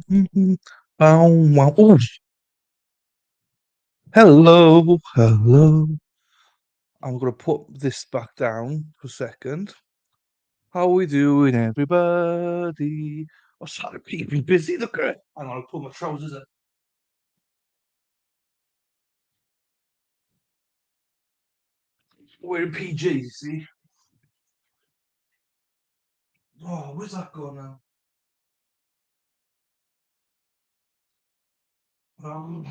Bow wow. Oh, hello, hello. I'm gonna put this back down for a second. How we doing, everybody? Oh, sorry, keeping busy. Look at it. Hang on, I'll put my trousers up. We're in PJs, you see. Oh, where's that going now? Um,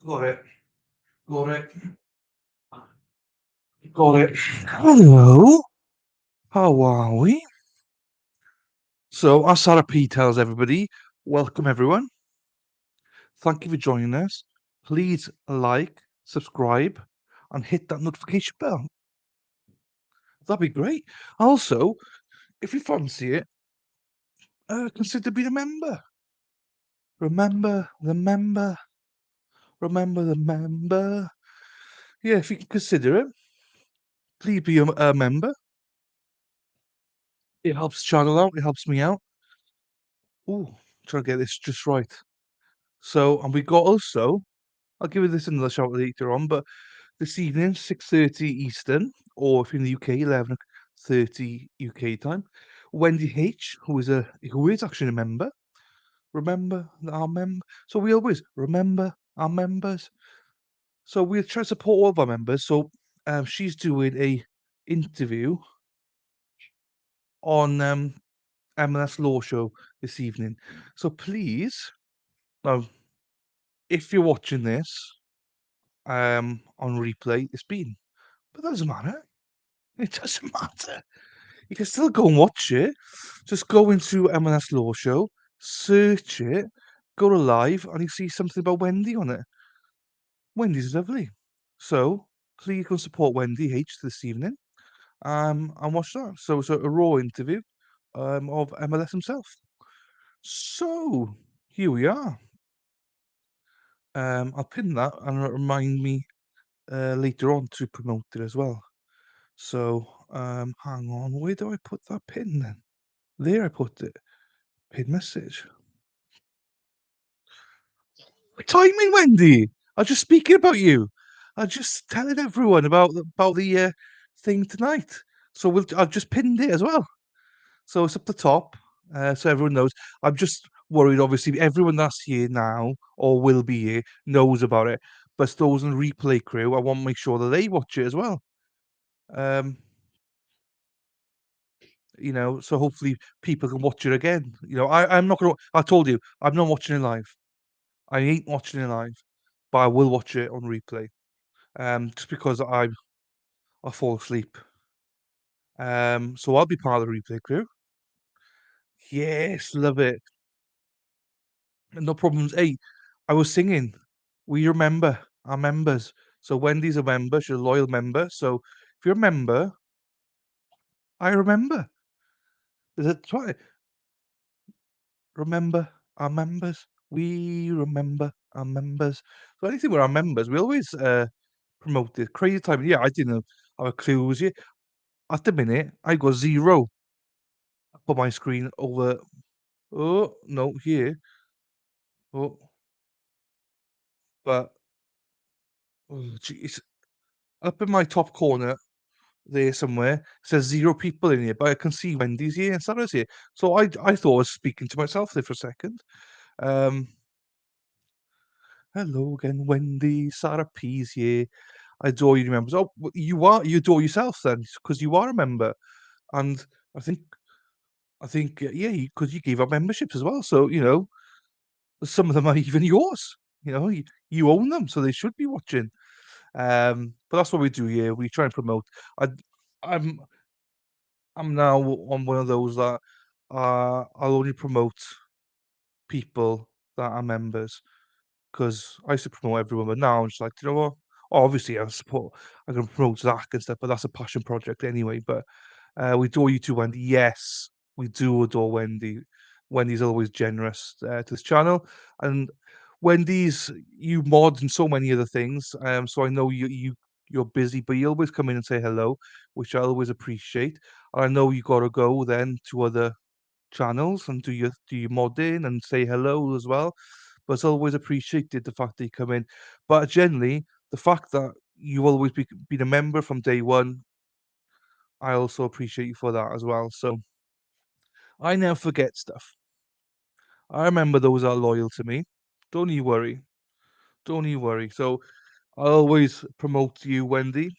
got it, got it, got it. Hello, how are we? So, as Sarah P tells everybody, welcome everyone. Thank you for joining us. Please like, subscribe, and hit that notification bell. That'd be great. Also, if you fancy it, consider being a member. Remember the member. Remember the member. Yeah, if you can consider it, please be a member. It helps the channel out. It helps me out. Ooh, trying to get this just right. So, and we got also, I'll give you this another shout later on, but this evening, 6:30 Eastern, or if you're in the UK, 11:30 UK time, Wendy H, who is actually a member. Remember our member. So we always remember our members. So we try to support all of our members. So she's doing a interview on M&S Law Show this evening. So please, now if you're watching this on replay, it's been, but that doesn't matter. It doesn't matter. You can still go and watch it. Just go into M&S Law Show, search it, go to live, and you see something about Wendy on it. Wendy's lovely. So please go support Wendy H this evening. And watch that. So it's a raw interview of MLS himself. So here we are. I'll pin that and it'll remind me later on to promote it as well. So hang on, where do I put that pin then? There I put it. Pin message. Timing, Wendy. I was just speaking about you. I was just telling everyone about the thing tonight. So I've just pinned it as well. So it's up the top, so everyone knows. I'm just worried, obviously, everyone that's here now or will be here knows about it. But those in the replay crew, I want to make sure that they watch it as well. Um, so hopefully people can watch it again. I'm not gonna. I told you, I'm not watching it live. I ain't watching it live, but I will watch it on replay. Just because I fall asleep. So I'll be part of the replay crew. Yes, love it. No problems. Hey, I was singing. We remember our members. So Wendy's a member. She's a loyal member. So if you're a member, I remember. That's right. Remember our members. We remember our members. So anything with our members, we always promote it. Crazy time. Yeah, I didn't have a clue it was you. At the minute, I got zero up on my screen over. Oh no, here. Oh, but oh, geez. Up in my top corner, there somewhere. It says 0 people in here, but I can see Wendy's here and Sarah's here. So I thought I was speaking to myself there for a second. Um, hello again, Wendy. Sarah P's here. I adore you members. Oh, you adore yourself then, because you are a member. And I think yeah, because you gave up memberships as well. So some of them are even yours. You own them, so they should be watching. But that's what we do here. We try and promote. I, I'm I'm now on one of those that I'll only promote people that are members because I used to promote everyone, but now I'm just like, you know what? Obviously, I can promote Zach and stuff, but that's a passion project anyway. But we adore you too, Wendy. Yes, we do adore Wendy. Wendy's always generous to this channel, and Wendy's you mod and so many other things. So I know you're busy, but you always come in and say hello, which I always appreciate. I know you gotta go then to other channels and do your modding and say hello as well, but it's always appreciated the fact that you come in. But generally, the fact that you always been a member from day one, I also appreciate you for that as well. So I never forget stuff. I remember those that are loyal to me. Don't you worry. Don't you worry. So I always promote you, Wendy,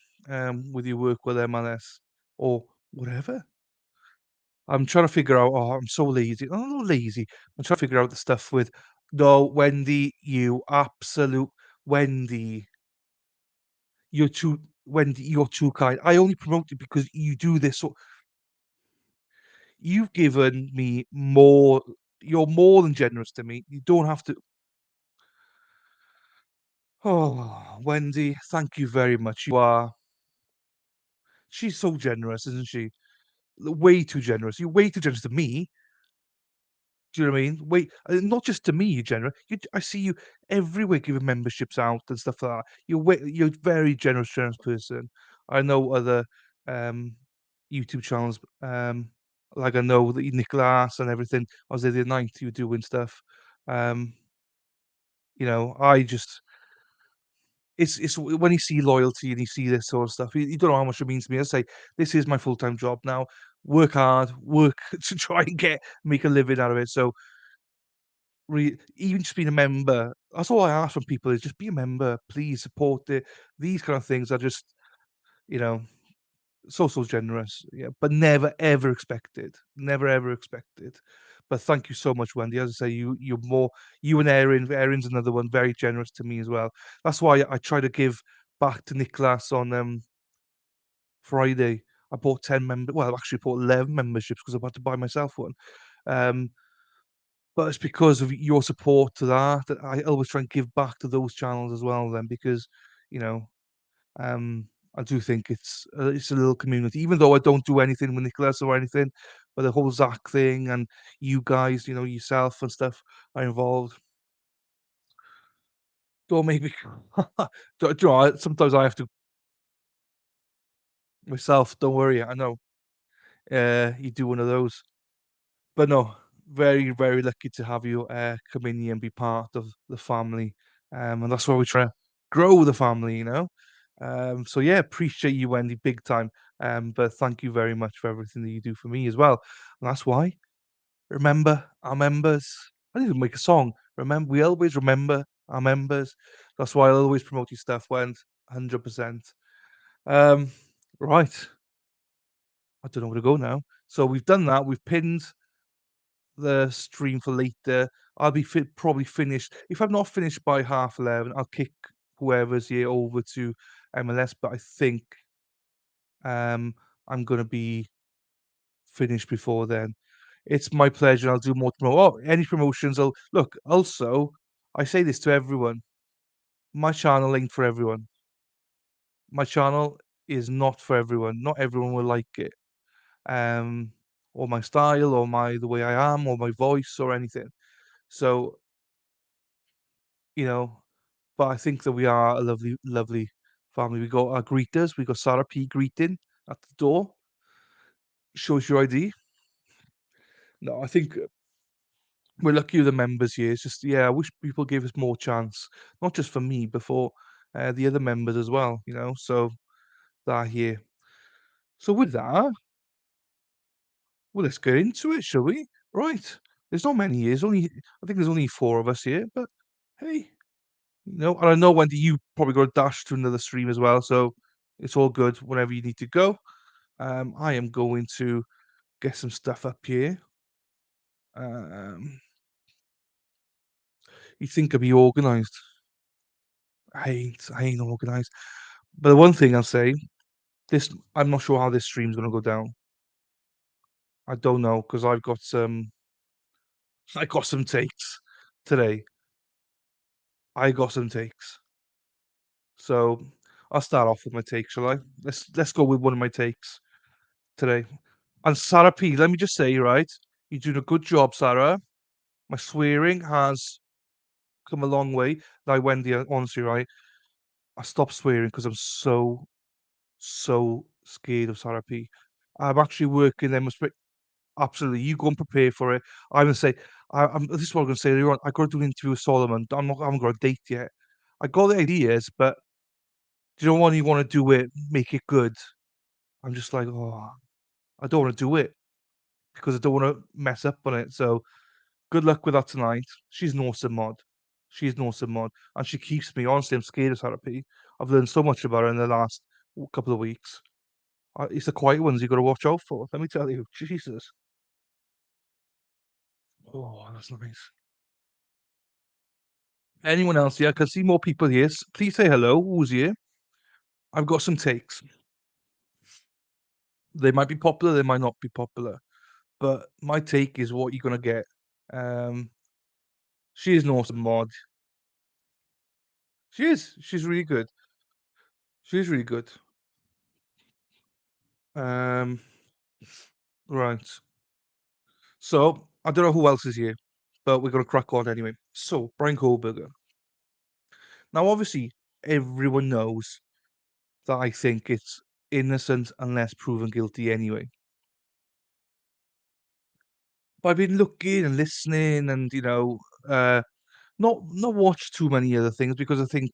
with your work with MLS or whatever. I'm trying to figure out. Oh, I'm so lazy. Oh, I'm not lazy. I'm trying to figure out the stuff with. No, Wendy, you absolute Wendy. You're too Wendy. You're too kind. I only promote you because you do this. So you've given me more. You're more than generous to me. You don't have to. Oh, Wendy, thank you very much. You are. She's so generous, isn't she? Way too generous. You're way too generous to me. Do you know what I mean? Wait, not just to me, you're generous. I see you everywhere giving memberships out and stuff like that. You're a very generous person. I know other um, YouTube channels, like I know that Nicholas and everything. I was there the other night, you were doing stuff. Um, I just it's when you see loyalty and you see this sort of stuff, you don't know how much it means to me. I say this is my full time job now. Work hard, work to try and make a living out of it. So even just being a member, that's all I ask from people is just be a member, please support it. These kind of things are just, you know, so generous. Yeah, but never ever expected. Never ever expected. But thank you so much, Wendy. As I say, you're more you and Erin. Erin's another one, very generous to me as well. That's why I try to give back to Nicholas on Friday. I bought 10 well, I actually bought 11 memberships because I had to buy myself one. Um, But it's because of your support to that I always try and give back to those channels as well then because, you know, um, I do think it's a little community, even though I don't do anything with Nicholas or anything, but the whole Zach thing and you guys, yourself and stuff are involved. Don't make me do you know, sometimes I have to myself, don't worry, I know. You do one of those. But no, very, very lucky to have you, come in here and be part of the family, and that's why we try to grow the family, you know? So yeah, appreciate you, Wendy, big time, but thank you very much for everything that you do for me as well, and that's why, remember our members. I need to make a song. We always remember our members. That's why I always promote your stuff, Wend, 100%. Um, right, I don't know where to go now. So we've done that, we've pinned the stream for later. I'll be probably finished. If I'm not finished by 11:30, I'll kick whoever's here over to MLS. But I think um, I'm gonna be finished before then. It's my pleasure. I'll do more tomorrow. Oh, any promotions? I'll look. Also, I say this to everyone. My channel ain't for everyone. My channel is not for everyone. Not everyone will like it. Um, or my style, or the way I am, or my voice, or anything. So you know, but I think that we are a lovely, lovely family. We got our greeters. We got Sarah P greeting at the door. Show us your ID. No, I think we're lucky with the members here. It's just, yeah, I wish people gave us more chance, not just for me, but for the other members as well. So that here. So with that, well, let's get into it, shall we? Right. There's not many here. I think there's only four of us here, but hey, and I know Wendy, you probably got to dash to another stream as well, so it's all good whenever you need to go. I am going to get some stuff up here. Um, you think I'd be organised? I ain't organised. But the one thing I'll say, this I'm not sure how this stream's gonna go down. I don't know because I've got some I got some takes today. I got some takes. So I'll start off with my take, shall I? Let's go with one of my takes today. And Sarah P, let me just say, right, you're doing a good job, Sarah. My swearing has come a long way. Now, Wendy, honestly, right, I stopped swearing because I'm so so scared of therapy. I'm actually working them absolutely, you go and prepare for it. I'm gonna say this is what I'm gonna say later on. I gotta do an interview with Solomon. I haven't got a date yet. I got the ideas, but do you know when you wanna do it, make it good? I'm just like, "Oh, I don't wanna do it because I don't wanna mess up on it." So, good luck with that tonight. She's an awesome mod. She's an awesome mod, and she keeps me honestly, I'm scared of therapy. I've learned so much about her in the last couple of weeks. It's the quiet ones you gotta watch out for, let me tell you. Jesus. Oh, that's nice. Anyone else? Yeah, I can see more people here. Please say hello. Who's here? I've got some takes. They might be popular, they might not be popular, but my take is what you're gonna get. Um, she is an awesome mod. She is. She's really good. She's really good. Um, right. So I don't know who else is here, but we're gonna crack on anyway. So Bryan Kohberger. Now, obviously, everyone knows that I think it's innocent unless proven guilty anyway. But I've been looking and listening and, uh, not watched too many other things because I think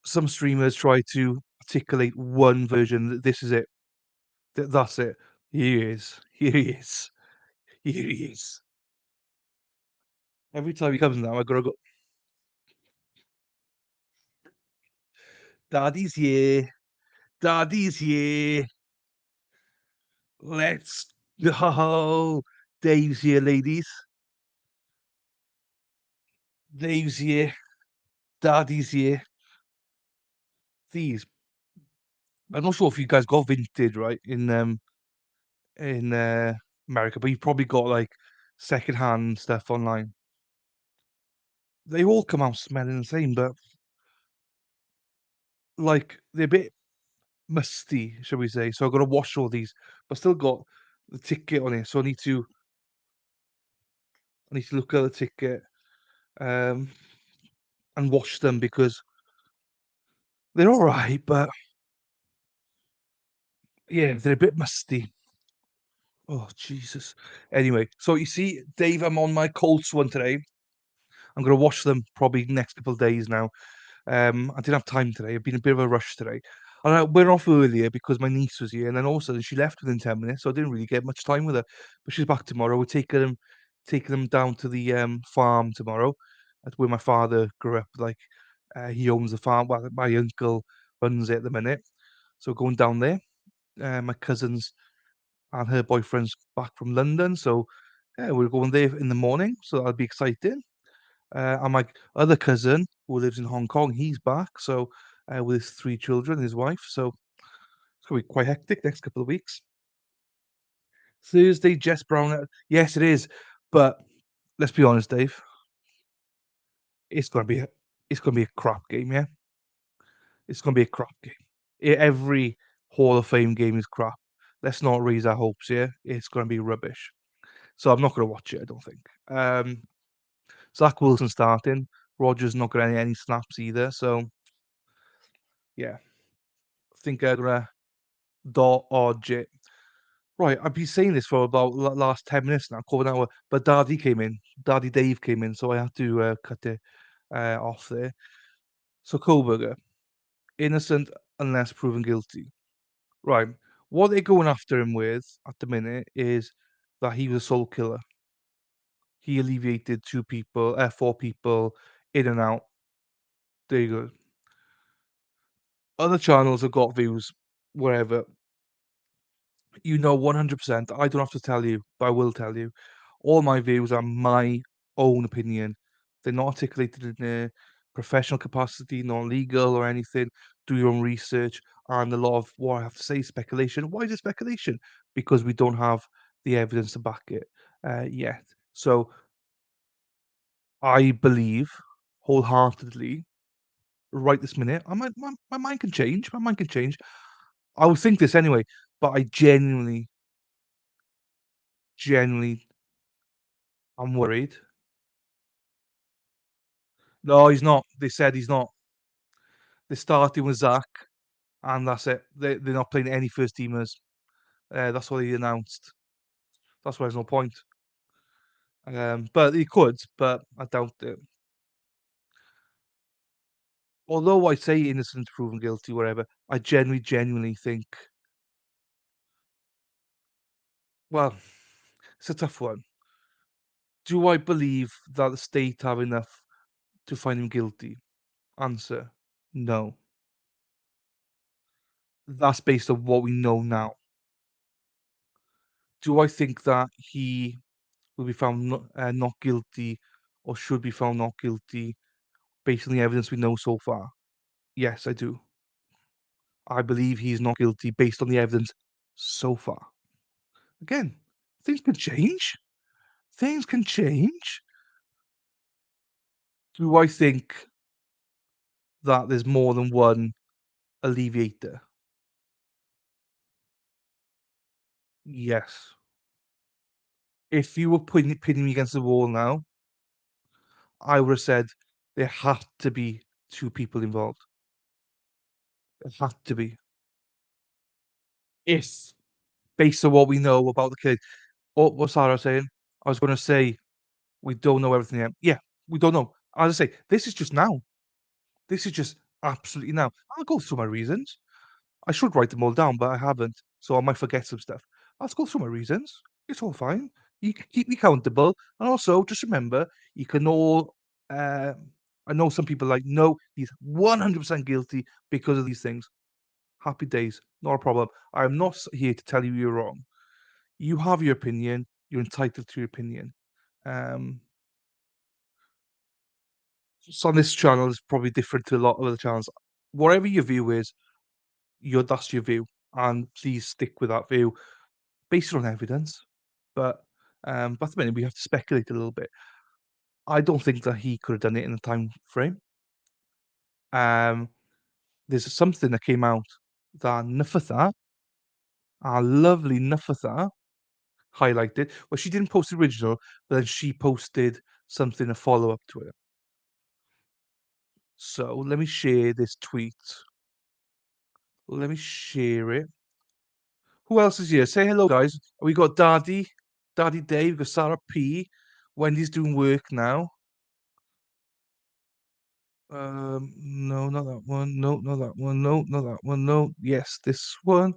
some streamers try to articulate one version, "This is it. That's it. Here he is. Here he is. Here he is." Every time he comes now, I gotta go, "Daddy's here. Daddy's here. Let's go. Dave's here, ladies. Dave's here. Daddy's here." These I'm not sure if you guys got Vinted, right, in America, but you've probably got, like, secondhand stuff online. They all come out smelling the same, but, like, they're a bit musty, shall we say, so I've gotta wash all these, but still got the ticket on it, so I need to look at the ticket, um, and wash them because they're alright, but yeah, they're a bit musty. Oh, Jesus. Anyway, so you see, Dave, I'm on my Colts one today. I'm gonna wash them probably next couple of days now. I didn't have time today. I've been a bit of a rush today. And I went off earlier because my niece was here, and then all of a sudden she left within 10 minutes, so I didn't really get much time with her. But she's back tomorrow. We're taking them down to the farm tomorrow. That's where my father grew up. Like he owns the farm. Well, my uncle runs it at the minute. So going down there. My cousins and her boyfriend's back from London, so yeah, we're going there in the morning. So that'll be exciting. And my other cousin who lives in Hong Kong, he's back, so, with his 3 children, his wife, so it's gonna be quite hectic next couple of weeks. Thursday, Jess Brown, yes, it is, but let's be honest, Dave, it's gonna be a it's gonna be a crap game, yeah? It's gonna be a crap game. Every Hall of Fame game is crap. Let's not raise our hopes here. It's gonna be rubbish. So I'm not gonna watch it, I don't think. Zach Wilson starting, Rodgers not getting any snaps either, so yeah, I think I'm gonna dodge it. Right, I've been saying this for about last 10 minutes now, quarter of an hour, but Daddy came in. Daddy Dave came in, so I had to cut it off there. So Kohlberger, innocent unless proven guilty. Right. What they're going after him with at the minute is that he was a soul killer. He alleviated 4 people in and out. There you go. Other channels have got views, wherever. 100%. I don't have to tell you, but I will tell you. All my views are my own opinion. They're not articulated in a professional capacity, not legal or anything. Do your own research. And a lot of what I have to say is speculation. Why is it speculation? Because we don't have the evidence to back it yet. So I believe wholeheartedly, right this minute, my mind can change. My mind can change. I would think this anyway, but I genuinely, I'm worried. No, he's not. They said he's not. They started with Zach. and that's it. They're not playing any first teamers. That's what he announced. That's why there's no point. But he could, but I doubt it. Although I say innocent proven guilty, whatever, I genuinely think, well, it's a tough one. Do I believe that the state have enough to find him guilty? Answer: no. That's based on what we know now. Do I think that he will be found not guilty or should be found not guilty based on the evidence we know so far? Yes, I do. I believe he's not guilty based on the evidence so far. Again, things can change. Things can change. Do I think that there's more than one alleviator? Yes. If you were pinning me against the wall now, I would have said there had to be 2 people involved. There had to be. If, based on what we know about the kid. What's Sarah saying? I was gonna say, we don't know everything yet. Yeah, we don't know. As I say, this is just now. This is just absolutely now. I'll go through my reasons. I should write them all down, but I haven't, so I might forget some stuff. I'll just go through my reasons. It's all fine. You can keep me accountable, and also just remember, you can all. Uh, I know some people are like, no, he's 100% guilty because of these things. Happy days, not a problem. I'm not here to tell you you're wrong. You have your opinion. You're entitled to your opinion. Um, so on this channel is probably different to a lot of other channels. Whatever your view is, that's your view, and please stick with that view based on evidence. But at the minute we have to speculate a little bit. I don't think that he could have done it in a time frame. Um, there's something that came out that Nuffetha, our lovely Nuffetha, highlighted. Well, she didn't post the original, but then she posted something a follow up to it. So let me share this tweet. Let me share it. Who else is here? Say hello, guys. We got Daddy Dave, we got Sarah P. Wendy's doing work now. No, not that one. No, not that one. No, not that one. No. Yes, this one.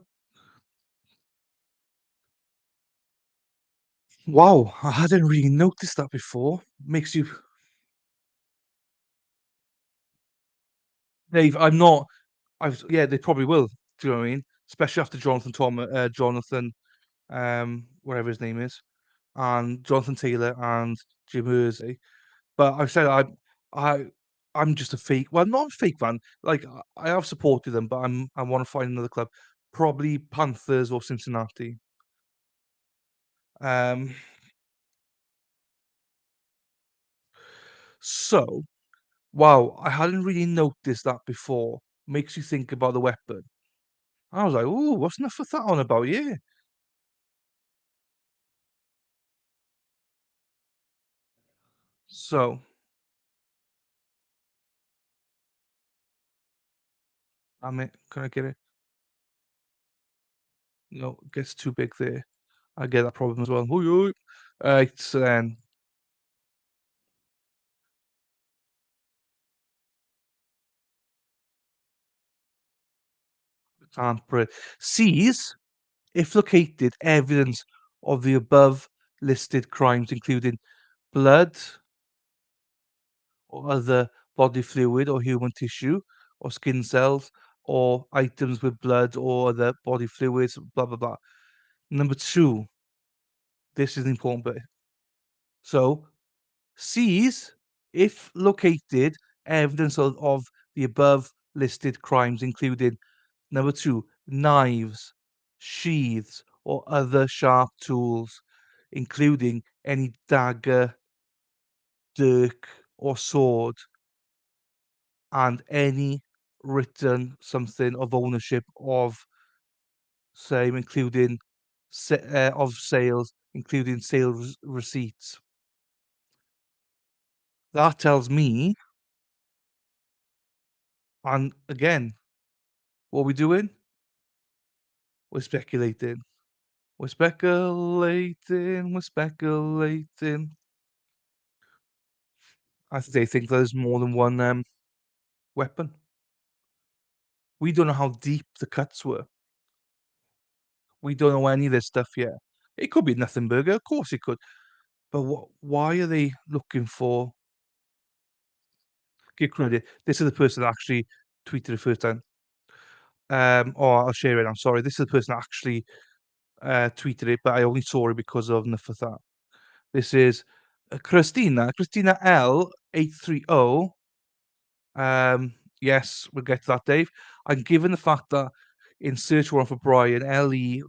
Wow, I hadn't really noticed that before. Makes you, Dave. I'm not. I've yeah, they probably will. Do you know what I mean? Especially after Jonathan, whatever his name is, and Jonathan Taylor and Jim Hersey. But I've said I, I'm just a fake. Well, not a fake fan. Like I have supported them, but I want to find another club, probably Panthers or Cincinnati. Um, so wow, I hadn't really noticed that before. Makes you think about the weapon. I was like, "Ooh, what's enough of that on about?" Yeah. So, damn it, can I get it? No, it gets too big there. I get that problem as well. Oi, oi. Right, so then can't put it. Sees, if located, evidence of the above listed crimes, including blood or other body fluid or human tissue or skin cells or items with blood or other body fluids, blah blah blah. Number two, this is the important bit. So sees, if located, evidence of the above listed crimes, including number two, knives, sheaths, or other sharp tools, including any dagger, dirk, or sword, and any written something of ownership of same, including of sales, including sales receipts. That tells me, and again, What are we doing? We're speculating. We're speculating, we're speculating. As they think there's more than one, weapon. We don't know how deep the cuts were. We don't know any of this stuff yet. It could be nothing burger, of course it could. But why are they looking for give credit. This is the person that actually tweeted it first time. I'll share it, I'm sorry. This is the person that actually, tweeted it, but I only saw it because of Nafatha. This is, Christina L830. Yes, we'll get to that, Dave. And given the fact that in search warrant for Bryan, LE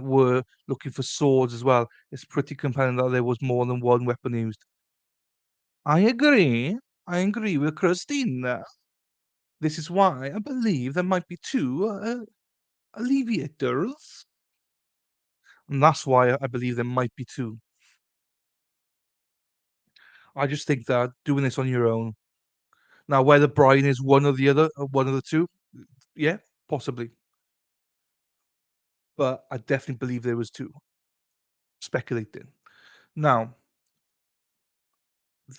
were looking for swords as well, it's pretty compelling that there was more than one weapon used. I agree. I agree with Christina. This is why I believe there might be 2, alleviators, and that's why I believe there might be 2. I just think that doing this on your own now whether Brian is one or the other one of the 2, yeah, possibly, but I definitely believe there was 2. Speculating. Now,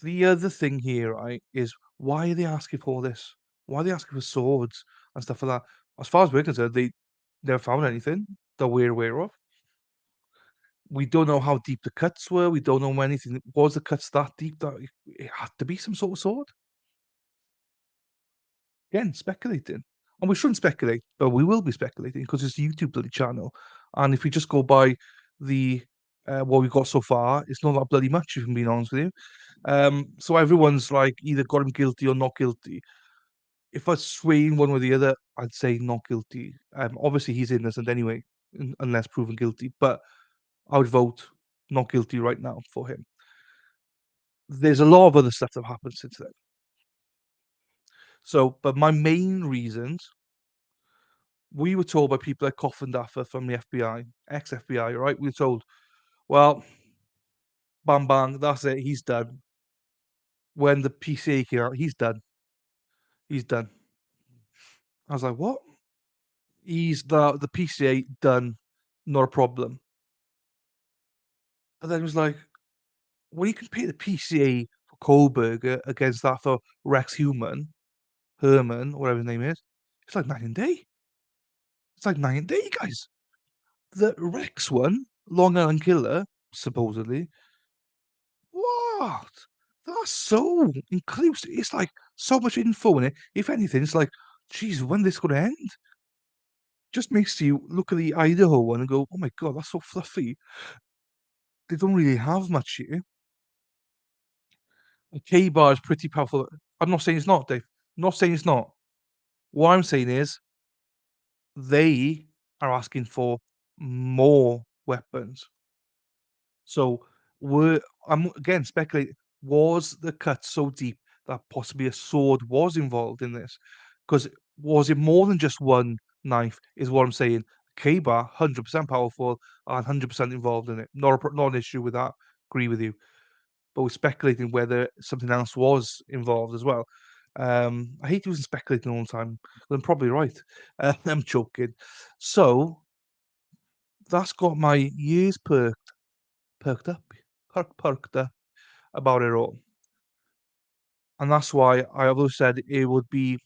the other thing here, right, is why are they asking for this? Why are they asking for swords and stuff like that? As far as we're concerned, they never found anything that we're aware of. We don't know how deep the cuts were, we don't know anything. Was the cuts that deep that it had to be some sort of sword? Again, speculating. And we shouldn't speculate, but we will be speculating because it's a YouTube bloody channel. And if we just go by the what we've got so far, it's not that bloody much, if I'm being honest with you. So everyone's like either got him guilty or not guilty. If I was swaying one or the other, I'd say not guilty. Obviously he's innocent anyway, unless proven guilty. But I would vote not guilty right now for him. There's a lot of other stuff that happened since then. So, but my main reasons, we were told by people like Coffin Daffer from the FBI, ex-FBI, right? We were told, well, bang bang, that's it, he's done. When the PCA came out, he's done. He's done. I was like, what? He's the PCA done, not a problem. And then it was like, when you compare the PCA for Kohberger against that for Rex Herman, whatever his name is, it's like night and day. It's like night and day, guys. The Rex one, Long Island Killer, supposedly, what? That's so inclusive. It's like so much info in it. If anything, it's like, "Jeez, when this gonna end?" Just makes you look at the Idaho one and go, "Oh my god, that's so fluffy." They don't really have much here. A K-bar is pretty powerful. I'm not saying it's not, Dave. I'm not saying it's not. What I'm saying is they are asking for more weapons. So I'm again speculating, was the cut so deep that possibly a sword was involved in this? Because was it more than just one knife, is what I'm saying. K-bar, 100% powerful and 100% involved in it. Not an issue with that. Agree with you. But we're speculating whether something else was involved as well. I hate using speculating all the time. But I'm probably right. I'm joking. So that's got my ears perked up, perked up about it all. And that's why I always said it would be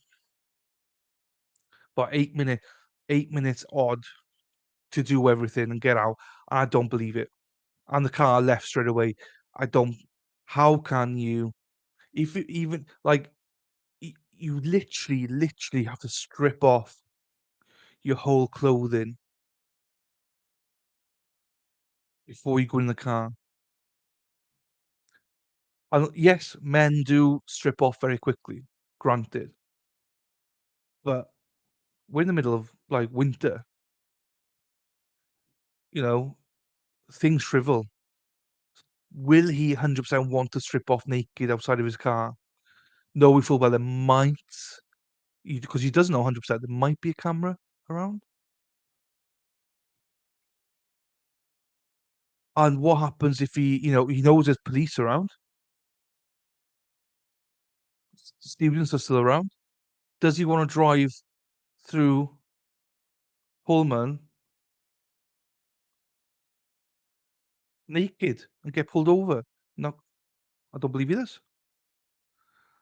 about 8 minutes odd to do everything and get out. I don't believe it. And the car left straight away. I don't. How can you? If you even like, you literally have to strip off your whole clothing before you go in the car. And yes, men do strip off very quickly, granted. But we're in the middle of like winter, you know, things shrivel. Will he 100% want to strip off naked outside of his car? Knowing full well there might, because he doesn't know 100%, there might be a camera around. And what happens if he knows there's police around? Stevens are still around. Does he want to drive through Pullman naked and get pulled over. No, I don't believe you this.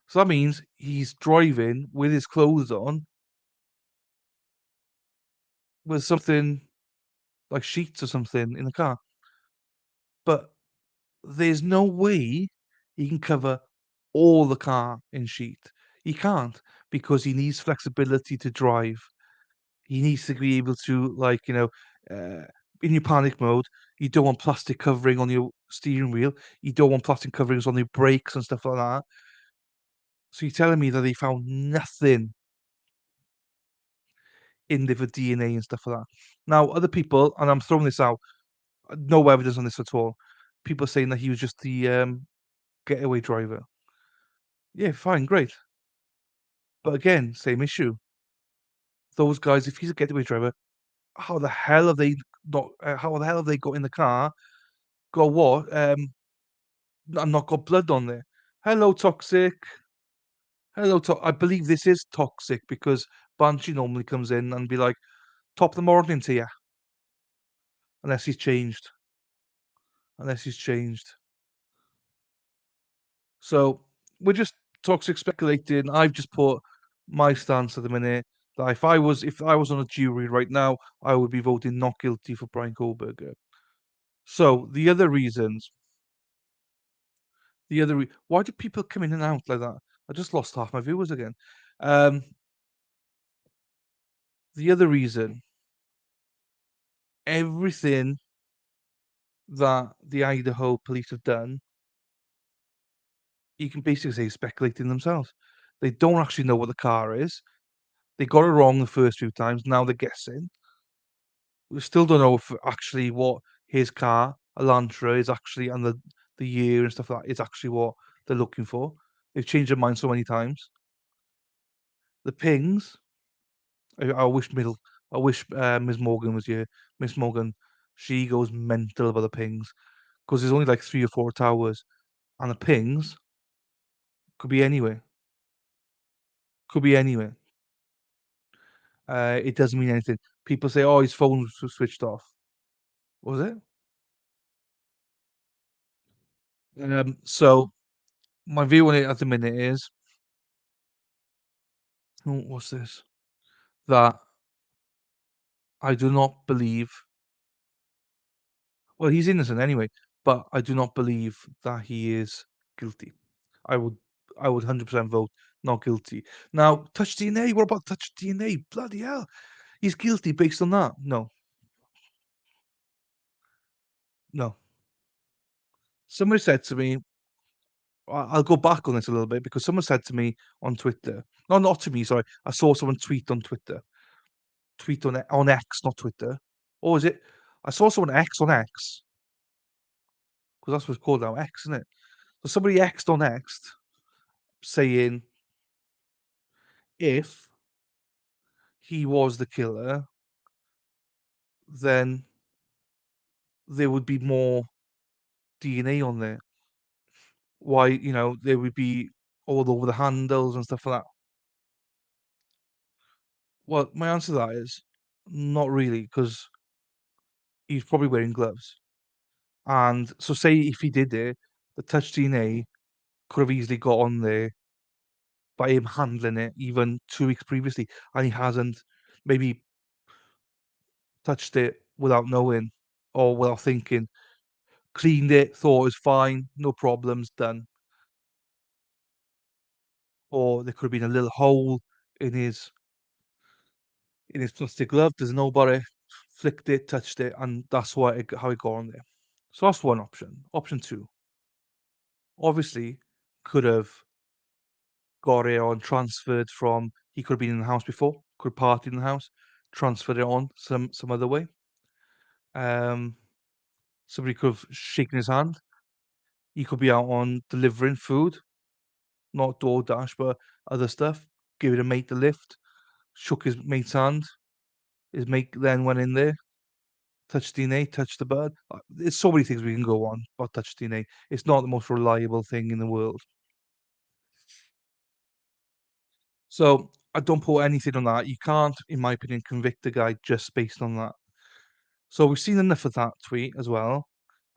So that means he's driving with his clothes on, with something like sheets or something in the car. But there's no way he can cover all the car in sheet. He can't because he needs flexibility to drive. He needs to be able to, like, in your panic mode, you don't want plastic covering on your steering wheel. You don't want plastic coverings on your brakes and stuff like that. So you're telling me that they found nothing in there for DNA and stuff like that. Now, other people, and I'm throwing this out, no evidence on this at all. People are saying that he was just the getaway driver. Yeah, fine, great. But again, same issue. Those guys, if he's a getaway driver, how the hell have they not? How the hell have they got in the car? Got what? And not got blood on there. Hello, toxic. Hello, I believe this is toxic because Banshee normally comes in and be like, top of the morning to you, unless he's changed. Unless he's changed. So we're just toxic speculating. I've just put my stance at the minute that if I was on a jury right now, I would be voting not guilty for Bryan Kohberger. So why do people come in and out like that? I just lost half my viewers again. Um, the other reason, everything that the Idaho police have done, you can basically say speculating themselves. They don't actually know what the car is. They got it wrong the first few times. Now they're guessing. We still don't know if actually what his car, Elantra, is actually, and the year and stuff like that is actually what they're looking for. They've changed their mind so many times. The pings, I wish Ms. Morgan was here. Miss Morgan, she goes mental about the pings because there's only like 3 or 4 towers, and the pings could be anywhere. Could be anywhere. It doesn't mean anything. People say, "Oh, his phone was switched off." Was it? So my view on it at the minute is, oh, what's this? That I do not believe. Well, he's innocent anyway, but I do not believe that he is guilty. I would, I would 100% vote not guilty. Now, touch DNA. What about touch DNA? Bloody hell, he's guilty based on that. No, no. Somebody said to me, I'll go back on this a little bit because someone said to me on Twitter. No, not to me. Sorry, I saw someone tweet on Twitter. Tweet on X, not Twitter. Or is it? I saw someone X on X because that's what it's called now. X, isn't it? So somebody X'd on X saying if he was the killer, then there would be more DNA on there. Why, there would be all over the handles and stuff like that. Well, my answer to that is not really, because he's probably wearing gloves. And so say if he did it, the touch DNA could have easily got on there by him handling it even 2 weeks previously, and he hasn't maybe touched it without knowing or without thinking, cleaned it, thought it was fine, no problems, done. Or there could have been a little hole in his plastic glove, doesn't know about it, flicked it, touched it, and that's how it got on there. So that's one option. Option 2, obviously, could have got it on, transferred from, he could have been in the house before, could have partied in the house, transferred it on some other way. Um, Somebody could have shaken his hand. He could be out on delivering food, not DoorDash, but other stuff, giving a mate the lift, shook his mate's hand. His mate then went in there, touched DNA, touched the bird. There's so many things we can go on about touch DNA. It's not the most reliable thing in the world. So I don't put anything on that. You can't, in my opinion, convict a guy just based on that. So we've seen enough of that tweet as well,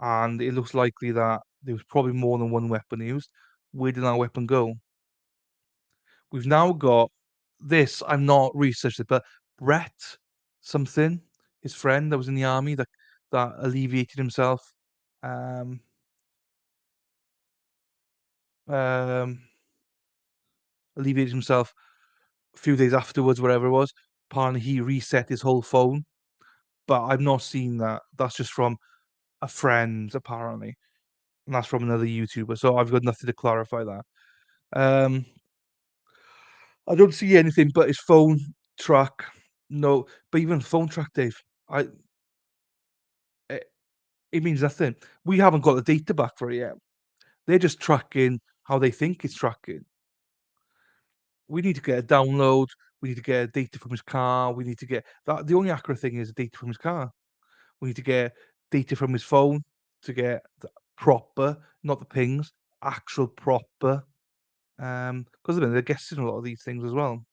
and it looks likely that there was probably more than one weapon used. Where did that weapon go? We've now got this. I'm not researched it, but Brett something, his friend that was in the army that alleviated himself. Um, um, alleviated himself a few days afterwards, whatever it was. Apparently, he reset his whole phone, but I've not seen that. That's just from a friend, apparently, and that's from another YouTuber. So I've got nothing to clarify that. Um, I don't see anything but his phone track. No, but even phone track, Dave. I it, it means nothing. We haven't got the data back for it yet. They're just tracking how they think it's tracking. We need to get a download. We need to get data from his car. We need to get that. The only accurate thing is data from his car. We need to get data from his phone to get the proper, not the pings, actual proper. Because they're guessing a lot of these things as well.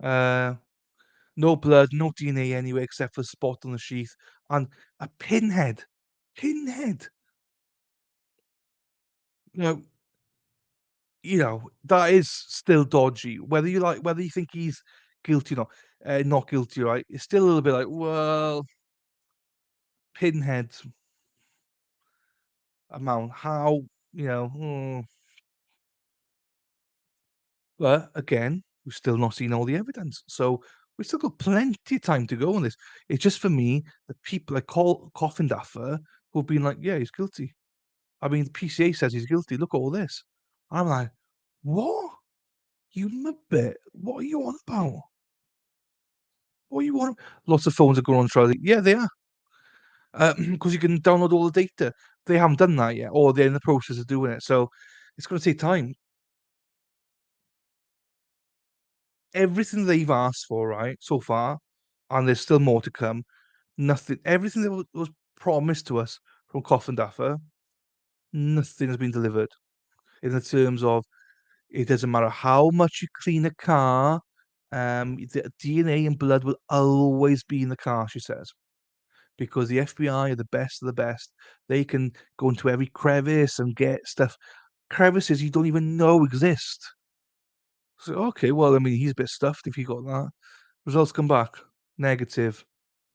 Uh, no blood, no DNA anywhere except for a spot on the sheath and a pinhead. Pinhead. You know, that is still dodgy. Whether you think he's guilty or not guilty, right? It's still a little bit like, well, pinhead amount. How, but again, we've still not seen all the evidence. So we've still got plenty of time to go on this. It's just for me, the people like call Coffin Daffer who've been like, yeah, he's guilty. I mean, the PCA says he's guilty. Look at all this. I'm like, what? You muppet. What are you on about? What are you on? Lots of phones are going on trial. Yeah, they are. Because you can download all the data. They haven't done that yet, or they're in the process of doing it. So it's going to take time. Everything they've asked for, right, so far, and there's still more to come. Nothing. Everything that was promised to us from Coffin Daffer, nothing has been delivered in the terms of it doesn't matter how much you clean a car, the DNA and blood will always be in the car, she says, because the FBI are the best of the best. They can go into every crevice and get stuff, crevices you don't even know exist. So, okay, well, I mean, he's a bit stuffed if he got that. Results come back negative.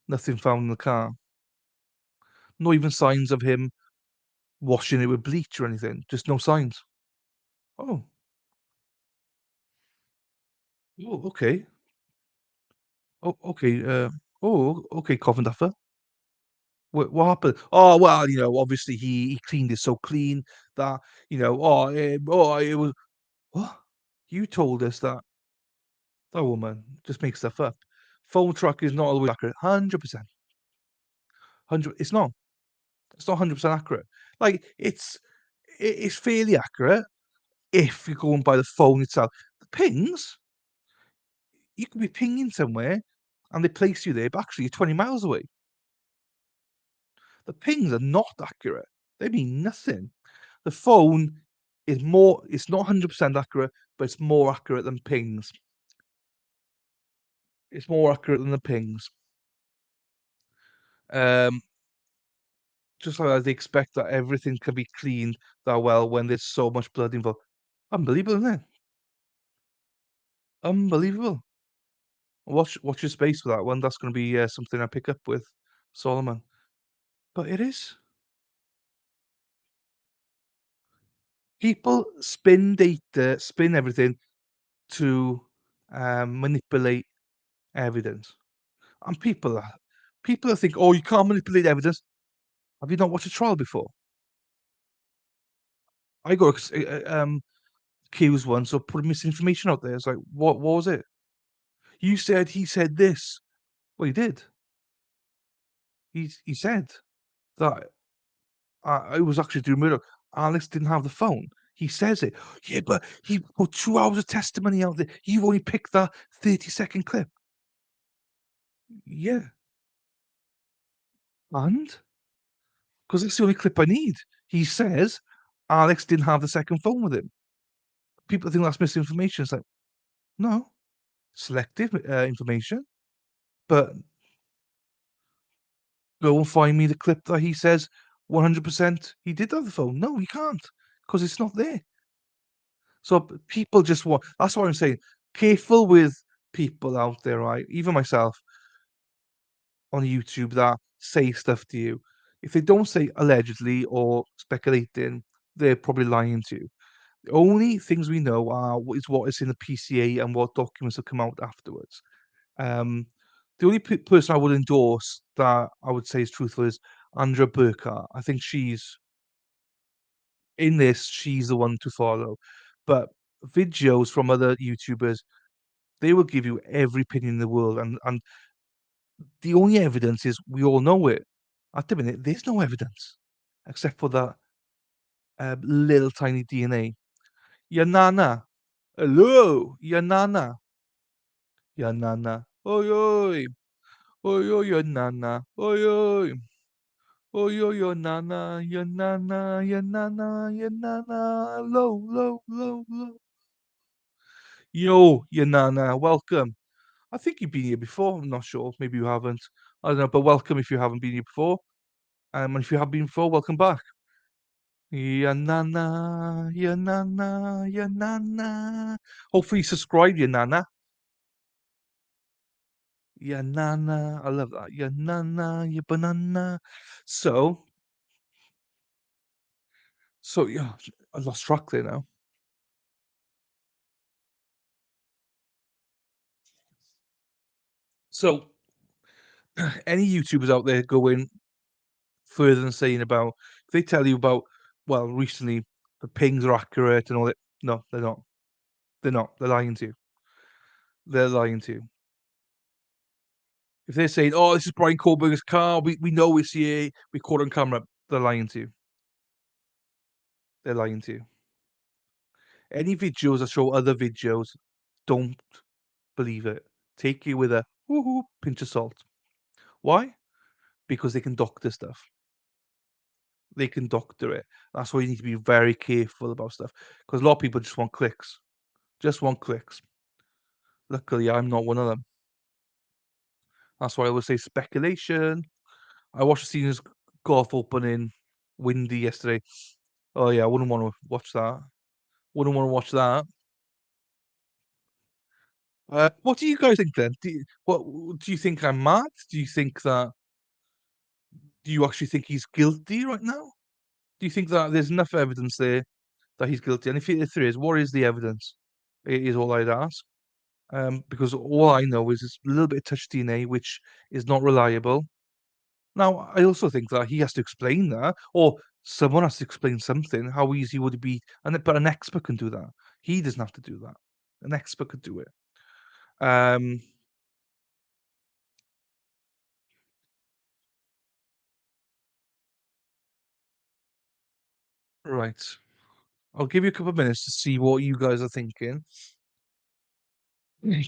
Nothing found in the car. Not even signs of him washing it with bleach or anything. Just no signs. Oh, oh, okay. Oh, okay. Okay, Coffin Duffer. What happened? Oh, well, obviously he cleaned it so clean that, it was what? You told us that. That woman just makes stuff up. Phone track is not always accurate. 100%. 100. It's not. It's not 100% accurate. Like it's fairly accurate if you're going by the phone itself. The pings, you could be pinging somewhere and they place you there, but actually you're 20 miles away. The pings are not accurate. They mean nothing. The phone it's not 100% accurate, but it's more accurate than pings. It's more accurate than the pings. Um, just like they expect that everything can be cleaned that well when there's so much blood involved. Unbelievable, isn't it? Unbelievable. Watch your space for that one. That's gonna be, something I pick up with Solomon. But it is. People spin data, spin everything to, manipulate evidence. And people that think, "Oh, you can't manipulate evidence." Have you not watched a trial before? I got accused once of putting misinformation out there. It's like, what was it? You said he said this. Well, he did. He said that I was actually doing murder. Alex didn't have the phone. He says it. Yeah, but he put 2 hours of testimony out there. You only picked that 30-second clip. Yeah, and because it's the only clip I need. He says Alex didn't have the second phone with him. People think that's misinformation. It's like, No, selective, information, but go and find me the clip that he says 100% he did have the phone. No, he can't, because it's not there. So people just want. That's what I'm saying. Careful with people out there, right? Even myself on YouTube that say stuff to you. If they don't say allegedly or speculating, they're probably lying to you. The only things we know are is what is in the PCA and what documents have come out afterwards. Um, the only person I would endorse that I would say is truthful is Andrea Burkhardt. I think in this, she's the one to follow. But videos from other YouTubers, they will give you every opinion in the world, and the only evidence is we all know it. At the minute, there's no evidence except for that little tiny DNA. Your nana, hello, your nana, your nana, oi oi, oi oi, your nana, oi oi. Oh, yo, nana, your nana, your nana, your nana, low, low, low, low. Yo, your nana, welcome. I think you've been here before. I'm not sure. Maybe you haven't. I don't know, but welcome if you haven't been here before. And if you have been before, welcome back. Ya nana, ya nana, ya nana. Hopefully, you subscribe, ya nana. Ya nana. I love that. Ya nana, ya banana. So, so yeah, I lost track there now. So, any YouTubers out there going further than saying about, if they tell you about, well, recently the pings are accurate and all that. No, they're not. They're not. They're lying to you. They're lying to you. If they're saying, "Oh, this is Bryan Kohberger's car. We know it's here. We caught on camera." They're lying to you. They're lying to you. Any videos that show other videos, don't believe it. Take it with a woohoo pinch of salt. Why? Because they can doctor stuff. They can doctor it. That's why you need to be very careful about stuff. Because a lot of people just want clicks. Just want clicks. Luckily, I'm not one of them. That's why I always say speculation. I watched the Cena's golf opening windy yesterday. Oh yeah, I wouldn't want to watch that. Wouldn't want to watch that. What do you guys think then? What do you think I'm mad? Do you think that? Do you actually think he's guilty right now? Do you think that there's enough evidence there that he's guilty? And if there is, what is the evidence? Is all I'd ask. Because all I know is it's a little bit of touch DNA, which is not reliable. Now, I also think that he has to explain that, or someone has to explain something. How easy would it be? But an expert can do that. He doesn't have to do that. An expert could do it. Um, right. I'll give you a couple of minutes to see what you guys are thinking.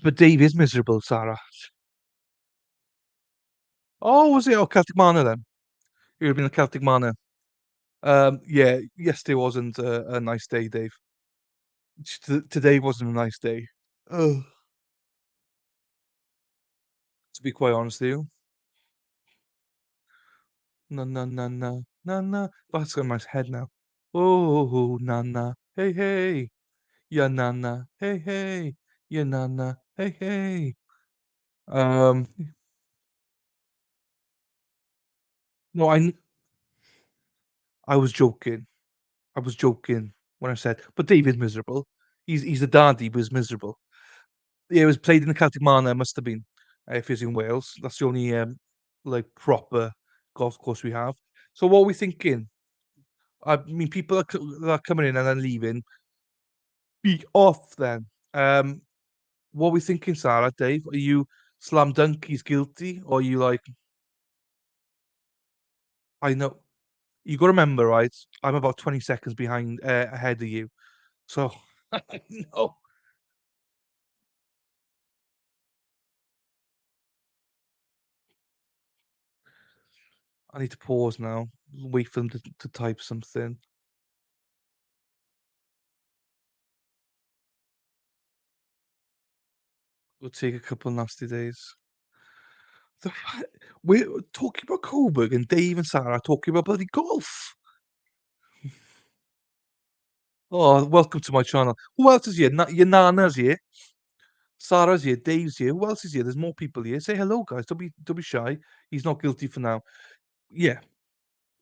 But Dave is miserable, Sarah. Oh, was it? Oh, Celtic Manor then. You've been a Celtic Manor. Yeah, yesterday wasn't a nice day, Dave. Today wasn't a nice day. Oh, to be quite honest with you. Na na na na na na. That's in my head now. Oh, na na, hey hey, ya na na, hey hey, ya na na, hey hey. Um, no, I was joking. I was joking when I said, but David's miserable. He's a dad. He was miserable. Yeah, it was played in the Celtic Manor. It must have been if he's in Wales. That's the only like proper golf course we have. So what are we thinking? I mean, people that are coming in and then leaving. Be off then. What are we thinking, Sarah, Dave? Are you slam dunk, he's guilty, or are you like, I know you gotta remember, right? I'm about 20 seconds behind ahead of you. So I know. I need to pause now. Wait for them to type something. Will take a couple nasty days. The fa We're talking about Coburg and Dave and Sarah talking about bloody golf. Oh, welcome to my channel. Who else is here? Your Nana's here, Sarah's here, Dave's here. Who else is here? There's more people here. Say hello, guys. Don't be shy. He's not guilty for now. Yeah.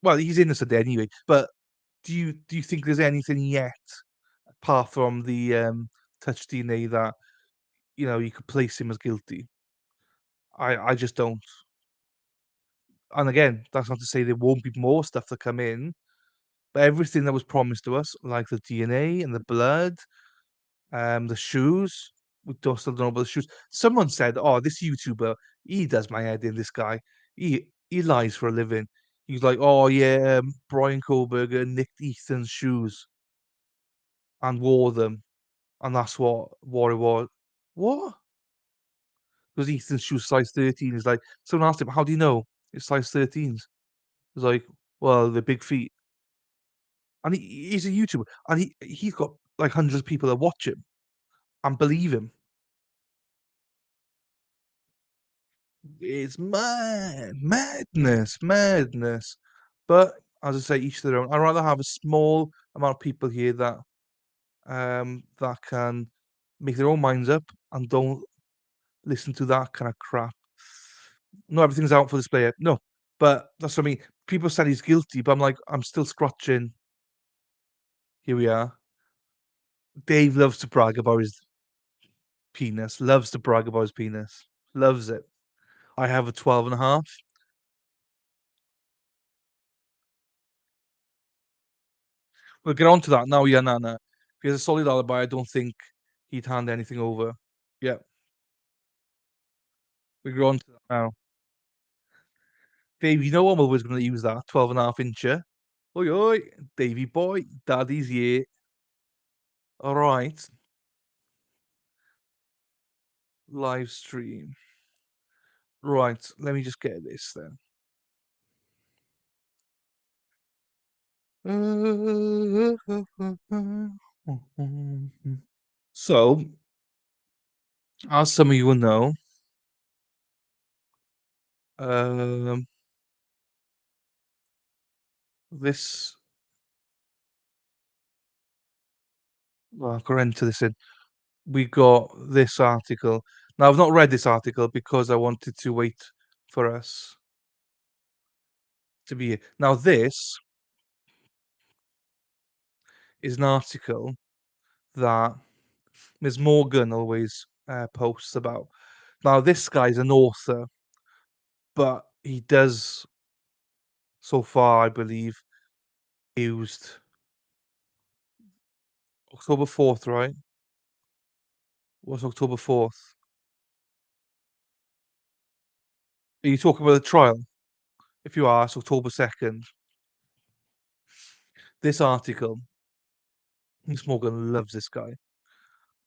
Well, he's innocent anyway. But do you think there's anything yet apart from the touch DNA that you could place him as guilty? I just don't. And again, that's not to say there won't be more stuff to come in, but everything that was promised to us, like the DNA and the blood, the shoes, we still don't know about the shoes. Someone said, "Oh, this YouTuber, he does my head in, this guy. He lies for a living." He's like, "Oh yeah, Bryan Kohberger nicked Ethan's shoes and wore them, and that's what it was." What? Because Ethan's shoes size 13. He's like, someone asked him, "How do you know it's size 13s?" He's like, "Well, they're big feet." And he's a YouTuber, and he's got, like, hundreds of people that watch him and believe him. It's madness. But, as I say, each their own. I'd rather have a small amount of people here that can make their own minds up and don't listen to that kinda crap. Not everything's out for display yet. No, but that's what I mean. People said he's guilty, but I'm like, I'm still scratching. Here we are. Dave loves to brag about his penis, loves to brag about his penis, loves it. I have a 12.5. We'll get on to that now, yeah, Nana. If he has a solid alibi, I don't think he'd hand anything over. Yeah, we go on to that now. Dave, you know I'm always gonna use that 12.5 incher. Oi, oi, Davy boy, daddy's here. Alright, live stream. Right, let me just get this then. So, as some of you will know, um, this well, I'll go into this in. We got this article. Now, I've not read this article because I wanted to wait for us to be here. Now, this is an article that Ms. Morgan always posts about. Now, this guy's an author, but he does, so far, I believe, used October 4th, right? What's October 4th? Are you talking about the trial? If you are, it's October 2nd. This article, Miss Morgan loves this guy.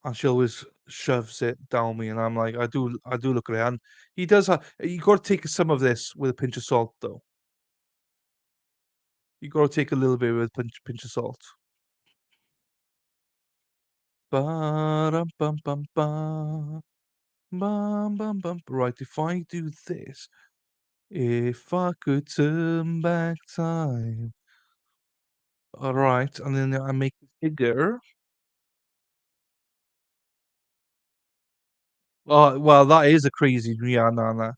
And she always shoves it down me, and I'm like, I do look at it, and he does have you gotta take some of this with a pinch of salt, though. You gotta take a little bit with a pinch of salt. Ba-dum bum bum ba, bum bum bum. Right, if I do this, if I could turn back time. Alright, and then I make it bigger. Oh, well, that is a crazy Rihanna.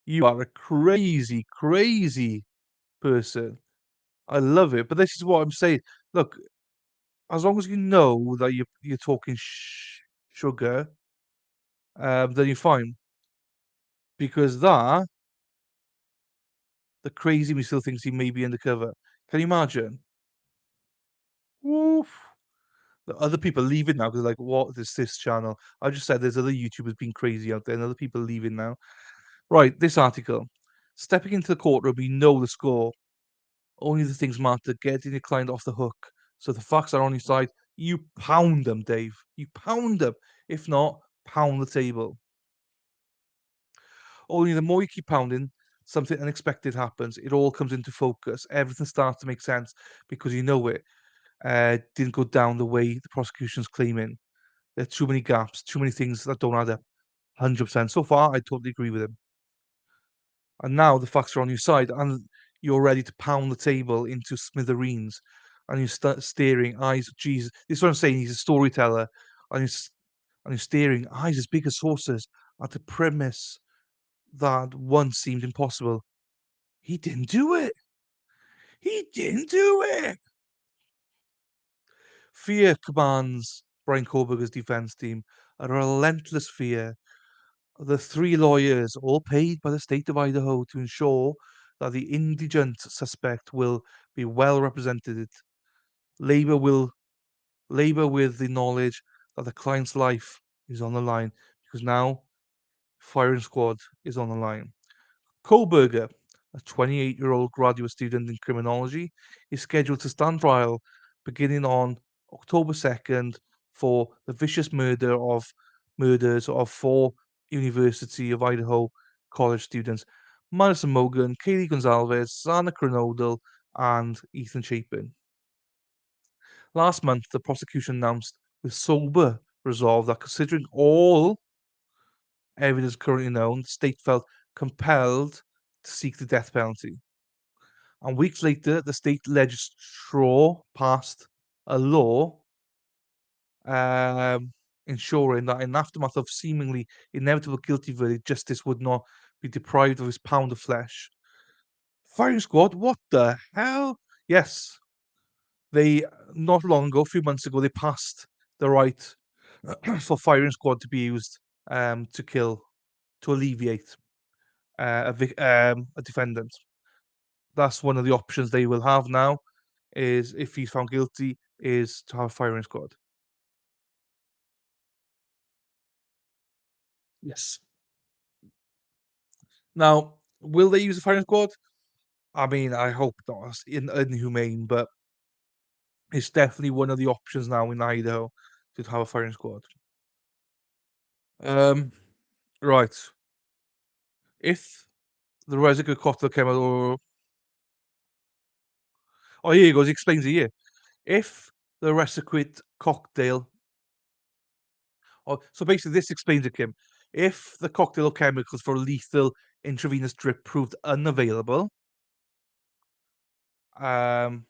You are a crazy, crazy person. I love it, but this is what I'm saying. Look, as long as you know that you're talking sugar, then you're fine. Because the crazy me still thinks he may be undercover. Can you imagine? Oof. The other people leaving now because like, what is this channel? I just said there's other YouTubers being crazy out there, and other people leaving now. Right, this article. Stepping into the courtroom, you know the score. Only the things matter, getting your client off the hook. So the facts are on your side. You pound them, Dave. You pound them. If not, pound the table. Only the more you keep pounding, something unexpected happens. It all comes into focus. Everything starts to make sense because you know it didn't go down the way the prosecution's claiming. There are too many gaps, too many things that don't add up. 100%. So far, I totally agree with him. And now the facts are on your side, and you're ready to pound the table into smithereens, and you start staring eyes. Jesus, this is what I'm saying. He's a storyteller, and you're staring eyes as big as saucers at the premise that once seemed impossible. He didn't do it. He didn't do it. Fear commands Bryan Kohberger's defense team, a relentless fear. The three lawyers, all paid by the state of Idaho to ensure that the indigent suspect will be well represented. Labor will labor with the knowledge that the client's life is on the line because now firing squad is on the line. Kohberger, a 28-year-old graduate student in criminology, is scheduled to stand trial beginning on October 2nd for the vicious murders of four University of Idaho college students: Madison Mogan, Kaylee Gonzalez, Sana Kernodle, and Ethan Chapin. Last month, the prosecution announced with sober resolve that considering all evidence currently known, the state felt compelled to seek the death penalty. And weeks later, the state legislature passed a law um, ensuring that in the aftermath of seemingly inevitable guilty verdict, justice would not be deprived of his pound of flesh. Firing squad, what the hell? Yes, they not long ago, a few months ago, they passed the right for firing squad to be used to kill, to alleviate a defendant. That's one of the options they will have now. Is if he's found guilty, is to have a firing squad. Yes. Now, will they use a firing squad? I mean, I hope not. It's inhumane, but it's definitely one of the options now in Idaho to have a firing squad. Um, right. If the Resident cocktail came out, oh, here he goes. He explains it here. If the Resequit cocktail, oh, so basically this explains it, Kim. If the cocktail of chemicals for lethal intravenous drip proved unavailable, um,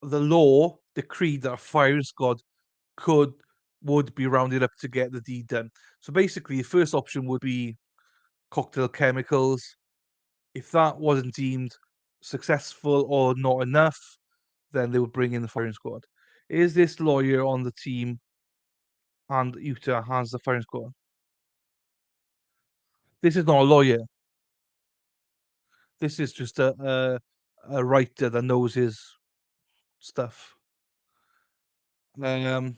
the law decreed that a firing squad could would be rounded up to get the deed done. So basically, the first option would be cocktail chemicals. If that wasn't deemed successful or not enough, then they would bring in the firing squad. Is this lawyer on the team and Utah has the firing squad? This is not a lawyer. This is just a writer that knows his stuff. Um,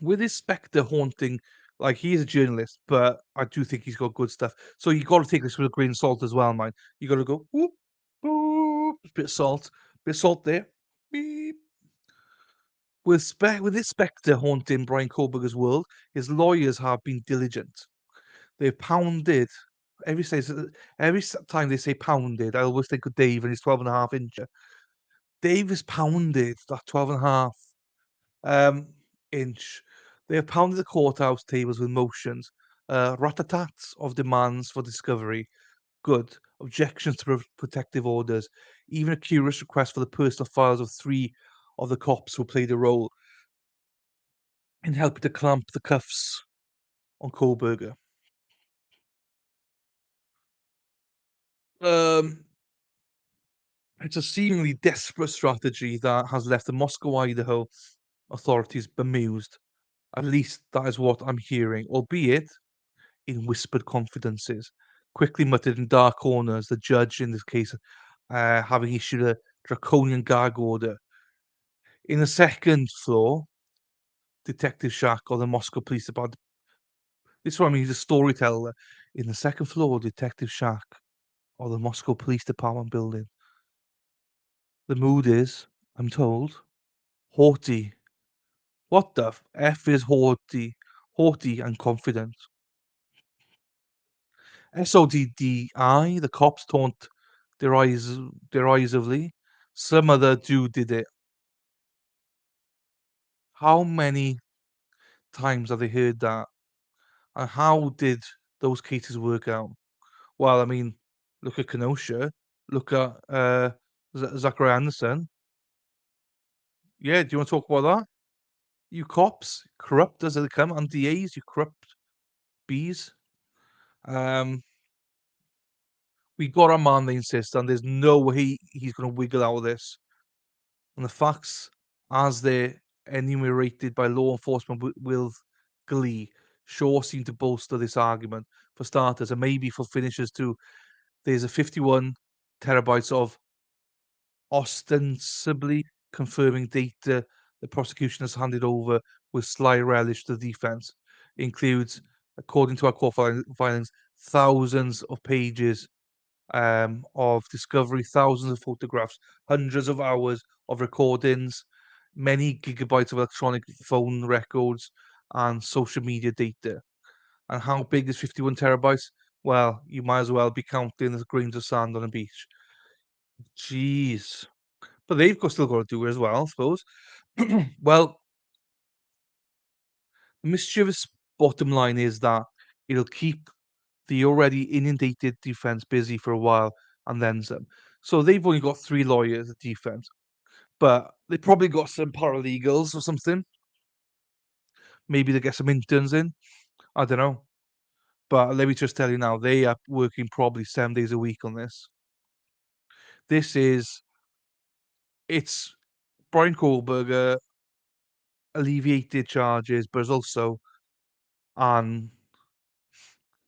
with his Spectre haunting, like he is a journalist, but I do think he's got good stuff. So you got to take this with a grain of salt as well, man. You got to go whoop, boop, bit of salt there. Beep. With this Spectre haunting Bryan Kohberger's world, his lawyers have been diligent. They've pounded every time they say pounded, I always think of Dave and his 12.5 inch. Dave has pounded that 12.5 inch. They have pounded the courthouse tables with motions, rat-a-tats of demands for discovery, good, objections to protective orders, even a curious request for the personal files of three of the cops who played a role in helping to clamp the cuffs on Kohberger. Um, it's a seemingly desperate strategy that has left the Moscow, Idaho authorities bemused. At least that is what I'm hearing, albeit in whispered confidences, quickly muttered in dark corners, the judge in this case having issued a draconian gag order. In the second floor, Detective Shack or the Moscow Police Department. This is what I mean, he's a storyteller. In the second floor, Detective Shack or the Moscow Police Department building. The mood is, I'm told, haughty. What the F is haughty? Haughty and confident. SODDI, the cops taunt derisively. Some other dude did it. How many times have they heard that? And how did those cases work out? Well, I mean, look at Kenosha, look at, Zachary Anderson. Yeah, do you wanna talk about that? You cops, corrupt as they come, and DAs, you corrupt bees. Um, we got our man, they insist, and there's no way he's gonna wiggle out of this. And the facts, as they're enumerated by law enforcement with glee, sure seem to bolster this argument. For starters, and maybe for finishers too, there's a 51 terabytes of ostensibly confirming data the prosecution has handed over with sly relish to the defense. Includes, according to our court filings, thousands of pages of discovery, thousands of photographs, hundreds of hours of recordings, many gigabytes of electronic phone records, and social media data. And how big is 51 terabytes? Well, you might as well be counting the grains of sand on a beach. Jeez. But they've still got to do it as well, I suppose. Well, the mischievous bottom line is that it'll keep the already inundated defense busy for a while and then some. So they've only got 3 lawyers at defense, but they probably got some paralegals or something. Maybe they get some interns in. I don't know. But let me just tell you now, they are working probably 7 days a week on this. This is it's Bryan Kohberger alleviated charges, but on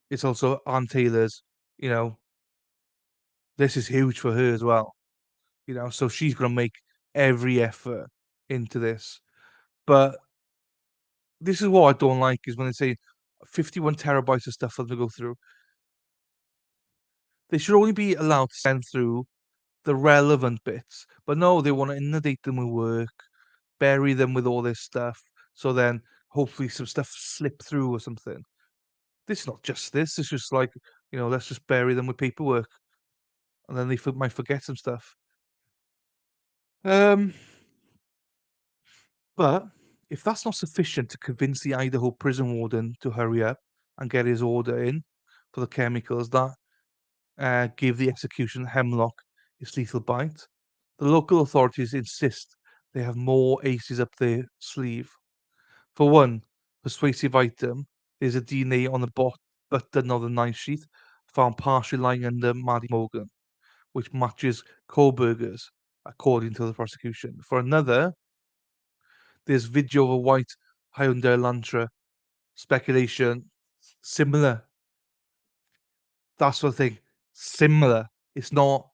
it's also on Taylor's, you know, this is huge for her as well, so she's gonna make every effort into this. But this is what I don't like is when they say 51 terabytes of stuff for them to go through. They should only be allowed to send through the relevant bits. But no, they want to inundate them with work, bury them with all this stuff, so then hopefully some stuff slip through or something. This is not justice. It's just like, let's just bury them with paperwork, and then they might forget some stuff. Um, but if that's not sufficient to convince the Idaho prison warden to hurry up and get his order in for the chemicals that give the execution hemlock its lethal bite, the local authorities insist they have more aces up their sleeve. For one persuasive item, there's a DNA on the button of the knife sheath found partially lying under Maddie Morgan, which matches Kohlberger's, according to the prosecution. For another, there's video of a white Hyundai Elantra. Speculation, similar. That's the thing. Similar. It's not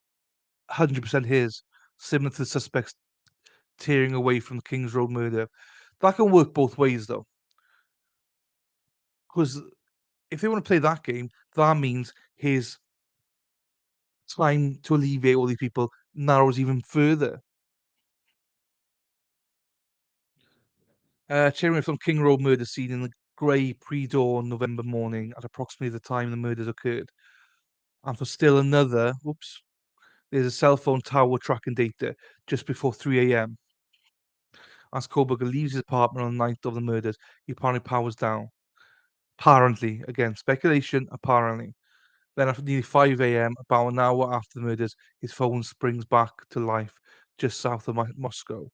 100% his. Similar to the suspects tearing away from the Kings Road murder. That can work both ways, though, because if they want to play that game, that means his time to alleviate all these people narrows even further. Cheering from King Road murder scene in the grey pre-dawn November morning at approximately the time the murders occurred. And for still another, whoops, there's a cell phone tower tracking data just before 3 a.m. As Kohlberger leaves his apartment on the night of the murders, he apparently powers down. Apparently, again, speculation, apparently. Then at nearly 5 a.m., about an hour after the murders, his phone springs back to life just south of Moscow.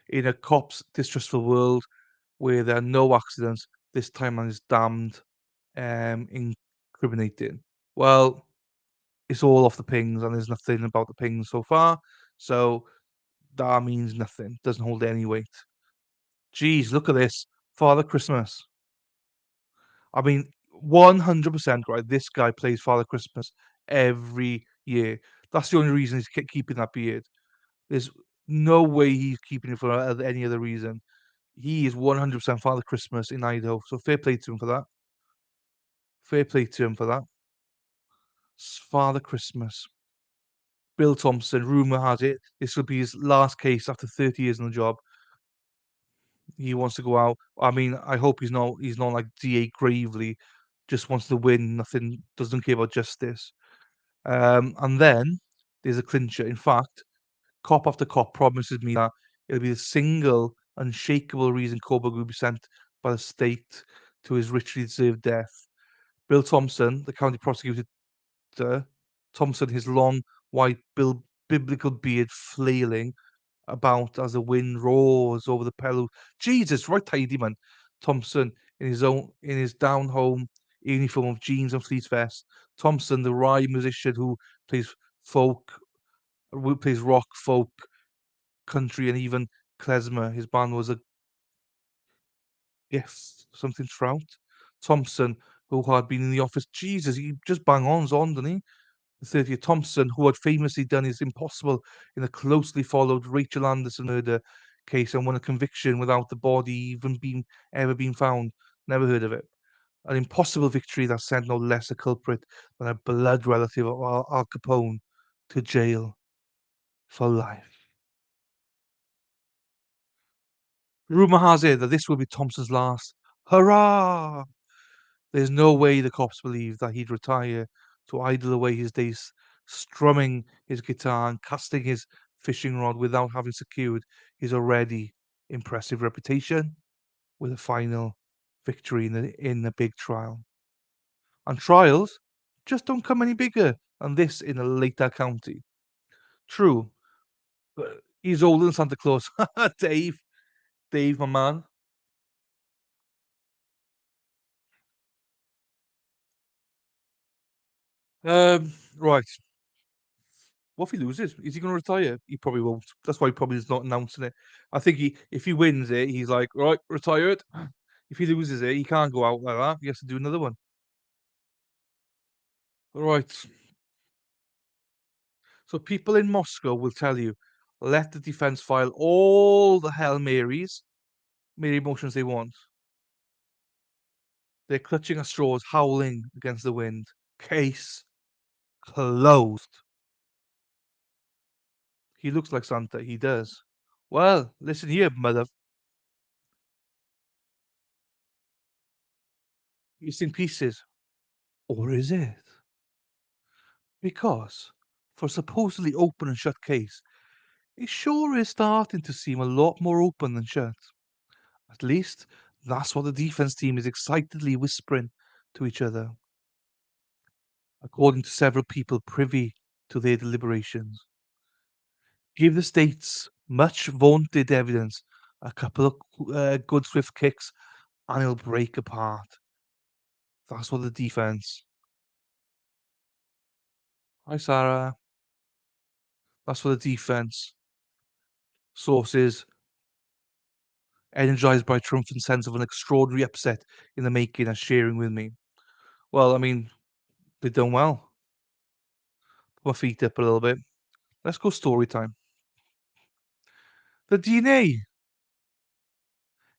In a cop's distrustful world where there are no accidents, this timeline is damned incriminating. Well, it's all off the pings, and there's nothing about the pings so far, so that means nothing. Doesn't hold any weight. Jeez, look at this. Father Christmas. I mean, 100% right. This guy plays Father Christmas every year. That's the only reason he's keeping that beard. There's no way he's keeping it for any other reason. He is 100% Father Christmas in Idaho. So fair play to him for that. Fair play to him for that. Father Christmas. Bill Thompson, rumor has it, this will be his last case after 30 years on the job. He wants to go out. I mean, I hope he's not like DA Gravely, just wants to win, nothing, doesn't care about justice. And then there's a clincher. In fact, cop after cop promises me that it'll be the single unshakable reason Kohlberg will be sent by the state to his richly deserved death. Bill Thompson, the county prosecutor, Thompson, his long, white, biblical beard flailing about as the wind roars over the pillow. Jesus, right tidy man. Thompson in his down home uniform of jeans and fleece vest. Thompson, the rye musician plays folk, who plays rock, folk, country, and even klezmer. His band was a gift, something Trout. Thompson, who had been in the office. Jesus, he just bang on, didn't he? The 30th Thompson, who had famously done his impossible in the closely followed Rachel Anderson murder case and won a conviction without the body even being ever been found. Never heard of it. An impossible victory that sent no less a culprit than a blood relative of Al Capone to jail for life. Rumour has it that this will be Thompson's last. Hurrah! There's no way the cops believe that he'd retire to idle away his days strumming his guitar and casting his fishing rod without having secured his already impressive reputation with a final victory in a big trial. And trials just don't come any bigger than this in a later county. True, but he's older than Santa Claus. Dave, Dave, my man. Right. What if he loses? Is he going to retire? He probably won't. That's why he probably is not announcing it. I think if he wins it, he's like, right, retired. If he loses it, he can't go out like that. He has to do another one. Right. So people in Moscow will tell you, let the defense file all the Hail Marys, Mary motions they want. They're clutching at straws, howling against the wind. Case closed. He looks like Santa. He does. Well, listen here, mother. It's in pieces. Or is it? Because for a supposedly open and shut case, it sure is starting to seem a lot more open than shut. At least that's what the defense team is excitedly whispering to each other, according to several people privy to their deliberations. Give the states much vaunted evidence, a couple of good swift kicks, and it'll break apart. That's what the defense. Hi, Sarah. That's what the defense sources, energized by a triumphant sense of an extraordinary upset in the making, are sharing with me. Well, I mean, they've done well. Put my feet up a little bit. Let's go story time. The DNA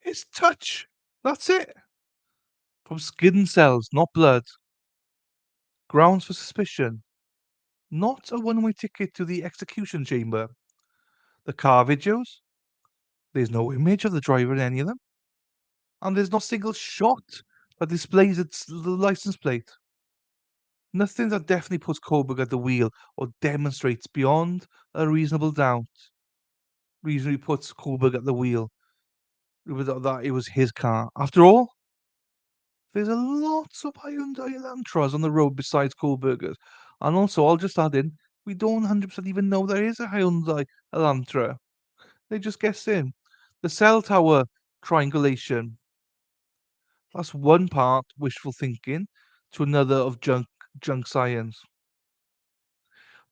is touch. That's it. From skin cells, not blood. Grounds for suspicion. Not a one-way ticket to the execution chamber. The car videos. There's no image of the driver in any of them. And there's not a single shot that displays the license plate. Nothing that definitely puts Kohberg at the wheel or demonstrates beyond a reasonable doubt. Reasonably puts Kohberg at the wheel that it was his car. After all, there's a lot of Hyundai Elantras on the road besides Kohberger's. And also, I'll just add in, we don't 100% even know there is a Hyundai Elantra. They just guessed in. The cell tower triangulation. That's one part wishful thinking to another of junk science.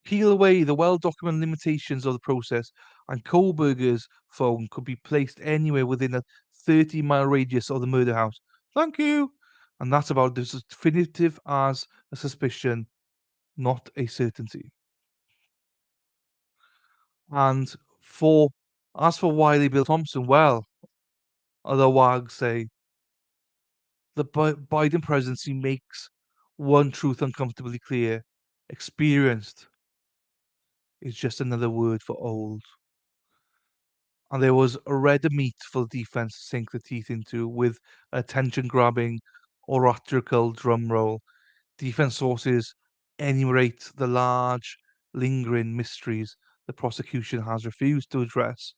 Peel away the well-documented limitations of the process, and Kohberger's phone could be placed anywhere within a 30-mile radius of the murder house. Thank you. And that's about as definitive as a suspicion, not a certainty. And for as for Wiley Bill Thompson, well, other wags say the Biden presidency makes one truth uncomfortably clear: experienced is just another word for old. And there was a red meat for the defense to sink the teeth into with a attention-grabbing oratorical drum roll. Defense sources enumerate the large, lingering mysteries the prosecution has refused to address,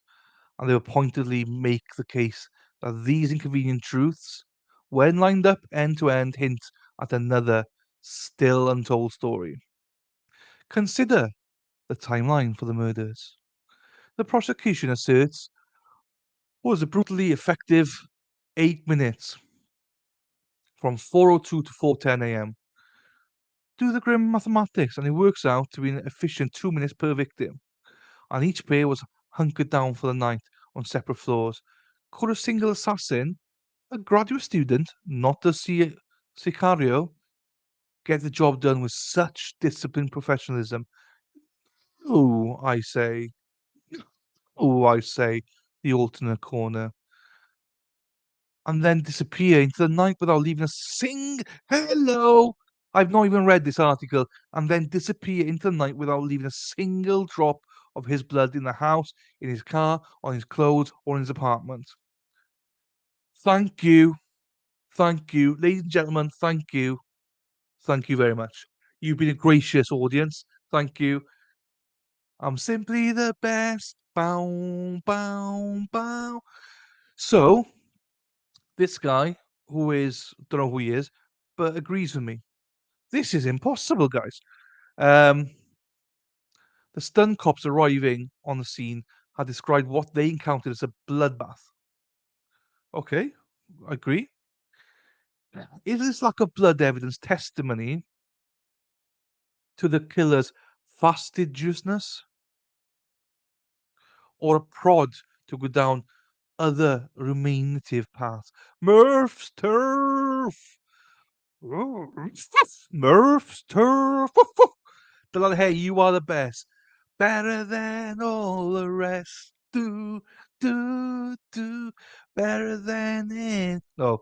and they will pointedly make the case that these inconvenient truths, when lined up end to end, hint at another, still untold story. Consider the timeline for the murders. The prosecution asserts was a brutally effective 8 minutes from 4:02 to 4:10 a.m. Do the grim mathematics, and it works out to be an efficient 2 minutes per victim. And each pair was hunkered down for the night on separate floors. Could a single assassin, a graduate student, not a sicario, get the job done with such disciplined professionalism? Oh, I say, oh, I say, the alternate corner. And then disappear into the night without leaving a hello. I've not even read this article, and then disappear into the night without leaving a single drop of his blood in the house, in his car, on his clothes, or in his apartment. Thank you. Thank you. Ladies and gentlemen, thank you. Thank you very much. You've been a gracious audience. Thank you. I'm simply the best. Bow, bow, bow. So, this guy, don't know who he is, but agrees with me. This is impossible, guys. Um, the stun cops arriving on the scene had described what they encountered as a bloodbath. Okay, I agree. Is this lack of blood evidence testimony to the killer's fastidiousness or a prod to go down other ruminative paths? Murph's turf! Murph's turf! But hey, you are the best. Better than all the rest. Do, do, do. Better than it. No,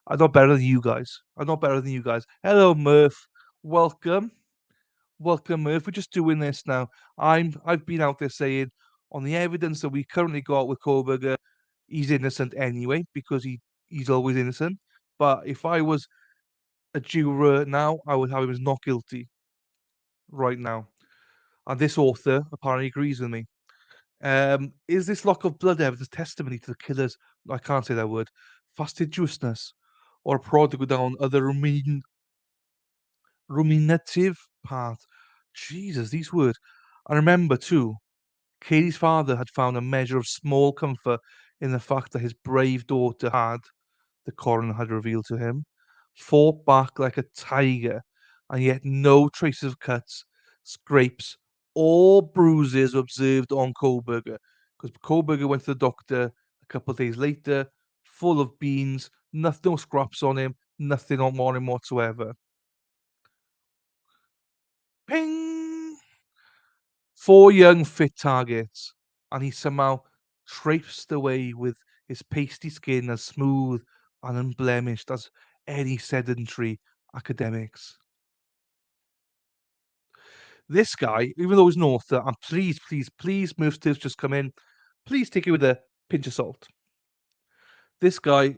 I'm not better than you guys. I'm not better than you guys. Hello, Murph. Welcome. Welcome, Murph. We're just doing this now. I've been out there saying on the evidence that we currently got with Kohberger, he's innocent anyway, because he's always innocent. But if I was a juror now, I would have him as not guilty right now. And this author apparently agrees with me. Is this lock of blood evidence testimony to the killer's, I can't say that word, fastidiousness, or a prod to go down other ruminative path? Jesus, these words. I remember too, Katie's father had found a measure of small comfort in the fact that his brave daughter had, the coroner had revealed to him, fought back like a tiger, and yet no traces of cuts, scrapes, or bruises were observed on Kohberger. Because Kohberger went to the doctor a couple of days later, full of beans, no scraps on him, nothing on him whatsoever. Ping! 4 young, fit targets, and he somehow traipsed away with his pasty skin as smooth and unblemished as any sedentary academics. This guy, even though he's an author, and please, please, please, Move Tips just come in. Please take it with a pinch of salt. This guy,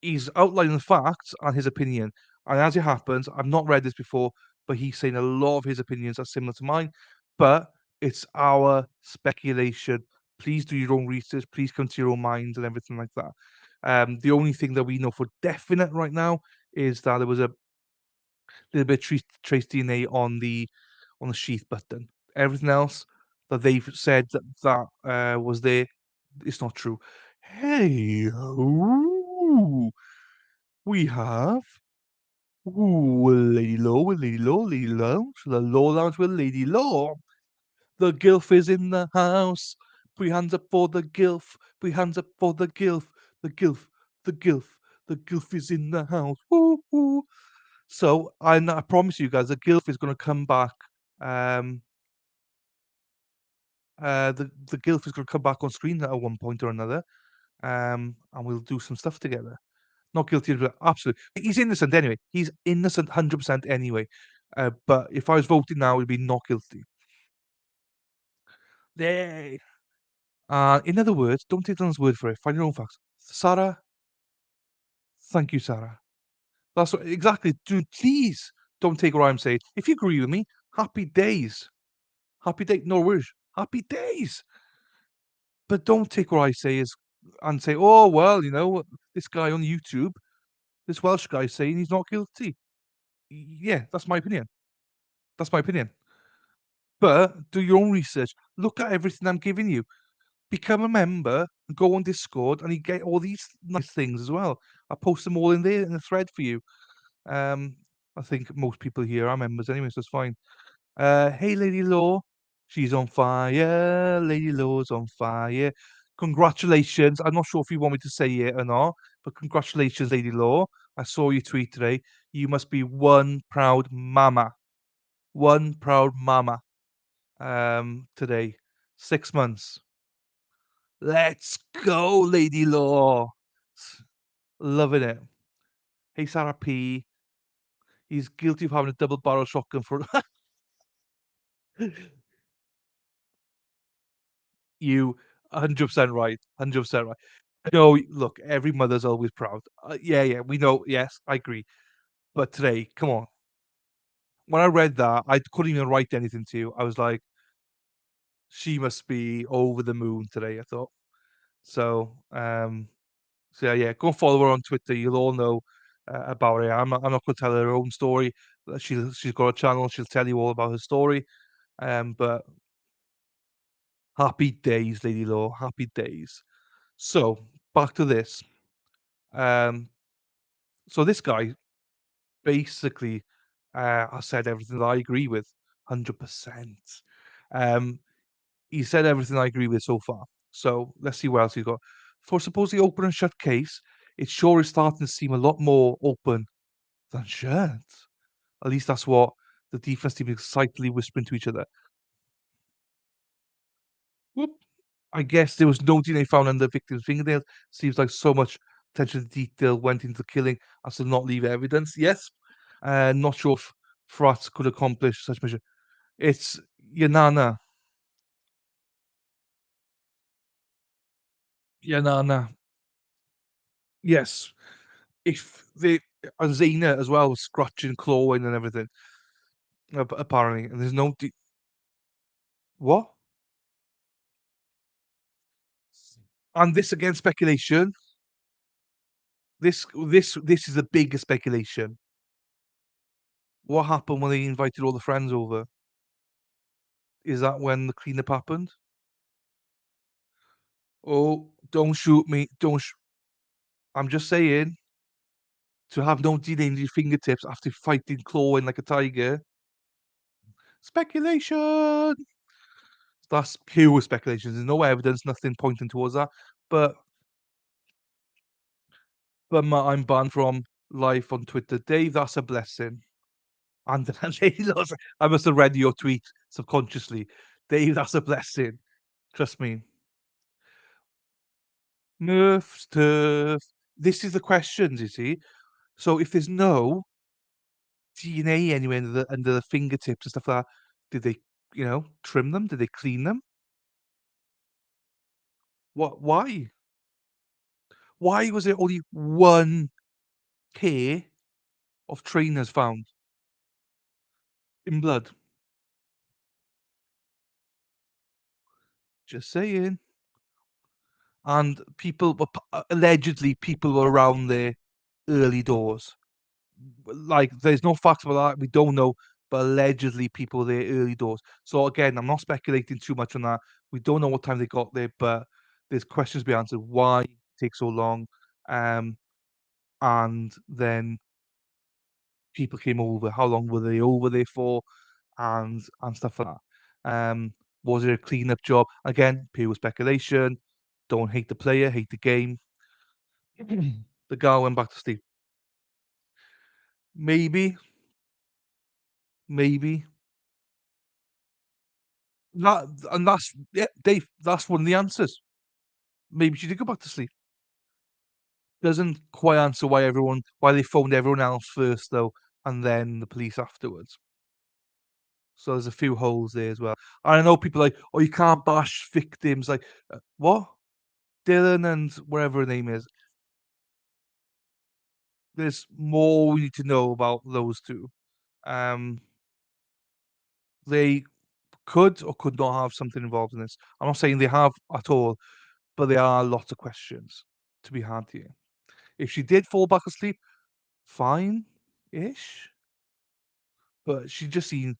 he's outlining the facts and his opinion. And as it happens, I've not read this before, but he's saying a lot of his opinions are similar to mine. But it's our speculation. Please do your own research. Please come to your own minds and everything like that. The only thing that we know for definite right now is that there was a little bit of trace DNA on the sheath button. Everything else that they've said that was there, it's not true. Hey, ooh, we have Lady Law with Lady Law, Lady Lounge, the Law Lounge with Lady Law. The gilf is in the house. Put your hands up for the gilf. Put your hands up for the gilf. The gilf, the gilf, the gilf is in the house. Woo, woo. So I promise you guys, the gilf is going to come back. Um, the gilf is going to come back on screen at one point or another, and we'll do some stuff together. Not guilty, but absolutely, he's innocent anyway. He's innocent, 100% anyway. But if I was voting now, it'd be not guilty. Yay! In other words, don't take anyone's word for it. Find your own facts. Sarah, thank you, Sarah. That's what, exactly. Dude, please don't take what I'm saying. If you agree with me, happy days. Happy day. No worries. Happy days. But don't take what I say as and say, "Oh, well, this guy on YouTube, this Welsh guy saying he's not guilty." Yeah, that's my opinion. That's my opinion. But do your own research. Look at everything I'm giving you. Become a member, go on Discord, and you get all these nice things as well. I post them all in there in the thread for you. Um, I think most people here are members anyway, so it's fine. Hey, Lady Law. She's on fire. Lady Law's on fire. Congratulations. I'm not sure if you want me to say it or not, but congratulations, Lady Law. I saw your tweet today. You must be one proud mama. One proud mama. Today. 6 months. Let's go, Lady Law. Loving it. Hey, Sarah P. He's guilty of having a double barrel shotgun for you. 100% right. 100% right. No, look, every mother's always proud. Yeah, yeah, we know. Yes, I agree. But today, come on. When I read that, I couldn't even write anything to you. I was like, she must be over the moon today, I thought. So, so yeah, go and follow her on Twitter. You'll all know about it. I'm not going to tell her own story. She's got a channel. She'll tell you all about her story. But happy days, Lady Law. Happy days. So back to this. Um, so this guy basically has said everything that I agree with, 100%. Um, he said everything I agree with so far. So let's see what else he's got. For supposedly open and shut case, it sure is starting to seem a lot more open than shut. At least that's what the defense team is excitedly whispering to each other. Whoop. I guess there was no DNA found under the victim's fingernails. Seems like so much attention to detail went into the killing as to not leave evidence. Yes. Not sure if Frats could accomplish such mission. It's Yanana. Yanana. Yes. If the Zena as well was scratching, clawing, and everything. Apparently, and there's no what? And this again, speculation. This is the biggest speculation. What happened when they invited all the friends over? Is that when the cleanup happened? Oh, don't shoot me! Don't. I'm just saying. To have no DNA in your fingertips after fighting, clawing like a tiger. Speculation. That's pure speculation. There's no evidence, nothing pointing towards that. But I'm banned from life on Twitter. Dave, that's a blessing. And then I must have read your tweet subconsciously. Dave, that's a blessing. Trust me. Nerf, turf. This is the questions, you see. So if there's no DNA anywhere under the fingertips and stuff like that, did they, trim them? Did they clean them? What? Why? Why was there only one pair of trainers found in blood? Just saying. And allegedly people were around there early doors. Like, there's no facts about that. We don't know, but allegedly people were there early doors. So again, I'm not speculating too much on that. We don't know what time they got there, but there's questions to be answered. Why it takes so long? Um, and then people came over. How long were they over there for? And stuff like that. Was it a cleanup job? Again, pure speculation. Don't hate the player, hate the game. The guy went back to sleep. Maybe, maybe. That's yeah, Dave. That's one of the answers. Maybe she did go back to sleep. Doesn't quite answer why they phoned everyone else first though, and then the police afterwards. So there's a few holes there as well. And I know people are like, oh, you can't bash victims. Like, what? Dylan and whatever her name is. There's more we need to know about those two. Um, they could or could not have something involved in this. I'm not saying they have at all, but there are lots of questions to be had here. If she did fall back asleep, fine-ish, but she just seen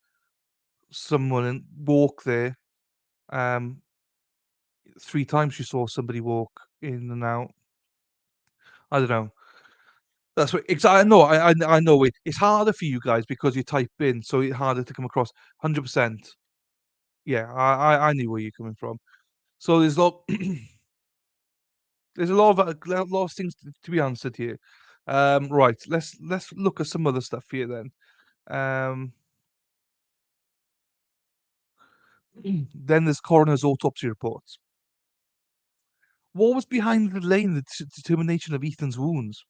someone walk there. Um, 3 times she saw somebody walk in and out. I don't know. That's what I know, I know it's harder for you guys because you type in, so it's harder to come across. 100%. Yeah, I knew where you're coming from. So there's a lot of lot of things to be answered here. Right, let's look at some other stuff here then. Um, then there's coroner's autopsy reports. What was behind the delay in the determination of Ethan's wounds?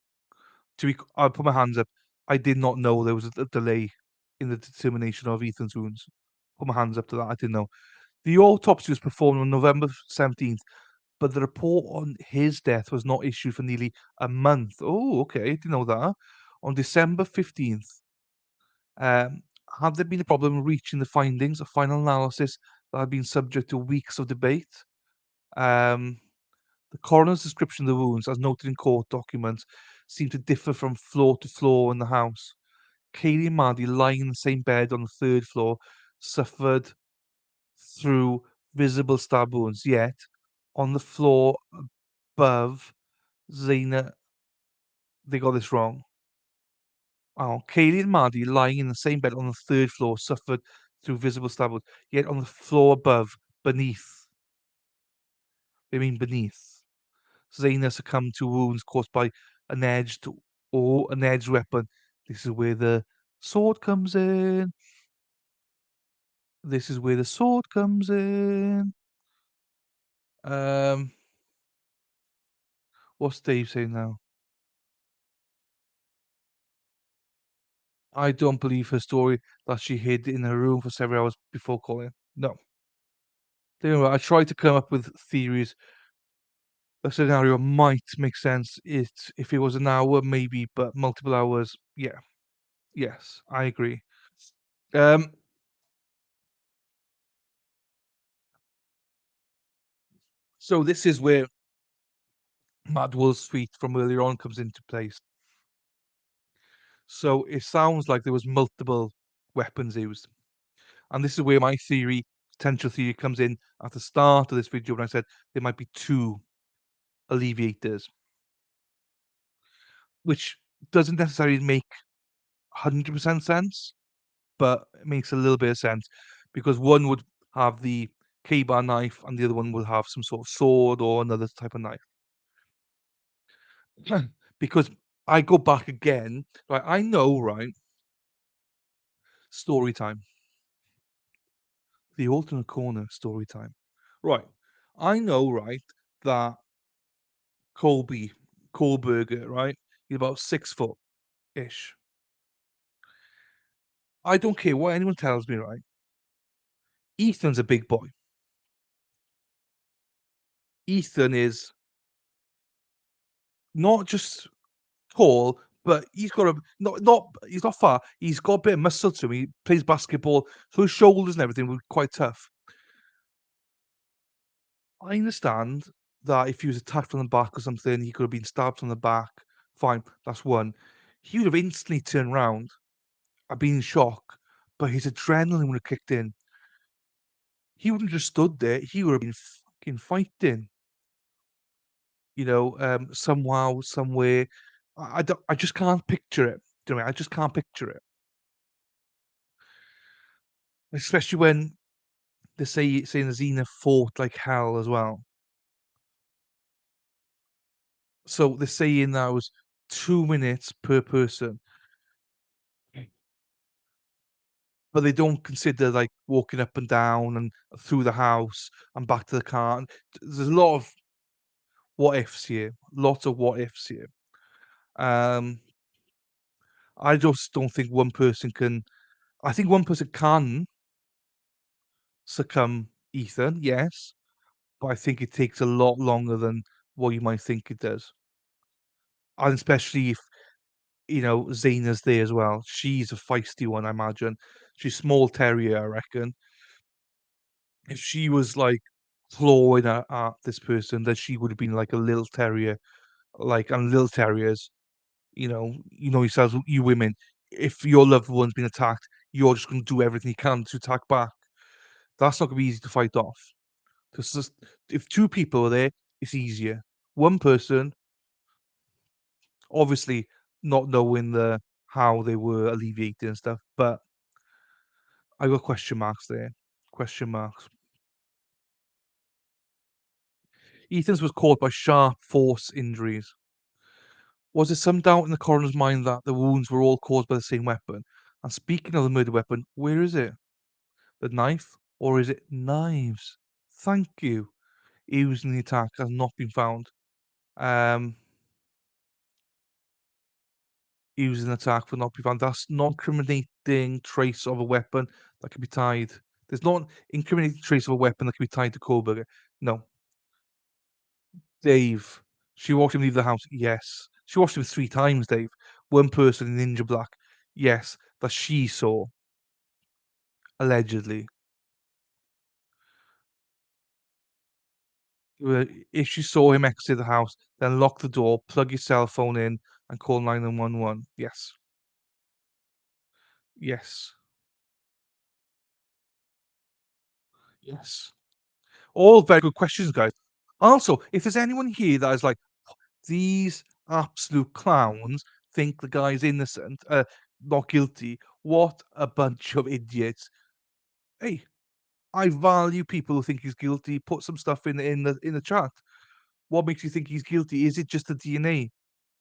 I'll put my hands up. I did not know there was a delay in the determination of Ethan's wounds. Put my hands up to that. I didn't know. The autopsy was performed on November 17th, but the report on his death was not issued for nearly a month. Oh, okay. Didn't know that. On December 15th, um, had there been a problem reaching the findings of final analysis that had been subject to weeks of debate? Um, the coroner's description of the wounds, as noted in court documents, seemed to differ from floor to floor in the house. Kaylee and Maddie, lying in the same bed on the third floor, suffered through visible stab wounds, yet on the floor above, Zaina, they got this wrong. Oh, Kaylee and Maddie, lying in the same bed on the third floor, suffered through visible stab wounds, yet on the floor above, beneath, they mean beneath, Zaina succumbed to wounds caused by an edged an edged weapon. This is where the sword comes in. This is where the sword comes in. Um, what's Dave saying now? I don't believe her story that she hid in her room for several hours before calling. No. Anyway, I tried to come up with theories. A scenario might make sense if it was an hour, maybe, but multiple hours, yeah. Yes, I agree. Um, so this is where Mad Wolf's feet from earlier on comes into place. So it sounds like there was multiple weapons used. And this is where my potential theory comes in at the start of this video when I said there might be 2 alleviators, which doesn't necessarily make 100% sense, but it makes a little bit of sense because one would have the K-bar knife and the other one will have some sort of sword or another type of knife. Because I go back again, right? I know, right? Story time. The alternate corner story time. Right. I know, right, that Colby Kohberger, right? He's about 6 foot ish. I don't care what anyone tells me, right? Ethan's a big boy. Ethan is not just tall, but he's got a not he's not fat. He's got a bit of muscle to him. He plays basketball, so his shoulders and everything were quite tough. I understand that if he was attacked from the back or something, he could have been stabbed from the back. Fine, that's one. He would have instantly turned around. I'd been in shock, but his adrenaline would have kicked in. He wouldn't have just stood there. He would have been fucking fighting. Somehow, somewhere. I just can't picture it. Do you know what I mean? I just can't picture it. Especially when they saying Xena fought like hell as well. So they're saying that was 2 minutes per person, but they don't consider like walking up and down and through the house and back to the car. And there's a lot of what ifs here. Lots of what ifs here. Um, I just don't think one person can. I think one person can succumb Ethan, yes, but I think it takes a lot longer than what you might think it does. And especially if, Zena's there as well. She's a feisty one, I imagine. She's small terrier, I reckon. If she was like clawing at this person, that she would have been like a little terrier, like, and little terriers, you know yourselves, you women, if your loved one's been attacked, you're just gonna do everything you can to attack back. That's not gonna be easy to fight off. 'Cause just if 2 people are there, it's easier. One person, obviously not knowing how they were alleviated and stuff, but I got question marks there. Question marks. Ethan's was caused by sharp force injuries. Was there some doubt in the coroner's mind that the wounds were all caused by the same weapon? And speaking of the murder weapon, where is it? The knife? Or is it knives? Thank you. Used in the attack has not been found. Um, Used in the attack will not be found. That's non-incriminating trace of a weapon that can be tied. There's not incriminating trace of a weapon that can be tied to Kohberger. No. Dave. She watched him leave the house. Yes. She watched him 3 times, Dave. One person in ninja black. Yes. That she saw, allegedly. If she saw him exit the house, then lock the door, plug your cell phone in, and call 911. Yes. Yes. Yes. All very good questions, guys. Also, if there's anyone here that is like, these absolute clowns think the guy's innocent, not guilty, what a bunch of idiots. Hey, I value people who think he's guilty. Put some stuff in the chat. What makes you think he's guilty? Is it just the DNA?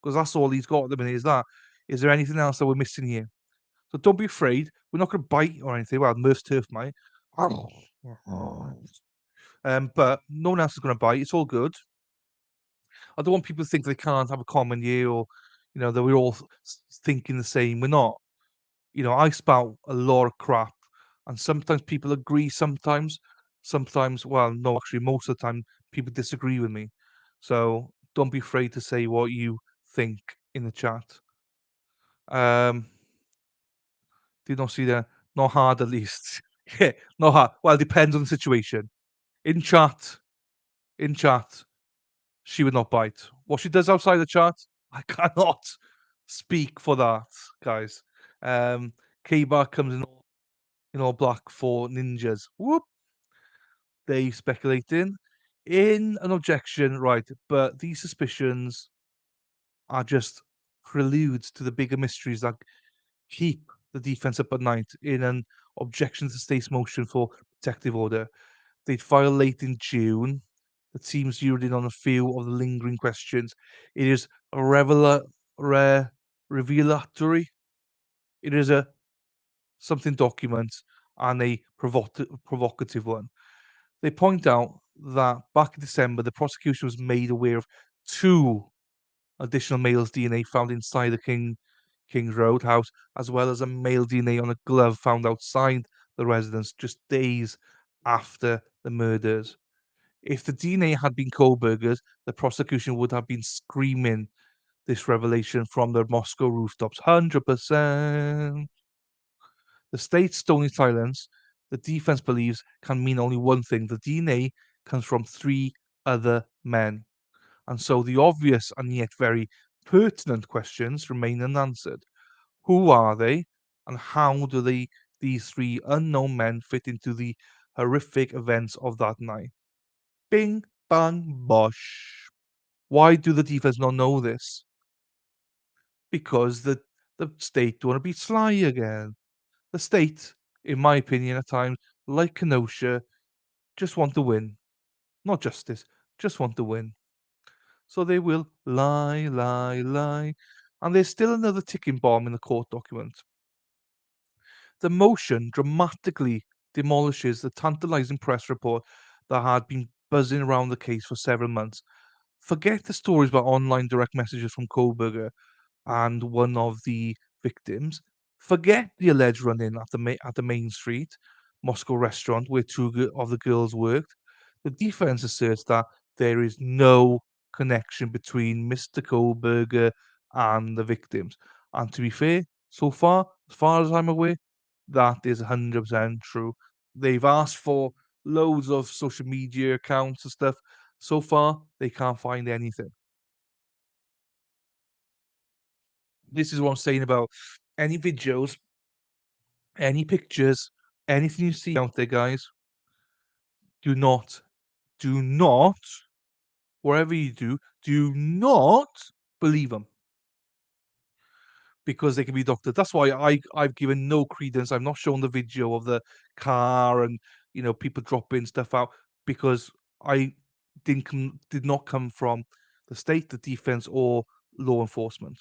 Because that's all he's got at the minute. Is that? Is there anything else that we're missing here? So don't be afraid. We're not going to bite or anything. Well, Merce Turf might. But no one else is going to bite. It's all good. I don't want people to think they can't have a common year, or that we're all thinking the same. We're not. I spout a lot of crap, and sometimes people agree. Sometimes, well, no, actually, most of the time, people disagree with me. So don't be afraid to say what you think in the chat. Um, did not see that. Not hard, at least. Yeah, not hard. Well, it depends on the situation. In chat, in chat, she would not bite. What she does outside the chat, I cannot speak for that, guys. K-Bar comes in all black for ninjas. Whoop! They speculating in an objection, right? But these suspicions are just preludes to the bigger mysteries that keep the defense up at night. In an objection to state's motion for protective order, they'd file late in June. The team zeroed in on a few of the lingering questions. It is a revelatory. It is a something document, and a provocative one. They point out that back in December, the prosecution was made aware of 2 additional males' DNA found inside the King's Road house, as well as a male DNA on a glove found outside the residence just days after the murders. If the DNA had been Kohberger's, the prosecution would have been screaming this revelation from the Moscow rooftops. 100%. The state's stony silence, the defense believes, can mean only one thing: the DNA comes from 3 other men. And so the obvious and yet very pertinent questions remain unanswered. Who are they, and how do these 3 unknown men fit into the horrific events of that night? Bing, bang, bosh. Why do the defense not know this? Because the state don't want to be sly again. The state, in my opinion, at times, like Kenosha, just want to win. Not justice, just want to win. So they will lie, lie, lie. And there's still another ticking bomb in the court document. The motion dramatically demolishes the tantalizing press report that had been buzzing around the case for several months. Forget the stories about online direct messages from Kohberger and one of the victims. Forget the alleged run-in at the Main Street Moscow restaurant where 2 of the girls worked. The defense asserts that there is no connection between Mr. Kohberger and the victims. And to be fair, so far, as far as I'm aware, that is 100% true. They've asked for loads of social media accounts and stuff. So far, they can't find anything. This is what I'm saying about any videos, any pictures, anything you see out there, guys, do not, do not, whatever you do not believe them because they can be doctored. That's why I've given no credence. I've not shown the video of the car and people dropping stuff out because I did not come from the state, the defense, or law enforcement.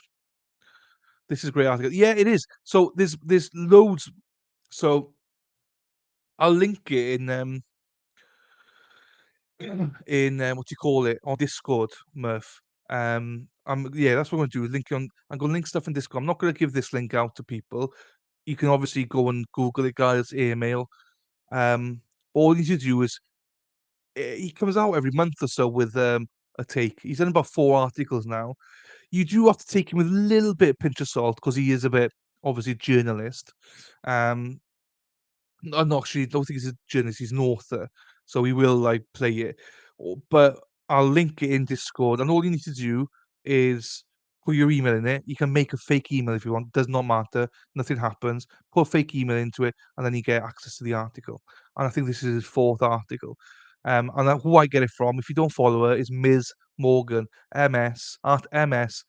This is a great article. Yeah, it is. So there's loads. So I'll link it in what do you call it, on Discord, Murph. Yeah, that's what I'm gonna do. I'm gonna link stuff in Discord. I'm not gonna give this link out to people. You can obviously go and Google it, guys. Email. All you need to do is he comes out every month or so with a take. He's done about 4 articles now. You do have to take him with a little bit pinch of salt because he is a bit obviously a journalist. Um, I'm not actually don't think he's a journalist, he's an author, so he will, like, play it. But I'll link it in Discord, and all you need to do is put your email in it. You can make a fake email if you want, does not matter, nothing happens. Put a fake email into it, and then you get access to the article. And I think this is his 4th article. And who I get it from, if you don't follow her, is Ms. Morgan, MS, at MS,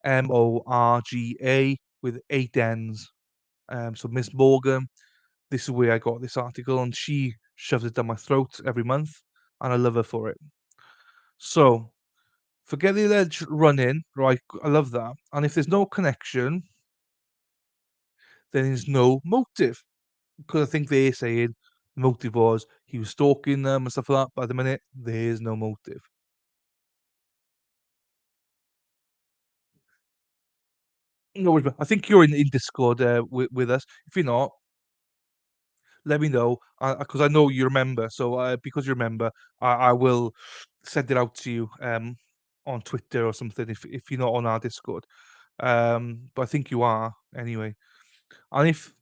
MORGA with 8 N's. So Miss Morgan, this is where I got this article, and she shoves it down my throat every month, and I love her for it. So, forget the alleged run-in, right? I love that. And if there's no connection, then there's no motive. Because I think they're saying the motive was he was stalking them and stuff like that. But at the minute, there's no motive. No worries, I think you're in Discord with us. If you're not, let me know because I know you remember. So because you remember, I will send it out to you on Twitter or something if you're not on our Discord. But I think you are anyway. And if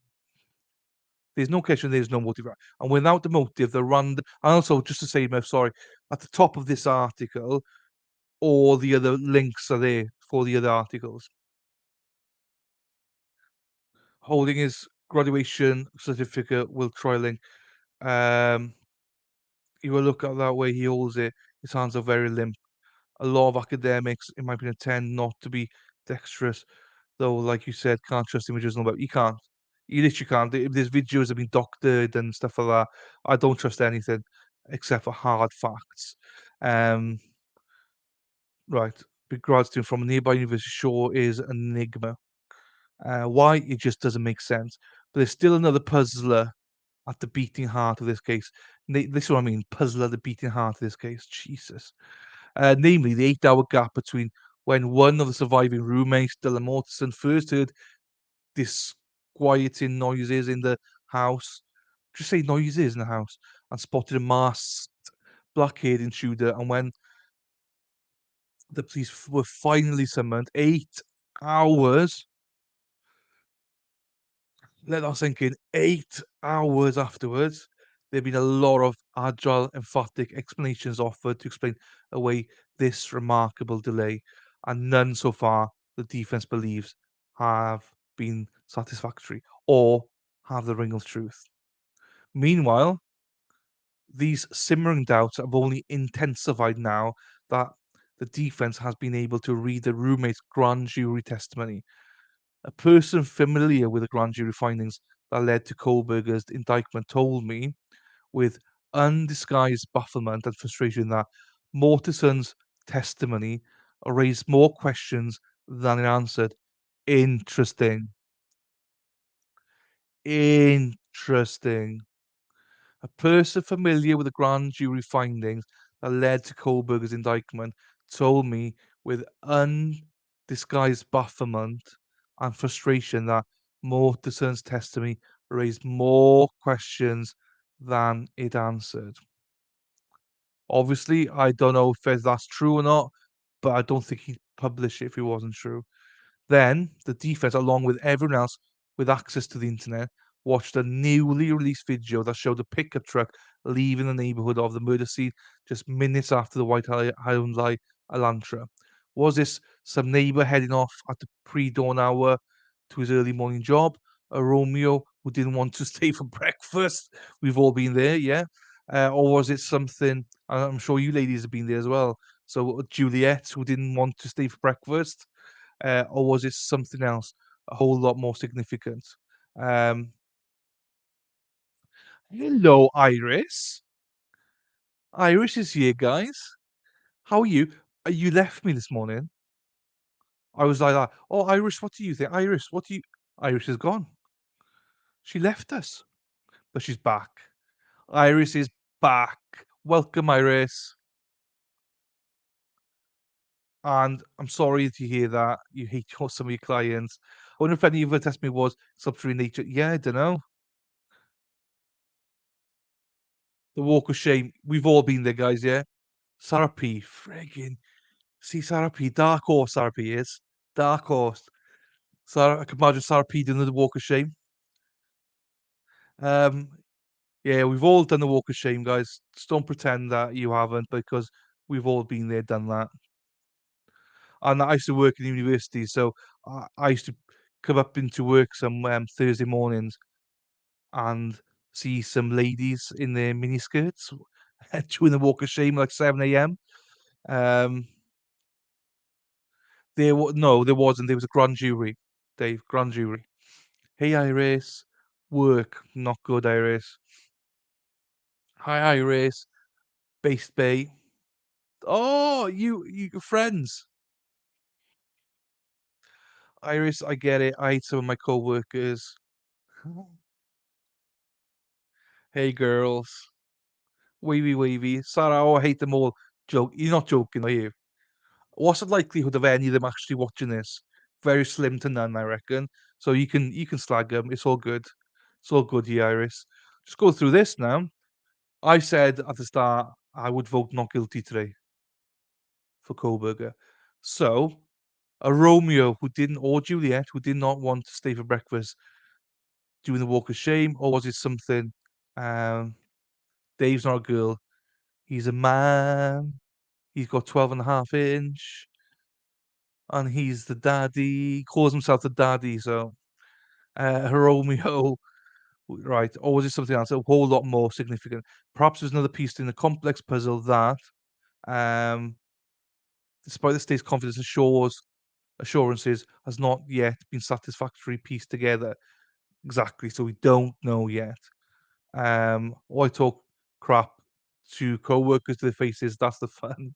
there's no question, there's no motive. And without the motive, the run. And also, just to say, Mel, sorry, at the top of this article, all the other links are there for the other articles. Holding his graduation certificate will trialing. Um, you will look at that way he holds it. His hands are very limp. A lot of academics, in my opinion, tend not to be dexterous, though, like you said, can't trust images and all that. You can't. You literally can't. If there's videos have been doctored and stuff like that, I don't trust anything except for hard facts. Um, right. Big Gradstone from a nearby university sure is an enigma. Why? It just doesn't make sense. But there's still another puzzler at the beating heart of this case. This is what I mean, puzzler at the beating heart of this case. Jesus. Namely, the 8-hour gap between when one of the surviving roommates, Dylan Mortensen, first heard disquieting noises in the house. Just say noises in the house, and spotted a masked, black-haired intruder. And when the police were finally summoned, 8 hours, let that sink in, 8 hours afterwards, there'd been a lot of agile, emphatic explanations offered to explain away this remarkable delay, and none so far the defense believes have been satisfactory or have the ring of truth. Meanwhile, these simmering doubts have only intensified now that the defense has been able to read the roommate's grand jury testimony. A person familiar with the grand jury findings that led to Kohberger's indictment told me, with undisguised bafflement and frustration, that Mortison's testimony raised more questions than it answered. Interesting. Interesting. A person familiar with the grand jury findings that led to Kohberger's indictment told me with undisguised bafflement and frustration that Mortison's testimony raised more questions than it answered. Obviously, I don't know if that's true or not, but I don't think he'd publish it if it wasn't true. Then the defense, along with everyone else with access to the internet, watched a newly released video that showed a pickup truck leaving the neighborhood of the murder scene just minutes after the white Hyundai Elantra? Was this some neighbor heading off at the pre-dawn hour to his early morning job? A Romeo who didn't want to stay for breakfast? We've all been there, yeah? Or was it something, I'm sure you ladies have been there as well, so Juliet who didn't want to stay for breakfast? Or was it something else a whole lot more significant? Um, Hello, Iris. Iris is here, guys. How are you? You left me this morning. I was like, "Oh, Iris, what do you think? Iris, what do you?" Iris is gone. She left us, but she's back. Iris is back. Welcome, Iris. And I'm sorry to hear that you hate some of your clients. I wonder if any of her testimony was subterranean nature. Yeah, I don't know. The walk of shame. We've all been there, guys. Yeah. Sarah P. Friggin' see Sarah P. Dark horse. Sarah P. is dark horse. Sarah, I can imagine Sarah P. doing the walk of shame. Um, yeah, we've all done the walk of shame, guys. Just don't pretend that you haven't, because we've all been there, done that. And I used to work in university, so I used to come up into work some Thursday mornings and see some ladies in their mini skirts doing the walk of shame like 7 a.m. Um, no, there wasn't. There was a grand jury, Dave, grand jury. Hey, Iris. Work, not good, Iris. Hi, Iris. Base Bay. Oh, you friends. Iris, I get it. I hate some of my coworkers. Hey, girls. Wavy, wavy. Sarah, oh, I hate them all. Joke. You're not joking, are you? What's the likelihood of any of them actually watching this? Very slim to none, I reckon. So you can slag them. It's all good. It's all good, you Iris. Just go through this now. I said at the start I would vote not guilty today for Kohberger. So a Romeo who didn't, or Juliet who did not want to stay for breakfast doing the walk of shame, or was it something? Um, Dave's not a girl. He's a man. He's got 12.5 inch, and he's the daddy. He calls himself the daddy. So Romeo, right? Or was it something else? A whole lot more significant. Perhaps there's another piece in the complex puzzle that, um, despite the state's confidence assurances, has not yet been satisfactorily pieced together. Exactly. So we don't know yet. Or I talk crap to co-workers to their faces. That's the fun.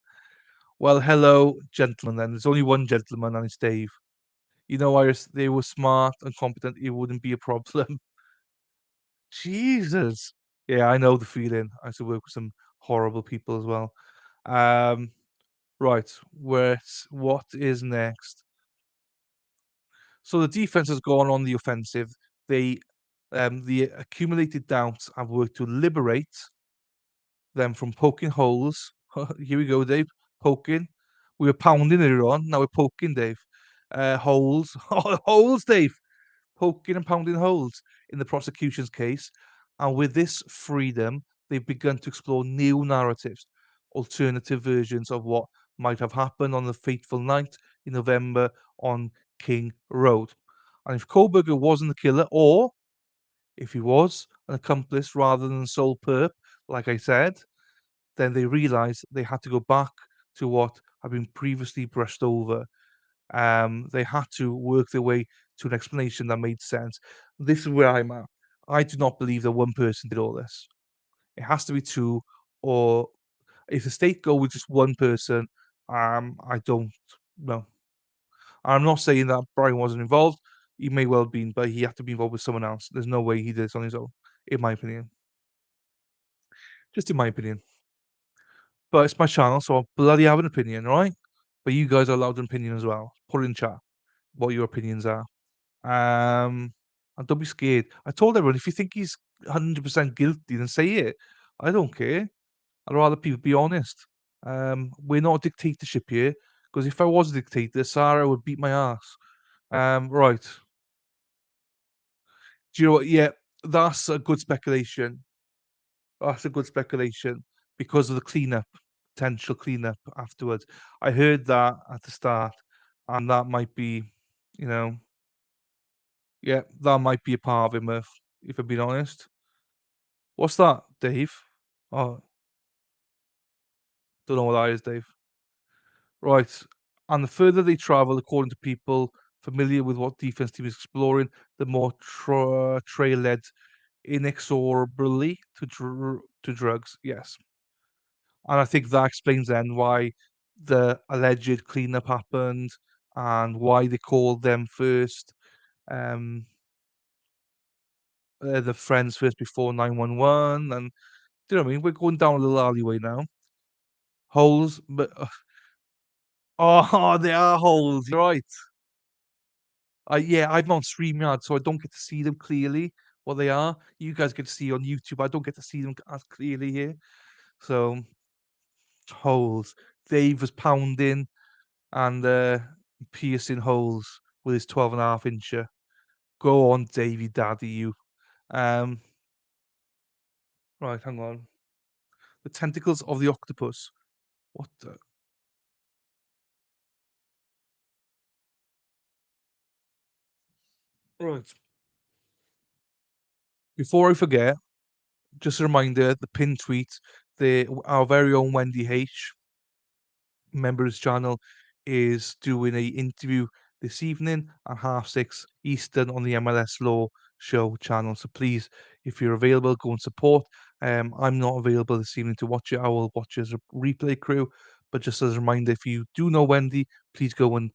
Well, hello, gentlemen. Then there's only one gentleman, and it's Dave. You know, Iris, they were smart and competent. It wouldn't be a problem. Jesus. Yeah, I know the feeling. I used to work with some horrible people as well. Um, right. What is next? So the defense has gone on the offensive. They, the accumulated doubts have worked to liberate them from poking holes. Here we go, Dave. Poking. We were pounding it on. Now we're poking, Dave. Holes. Oh, holes, Dave. Poking and pounding holes in the prosecution's case. And with this freedom, they've begun to explore new narratives, alternative versions of what might have happened on the fateful night in November on King Road. And if Kohberger wasn't the killer, or if he was an accomplice rather than sole perp, like I said, then they realized they had to go back to what had been previously brushed over. They had to work their way to an explanation that made sense. This is where I'm at. I do not believe that one person did all this. It has to be two, or if the state go with just one person, I don't know. I'm not saying that Brian wasn't involved. He may well have been, but he had to be involved with someone else. There's no way he did this on his own, in my opinion. Just in my opinion. But it's my channel, so I'll bloody have an opinion, right? But you guys are allowed an opinion as well. Put it in chat what your opinions are. And don't be scared. I told everyone if you think he's 100% guilty, then say it. I don't care. I'd rather people be honest. We're not a dictatorship here, because if I was a dictator, Sarah would beat my ass. Right. Do you know what? Yeah. That's a good speculation. That's a good speculation because of the cleanup, potential cleanup afterwards. I heard that at the start, and that might be, you know, yeah, that might be a part of him if I'm being honest. What's that, Dave? Oh, don't know what that is, Dave. Right. And the further they travel, according to people familiar with what defense team is exploring, the more trail led inexorably to drugs. Yes. And I think that explains then why the alleged cleanup happened and why they called them first, um, the friends first before 911. And do you know what I mean? We're going down a little alleyway now. Holes, but oh, they are holes. You're right. Yeah, I'm on StreamYard, so I don't get to see them clearly what they are. You guys get to see on YouTube. I don't get to see them as clearly here. So holes. Dave was pounding and piercing holes with his 12.5 incher. Go on, Davy Daddy, you. Um, right, hang on. The tentacles of the octopus. What the? Right. Before I forget, just a reminder: the pin tweet, our very own Wendy H, member of his channel, is doing a interview this evening at 6:30 Eastern on the MLS Law Show channel. So please, if you're available, go and support. I'm not available this evening to watch it. I will watch it as a replay crew. But just as a reminder, if you do know Wendy, please go and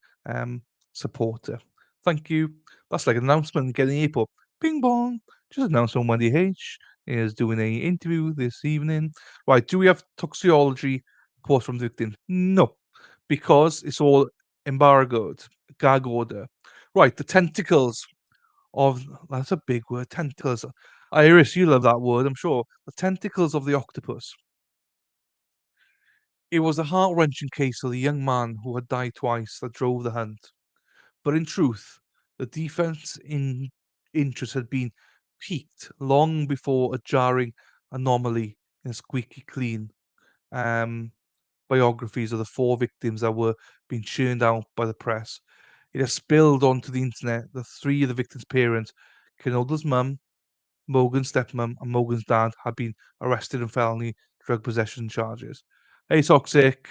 support her. Thank you. That's like an announcement getting the airport. Bing bong. Just announcing Wendy H is doing a interview this evening. Right, do we have toxicology reports from the victim? No, because it's all embargoed, gag order. Right, the tentacles of that's a big word, tentacles. Iris, you love that word, I'm sure. The tentacles of the octopus. It was a heart-wrenching case of the young man who had died twice that drove the hunt. But in truth, the defense in interest had been piqued long before a jarring anomaly in squeaky clean biographies of the four victims that were being churned out by the press. It has spilled onto the internet that three of the victims' parents, Kenolda's mum, Morgan's stepmom, and Morgan's dad, had been arrested on felony drug possession charges. Hey, Toxic.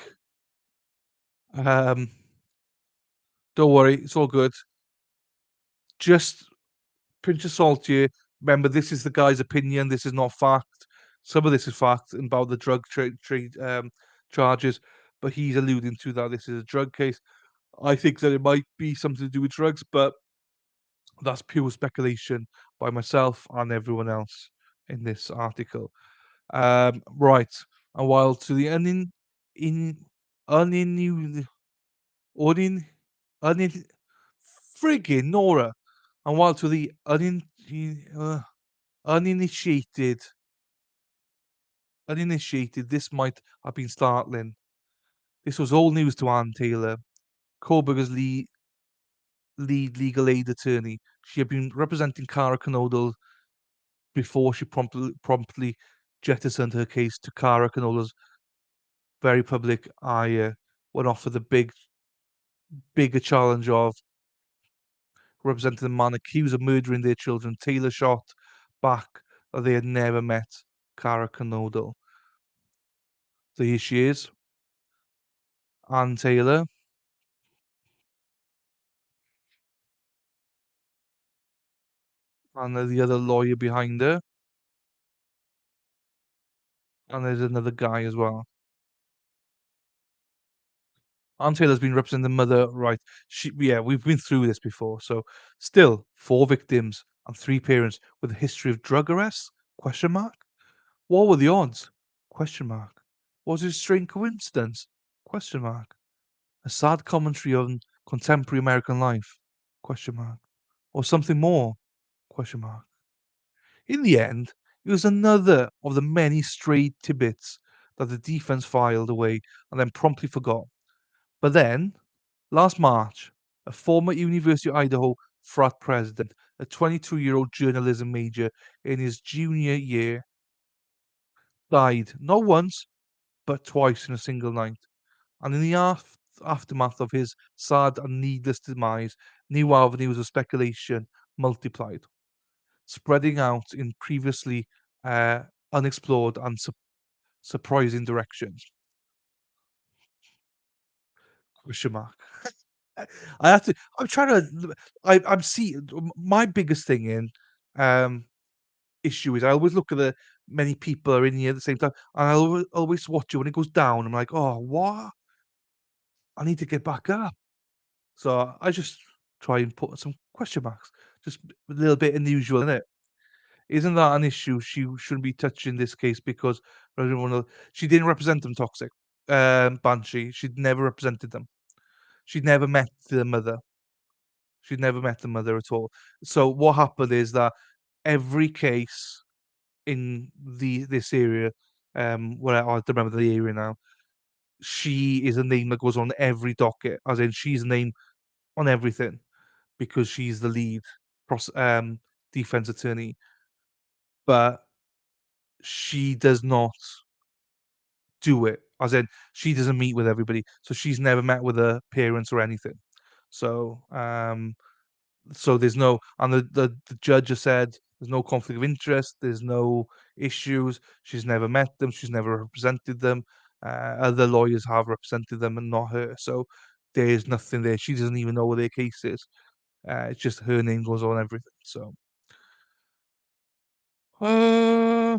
Um, don't worry, it's all good. Just pinch of salt here. Remember, this is the guy's opinion. This is not fact. Some of this is fact about the drug trade charges, but he's alluding to that this is a drug case. I think that it might be something to do with drugs, but that's pure speculation by myself and everyone else in this article. Right. And while to the in unin unin unin friggin' Nora, and while to the uh, uninitiated this might have been startling. This was all news to Ann Taylor, Kohberger's lead legal aid attorney. She had been representing Cara Canodal before she promptly jettisoned her case to Cara Canola's very public ire when offered the bigger challenge of representing the man accused of murdering their children. Taylor shot back that they had never met Cara Canodal. So here she is, Ann Taylor, and the other lawyer behind her, and there's another guy as well. Ann Taylor's been representing the mother, right? Yeah, we've been through this before. So, still, four victims and three parents with a history of drug arrests? Question mark. What were the odds? Question mark. Was it a strange coincidence? Question mark. A sad commentary on contemporary American life? Question mark. Or something more? Question mark. In the end, it was another of the many stray tidbits that the defense filed away and then promptly forgot. But then, last March, a former University of Idaho frat president, a 22-year-old journalism major in his junior year, died not once, but twice in a single night. And in the aftermath of his sad and needless demise, new avenues of speculation multiplied, spreading out in previously uh, unexplored and surprising directions. Question mark. I have to. I'm trying to. I'm see. My biggest thing in um, issue is I always look at the many people are in here at the same time, and I always watch it when it goes down. I'm like, oh, what? I need to get back up. So I just try and put some question marks, just a little bit unusual in it. Isn't that an issue she shouldn't be touched in this case because I don't wanna she didn't represent them toxic, Banshee. She'd never represented them. She'd never met the mother. She'd never met the mother at all. So what happened is that every case in this area, where I don't remember the area now, she is a name that goes on every docket, as in she's a name on everything because she's the lead defense attorney, but she does not do it. As in, she doesn't meet with everybody, so she's never met with her parents or anything. So, so there's no, and the judge has said there's no conflict of interest, there's no issues. She's never met them, she's never represented them. Other lawyers have represented them and not her. So there's nothing there. She doesn't even know what their case is. It's just her name goes on everything. So I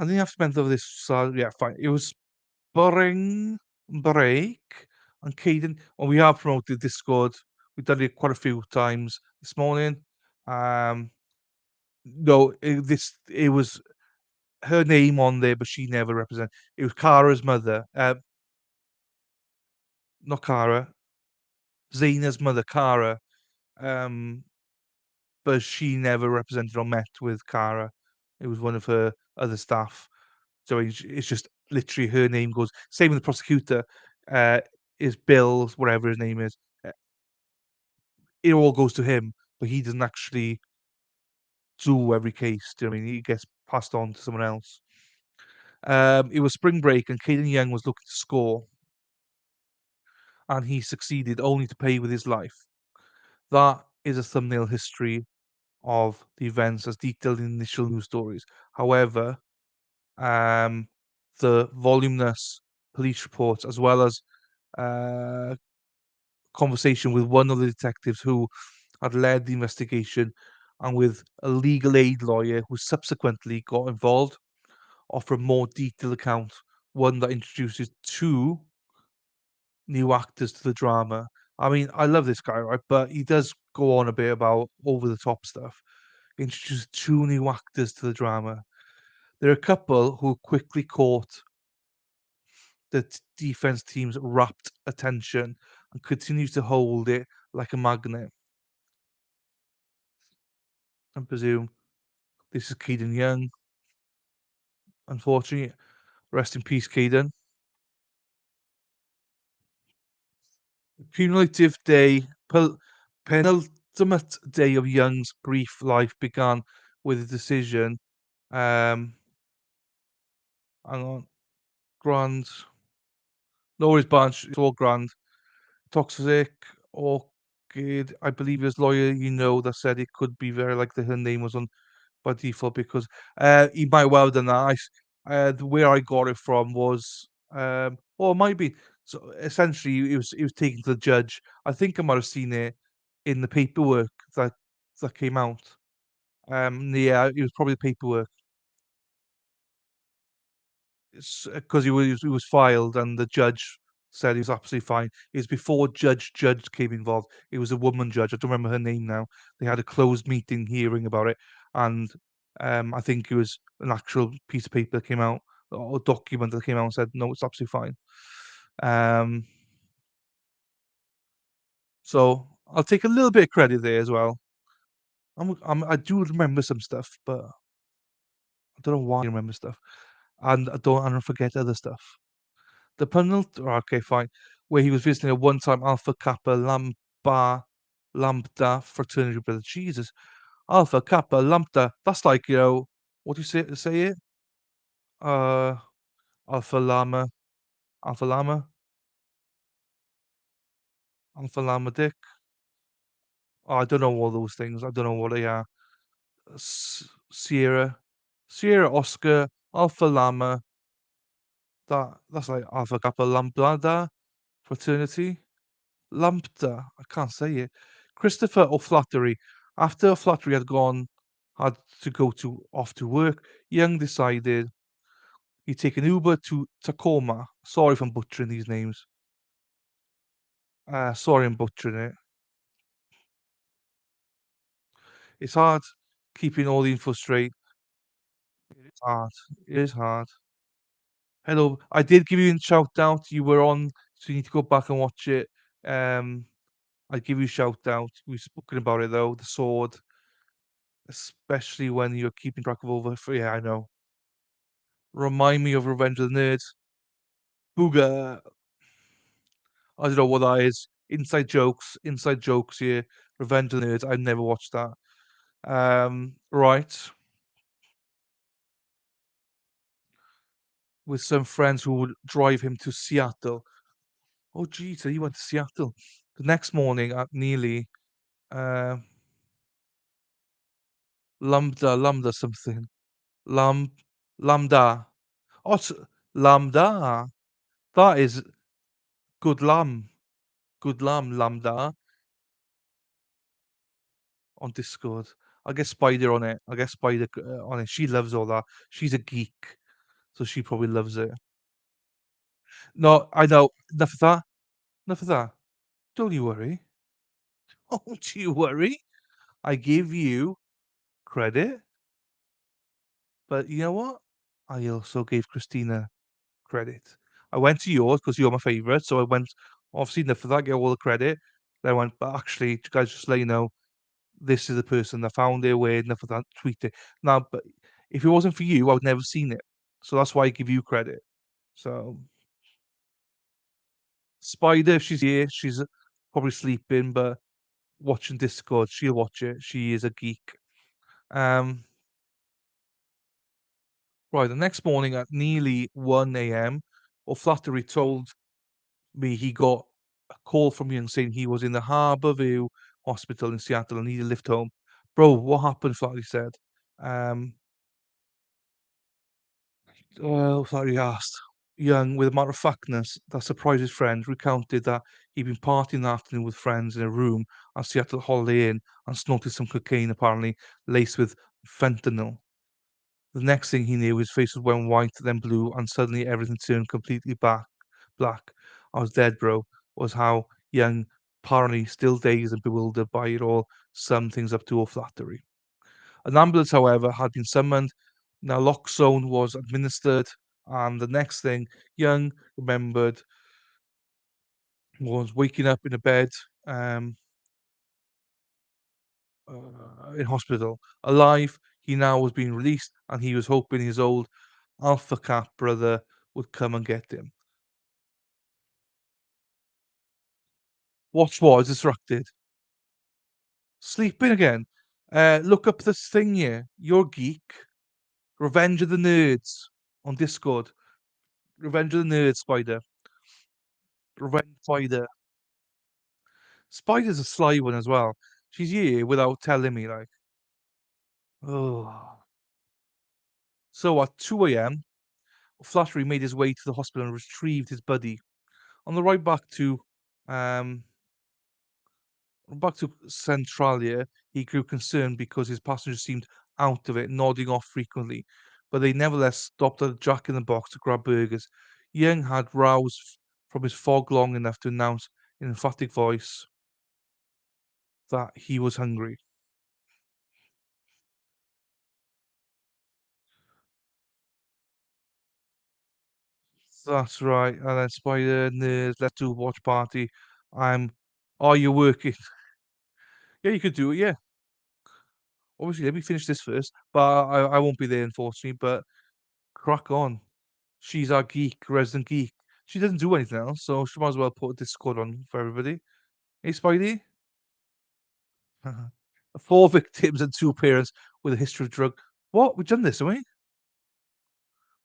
think I've spent over this. So yeah, fine. It was spring break, and Caden. Well, we have promoted Discord. We've done it quite a few times this morning. Um, no, it was her name on there, but she never represented. It was Kara's mother. Not Kara, Zaina's mother, Kara. Um, but she never represented or met with Kara. It was one of her other staff. So it's just literally her name goes. Same with the prosecutor. Uh, is Bill, whatever his name is. It all goes to him, but he doesn't actually do every case. Do you know what I mean? He gets passed on to someone else. It was spring break, and Caden Young was looking to score, and he succeeded only to pay with his life. That is a thumbnail history of the events as detailed in initial news stories. However, um, the voluminous police reports, as well as uh, conversation with one of the detectives who had led the investigation and with a legal aid lawyer who subsequently got involved, offer a more detailed account, one that introduces two new actors to the drama. I mean, I love this guy, right? But he does go on a bit about over the top stuff. Introduces two new actors to the drama. There are a couple who quickly caught the defense team's rapt attention and continue to hold it like a magnet. I presume this is Keaton Young, unfortunately. Rest in peace, Keaton. Cumulative day, penultimate day of Young's brief life began with a decision. Um, hang on, grand. No worries, Bunch. It's all grand. Toxic, orchid. I believe his lawyer, that said it could be very likely her name was on by default because he might well have done that. The where I got it from was or it might be so essentially it was taken to the judge. I think I might have seen it in the paperwork that came out. Yeah, it was probably the paperwork. It's because he was filed and the judge said he was absolutely fine. It was before Judge came involved. It was a woman judge. I don't remember her name now. They had a closed meeting hearing about it, and I think it was an actual piece of paper that came out or document that came out and said no, it's absolutely fine. Um, so I'll take a little bit of credit there as well. I do remember some stuff, but I don't know why I remember stuff, and I don't forget other stuff. The okay, fine. Where he was visiting a one-time Alpha Kappa Lam bar Lambda fraternity brother. Jesus. Alpha, Kappa, Lambda. That's like, what do you say it? Uh, Alpha Llama, Alpha Llama, Alpha Llama Dick. Oh, I don't know all those things. I don't know what they are. Sierra, Sierra Oscar, Alpha Llama. That's like Alpha Kappa Lambda fraternity. Lambda. I can't say it. Christopher O'Flaherty. After O'Flaherty had to go off to work, Young decided he'd take an Uber to Tacoma. Sorry if I'm butchering these names. Sorry I'm butchering it. It's hard keeping all the info straight. It's hard. It is hard. Hello, I did give you a shout out. You were on, so you need to go back and watch it. Um, I give you a shout out. We've spoken about it though. The sword, especially when you're keeping track of over. Yeah, I know. Remind me of Revenge of the Nerds. Booga. I don't know what that is. Inside jokes. Inside jokes here. Revenge of the Nerds. I've never watched that. Right. With some friends who would drive him to Seattle. Oh, geez, so he went to Seattle. The next morning at nearly uh, Lambda something. Lam Lambda. Oh, Lambda. That is good lamb. Good lamb, Lambda on Discord. I get Spider on it. I get Spider on it. She loves all that. She's a geek, so she probably loves it. No, I know. Enough of that. Enough of that. Don't you worry. Don't you worry. I give you credit, but you know what? I also gave Christina credit. I went to yours because you're my favorite, so I went obviously enough for that, get all the credit. Then I went, but actually, guys, just let you know, this is the person that found it, weird enough for that, tweet it. Now, but if it wasn't for you, I would never seen it. So that's why I give you credit. So Spider, if she's here, she's probably sleeping, but watching Discord, she'll watch it. She is a geek. Um, right, the next morning at nearly 1 a.m., O'Flaherty told me he got a call from Young saying he was in the Harborview Hospital in Seattle and needed a lift home. Bro, what happened? Flaherty said. Um, Flaherty asked. Young, with a matter of factness that surprised his friends, recounted that he'd been partying that afternoon with friends in a room at Seattle Holiday Inn and snorted some cocaine, apparently laced with fentanyl. The next thing he knew, his face went white, then blue, and suddenly everything turned completely black. I was dead, bro. Was how Young, apparently still dazed and bewildered by it all, summed things up to all flattery. An ambulance, however, had been summoned. Naloxone was administered, and the next thing Young remembered was waking up in a bed um, in hospital. Alive, he now was being released, and he was hoping his old Alpha Cap brother would come and get him. Watch what? Distracted. Sleeping again. Look up this thing here. You're geek. Revenge of the Nerds on Discord. Revenge of the Nerds, Spider. Revenge Spider. Spider's a sly one as well. She's here without telling me, like. Oh. So at 2 a.m., Flattery made his way to the hospital and retrieved his buddy. On the ride um, back to Centralia, he grew concerned because his passengers seemed out of it, nodding off frequently, but they nevertheless stopped at a Jack in the Box to grab burgers. Young had roused from his fog long enough to announce in an emphatic voice that he was hungry. That's right. And then Spider, Nerds, Let's Do a Watch Party. I'm. Are you working? Yeah, you could do it. Yeah. Obviously, let me finish this first, but I won't be there, unfortunately. But crack on. She's our geek, resident geek. She doesn't do anything else, so she might as well put a Discord on for everybody. Hey, Spidey? 4 victims and 2 parents with a history of drug. What? We've done this, haven't we?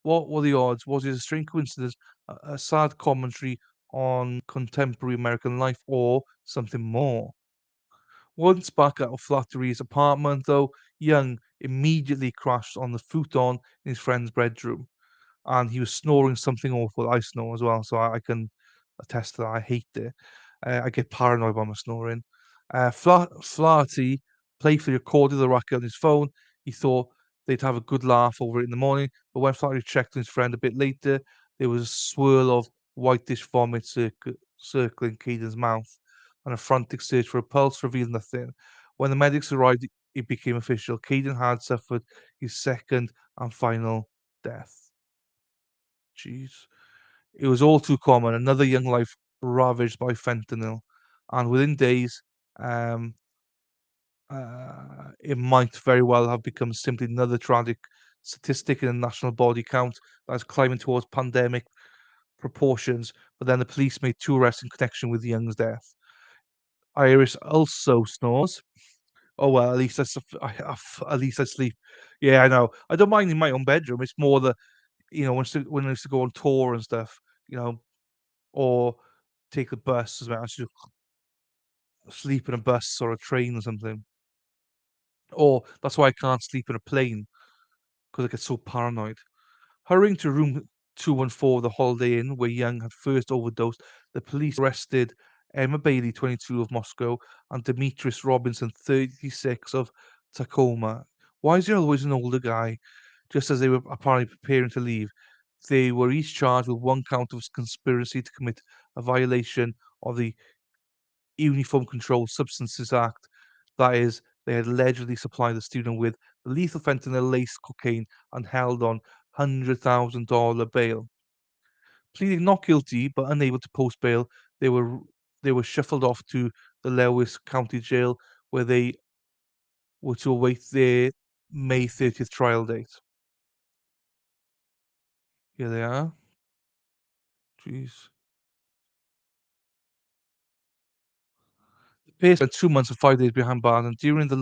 What were the odds? Was it a strange coincidence, a sad commentary on contemporary American life, or something more? Once back at O'Flaherty's apartment, though, Young immediately crashed on the futon in his friend's bedroom, and he was snoring something awful. I snore as well, so I can attest to that. I hate it. I get paranoid by my snoring. Flaherty playfully recorded the racket on his phone. He thought they'd have a good laugh over it in the morning, but when Flaherty checked on his friend a bit later, there was a swirl of whitish vomit circling Caden's mouth, and a frantic search for a pulse revealed nothing. When the medics arrived, it became official. Caden had suffered his second and final death. Jeez. It was all too common. Another young life ravaged by fentanyl, and within days, um, it might very well have become simply another tragic statistic in a national body count that's climbing towards pandemic proportions. But then the police made 2 arrests in connection with Young's death. Iris also snores. Oh well, at least at least I sleep. Yeah, I know. I don't mind in my own bedroom. It's more the when I used to go on tour and stuff, you know, or take the bus as well. I should sleep in a bus or a train or something. Or that's why I can't sleep in a plane because I get so paranoid. Hurrying to room 214 of the Holiday Inn, where Young had first overdosed, the police arrested Emma Bailey, 22, of Moscow, and Demetrius Robinson, 36, of Tacoma. Why is there always an older guy? Just as they were apparently preparing to leave, they were each charged with 1 count of conspiracy to commit a violation of the Uniform Controlled Substances Act. That is, they had allegedly supplied the student with lethal fentanyl-laced cocaine and held on $100,000 bail. Pleading not guilty but unable to post bail, they were they were shuffled off to the Lewis County Jail, where they were to await their May 30th trial date. Here they are. Jeez. The pair spent 2 months and 5 days behind bars, and during that,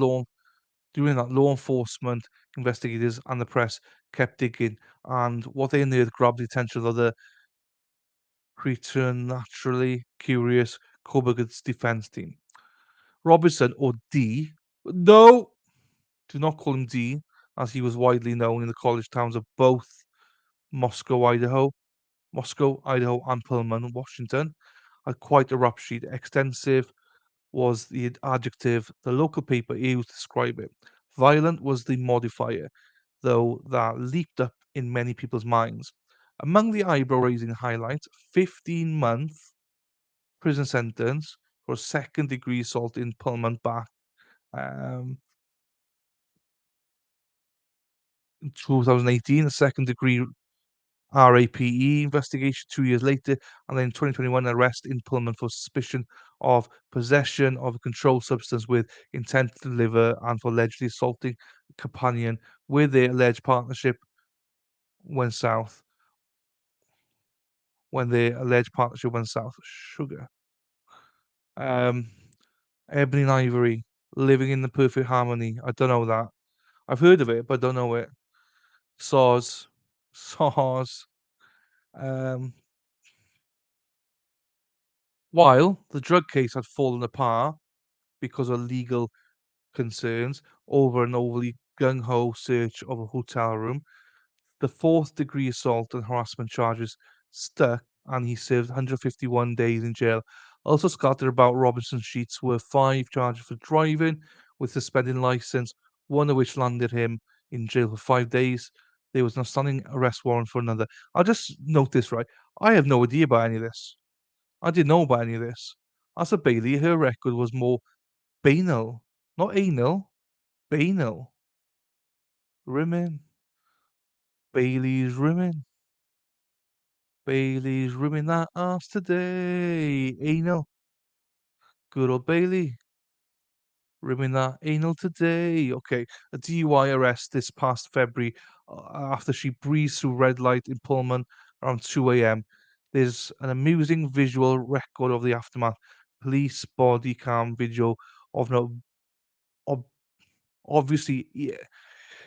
law enforcement investigators and the press kept digging, and what they unearthed grabbed the attention of the preternaturally curious Kohberger's defense team. Robinson, or D, no, do not call him D, as he was widely known in the college towns of both Moscow, Idaho, and Pullman, Washington, had quite a rap sheet. Extensive was the adjective the local paper used to describe it. Violent was the modifier, though that leaped up in many people's minds. Among the eyebrow-raising highlights, 15-month prison sentence for second-degree assault in Pullman back um, in 2018, a second-degree RAPE investigation 2 years later, and then in 2021, arrest in Pullman for suspicion of possession of a controlled substance with intent to deliver and for allegedly assaulting a companion with their alleged partnership went south. When their alleged partnership went south. Sugar. Um, Ebony and Ivory, living in the perfect harmony. I don't know that. I've heard of it, but I don't know it. Saws. Saws. Um, while the drug case had fallen apart because of legal concerns over an overly gung ho search of a hotel room, the fourth degree assault and harassment charges stuck, and he served 151 days in jail. Also scattered about Robinson's sheets were 5 charges for driving with suspended license, one of which landed him in jail for 5 days. There was an outstanding arrest warrant for another. I'll just note this, right? I have no idea about any of this. I didn't know about any of this. As a Bailey, her record was more banal, not anal, banal. Rimming. Bailey's rimming. Bailey's rimming that ass today. Anal. Good old Bailey. Rimming that anal today. Okay. A DUI arrest this past February after she breezed through red light in Pullman around 2 a.m. There's an amusing visual record of the aftermath. Police body cam video of no obviously,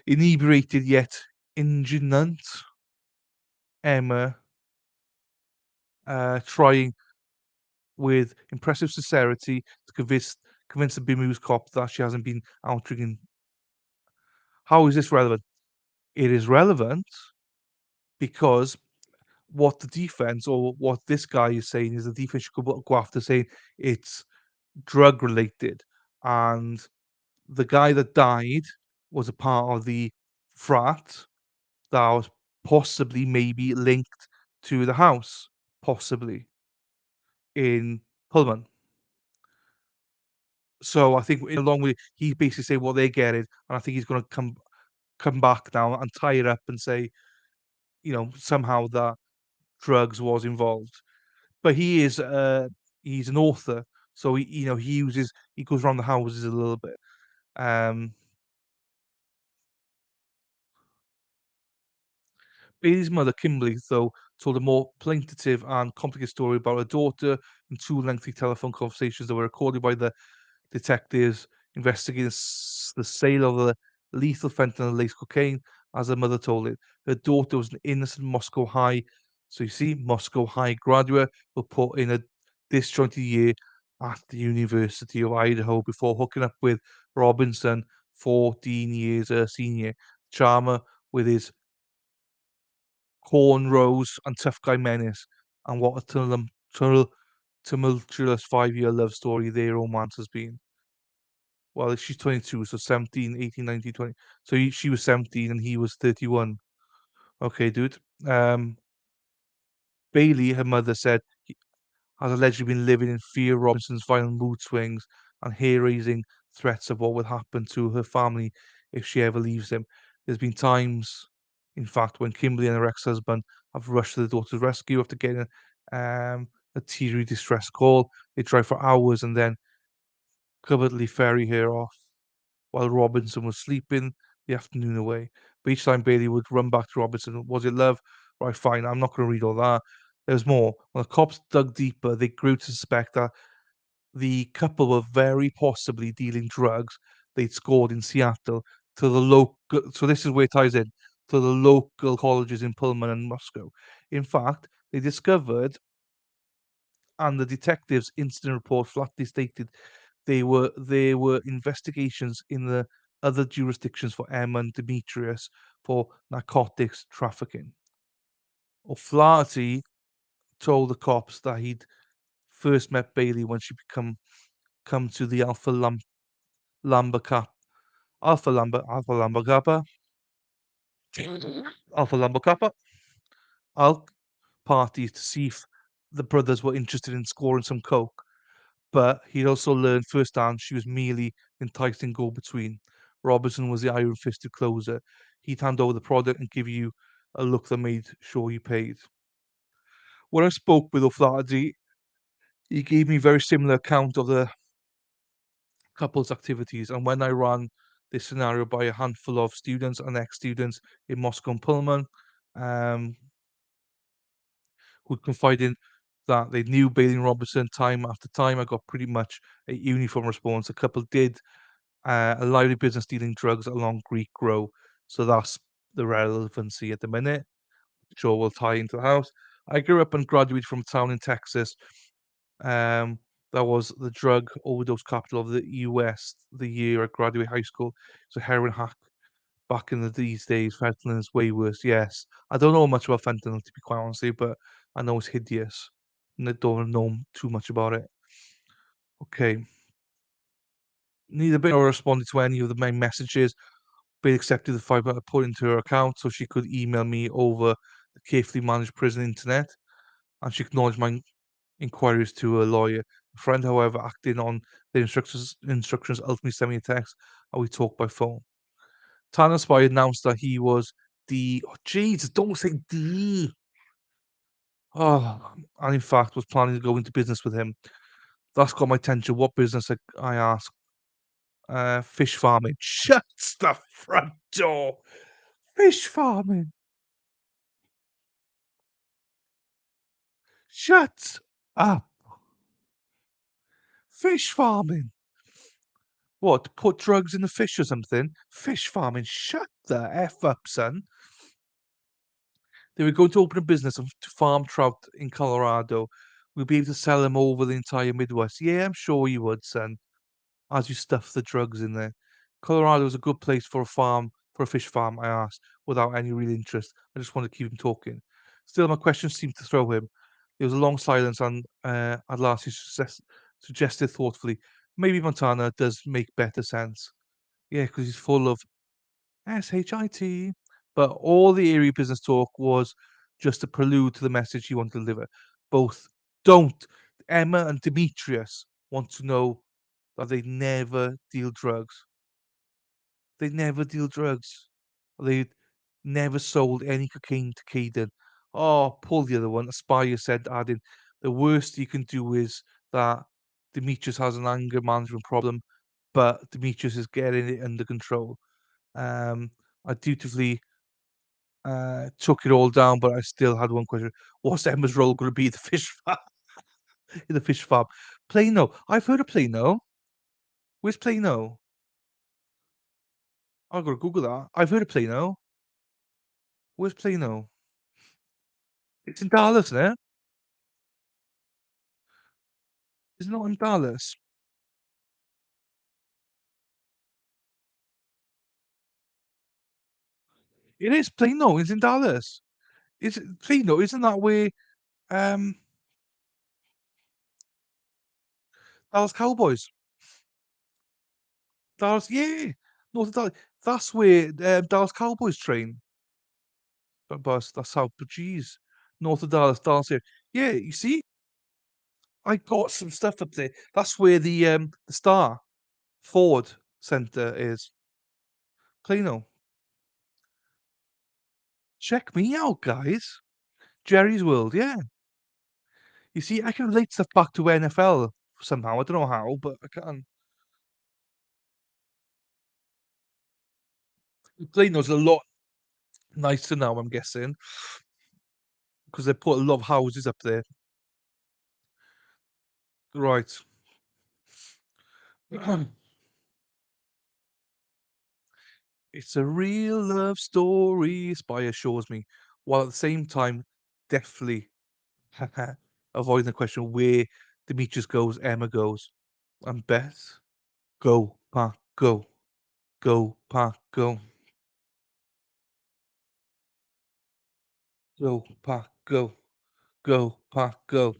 inebriated yet indignant Emma, trying with impressive sincerity to convince the bemused cop that she hasn't been out drinking. How is this relevant? It is relevant because what the defense or what this guy is saying is the defense should go after saying it's drug related, and the guy that died was a part of the frat that was possibly maybe linked to the house, possibly in Pullman. So I think along with he basically said what they get it, and I think he's gonna come back now and tie it up and say, somehow that drugs was involved. But he's an author, so he goes around the houses a little bit. Um, Bailey's mother, Kimberly, though, told a more plaintive and complicated story about her daughter in two lengthy telephone conversations that were recorded by the detectives investigating the sale of the lethal fentanyl laced cocaine, as her mother told it. Her daughter was an innocent Moscow High, so you see, Moscow High graduate, who put in a disjointed year at the University of Idaho before hooking up with Robinson, 14 years her senior. Charmer with his cornrows and tough guy menace, and what a tumultuous 5-year love story their romance has been. Well, she's 22, so 17, 18, 19, 20. So she was 17 and he was 31. Okay, dude. Um, Bailey, her mother said, has allegedly been living in fear of Robinson's violent mood swings and hair-raising threats of what will happen to her family if she ever leaves him. There's been times, in fact, when Kimberly and her ex-husband have rushed to the daughter's rescue after getting a teary distress call. They drive for hours and then covertly ferry her off while Robinson was sleeping the afternoon away. But each time Bailey would run back to Robinson, was it love? Right, fine, I'm not going to read all that. There's more. When the cops dug deeper, they grew to suspect that the couple were very possibly dealing drugs they'd scored in Seattle to the local. So this is where it ties in to the local colleges in Pullman and Moscow. In fact, they discovered, and the detectives' incident report flatly stated there were investigations in the other jurisdictions for Emma and Demetrius for narcotics trafficking. O'Flaherty told the cops that he'd first met Bailey when she come to the Lambda Cap Alpha Lambda Kappa Alpha Lambda Kappa Alk parties to see if the brothers were interested in scoring some coke. But he'd also learned firsthand she was merely enticing go-between. Robinson was the iron-fisted closer. He'd hand over the product and give you a look that made sure you paid. When I spoke with O'Flaherty, he gave me a very similar account of the couple's activities, and when I ran this scenario by a handful of students and ex-students in Moscow and Pullman, um, who'd confided that they knew Bailey and Robinson time after time, I got pretty much a uniform response. The couple did a lively business dealing drugs along Greek Row. So that's the relevancy at the minute. Sure, will tie into the house. I grew up and graduated from a town in Texas. Um, that was the drug overdose capital of the US the year I graduated high school. It's a heroin hack back in these days. Fentanyl is way worse. Yes, I don't know much about fentanyl to be quite honest, but I know it's hideous. And I don't know too much about it. Okay. Neither bit or responded to any of the main messages. Bailey accepted the five I put into her account so she could email me over the carefully managed prison internet, and she acknowledged my inquiries to a lawyer. A friend, however, acting on the instructions ultimately sent me a text, and we talked by phone. Tanner Spy announced that he was Jesus, don't say D. Oh, and in fact was planning to go into business with him. That's got my attention. What business? I asked. Fish farming. Shuts the front door. Fish farming. Shut up. Fish farming. What, to put drugs in the fish or something? Fish farming? Shut the F up, son. They were going to open a business of to farm trout in Colorado. We'll be able to sell them over the entire Midwest. Yeah, I'm sure you would, son, as you stuff the drugs in there. Colorado is a good place for a farm, for a fish farm, I asked, without any real interest. I just wanted to keep him talking. Still, my questions seemed to throw him. There was a long silence, and at last he suggested thoughtfully, maybe Montana does make better sense. Yeah, because he's full of SHIT. But all the eerie business talk was just a prelude to the message he wanted to deliver. Both don't. Emma and Demetrius want to know that they never deal drugs. They never deal drugs. They never sold any cocaine to Caden. Oh, pull the other one. Aspire said, adding, the worst you can do is that Demetrius has an anger management problem, but Demetrius is getting it under control. I dutifully took it all down, but I still had one question. What's Emma's role going to be in the fish farm? In the fish farm? Plano. I've heard of Plano. Where's Plano? I've got to Google that. I've heard of Plano. Where's Plano? It's in Dallas, isn't it? It's not in Dallas. It is Plano. It's in Dallas. Is it Plano? Isn't that where um Dallas Cowboys? Dallas, yeah. North of Dallas. That's where Dallas Cowboys train. But that's how. But geez, north of Dallas, Dallas here. Yeah, you see, I got some stuff up there. That's where the Star Ford Center is. Plano. Check me out, guys. Jerry's World. Yeah. You see, I can relate stuff back to NFL somehow. I don't know how, but I can. Plano's a lot nicer now, I'm guessing, because they put a lot of houses up there. Right. It's a real love story, Spy assures me, while at the same time deftly avoiding the question where Demetrius goes, Emma goes, and Beth. Go, Pack, go. Go, Pack, go. Go, Pack, go. Go, Pack, go.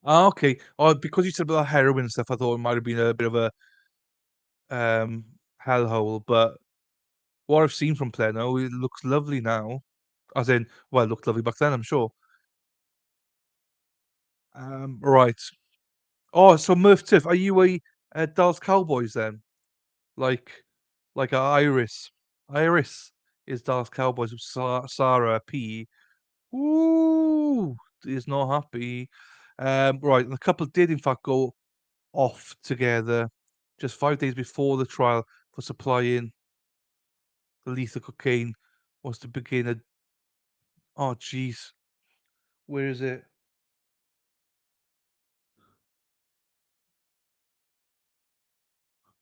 Ah, okay. Oh, because you said about heroin and stuff, I thought it might have been a bit of a um hellhole, but what I've seen from Plano, it looks lovely now. As in, well, it looked lovely back then, I'm sure. Right. Oh, so Murph Tiff, are you a Dallas Cowboys then? Like like a Iris. Iris is Dallas Cowboys with Sarah P. Ooh, is not happy. Right, and the couple did in fact go off together just 5 days before the trial for supplying the lethal cocaine was to begin a. Oh, jeez, where is it?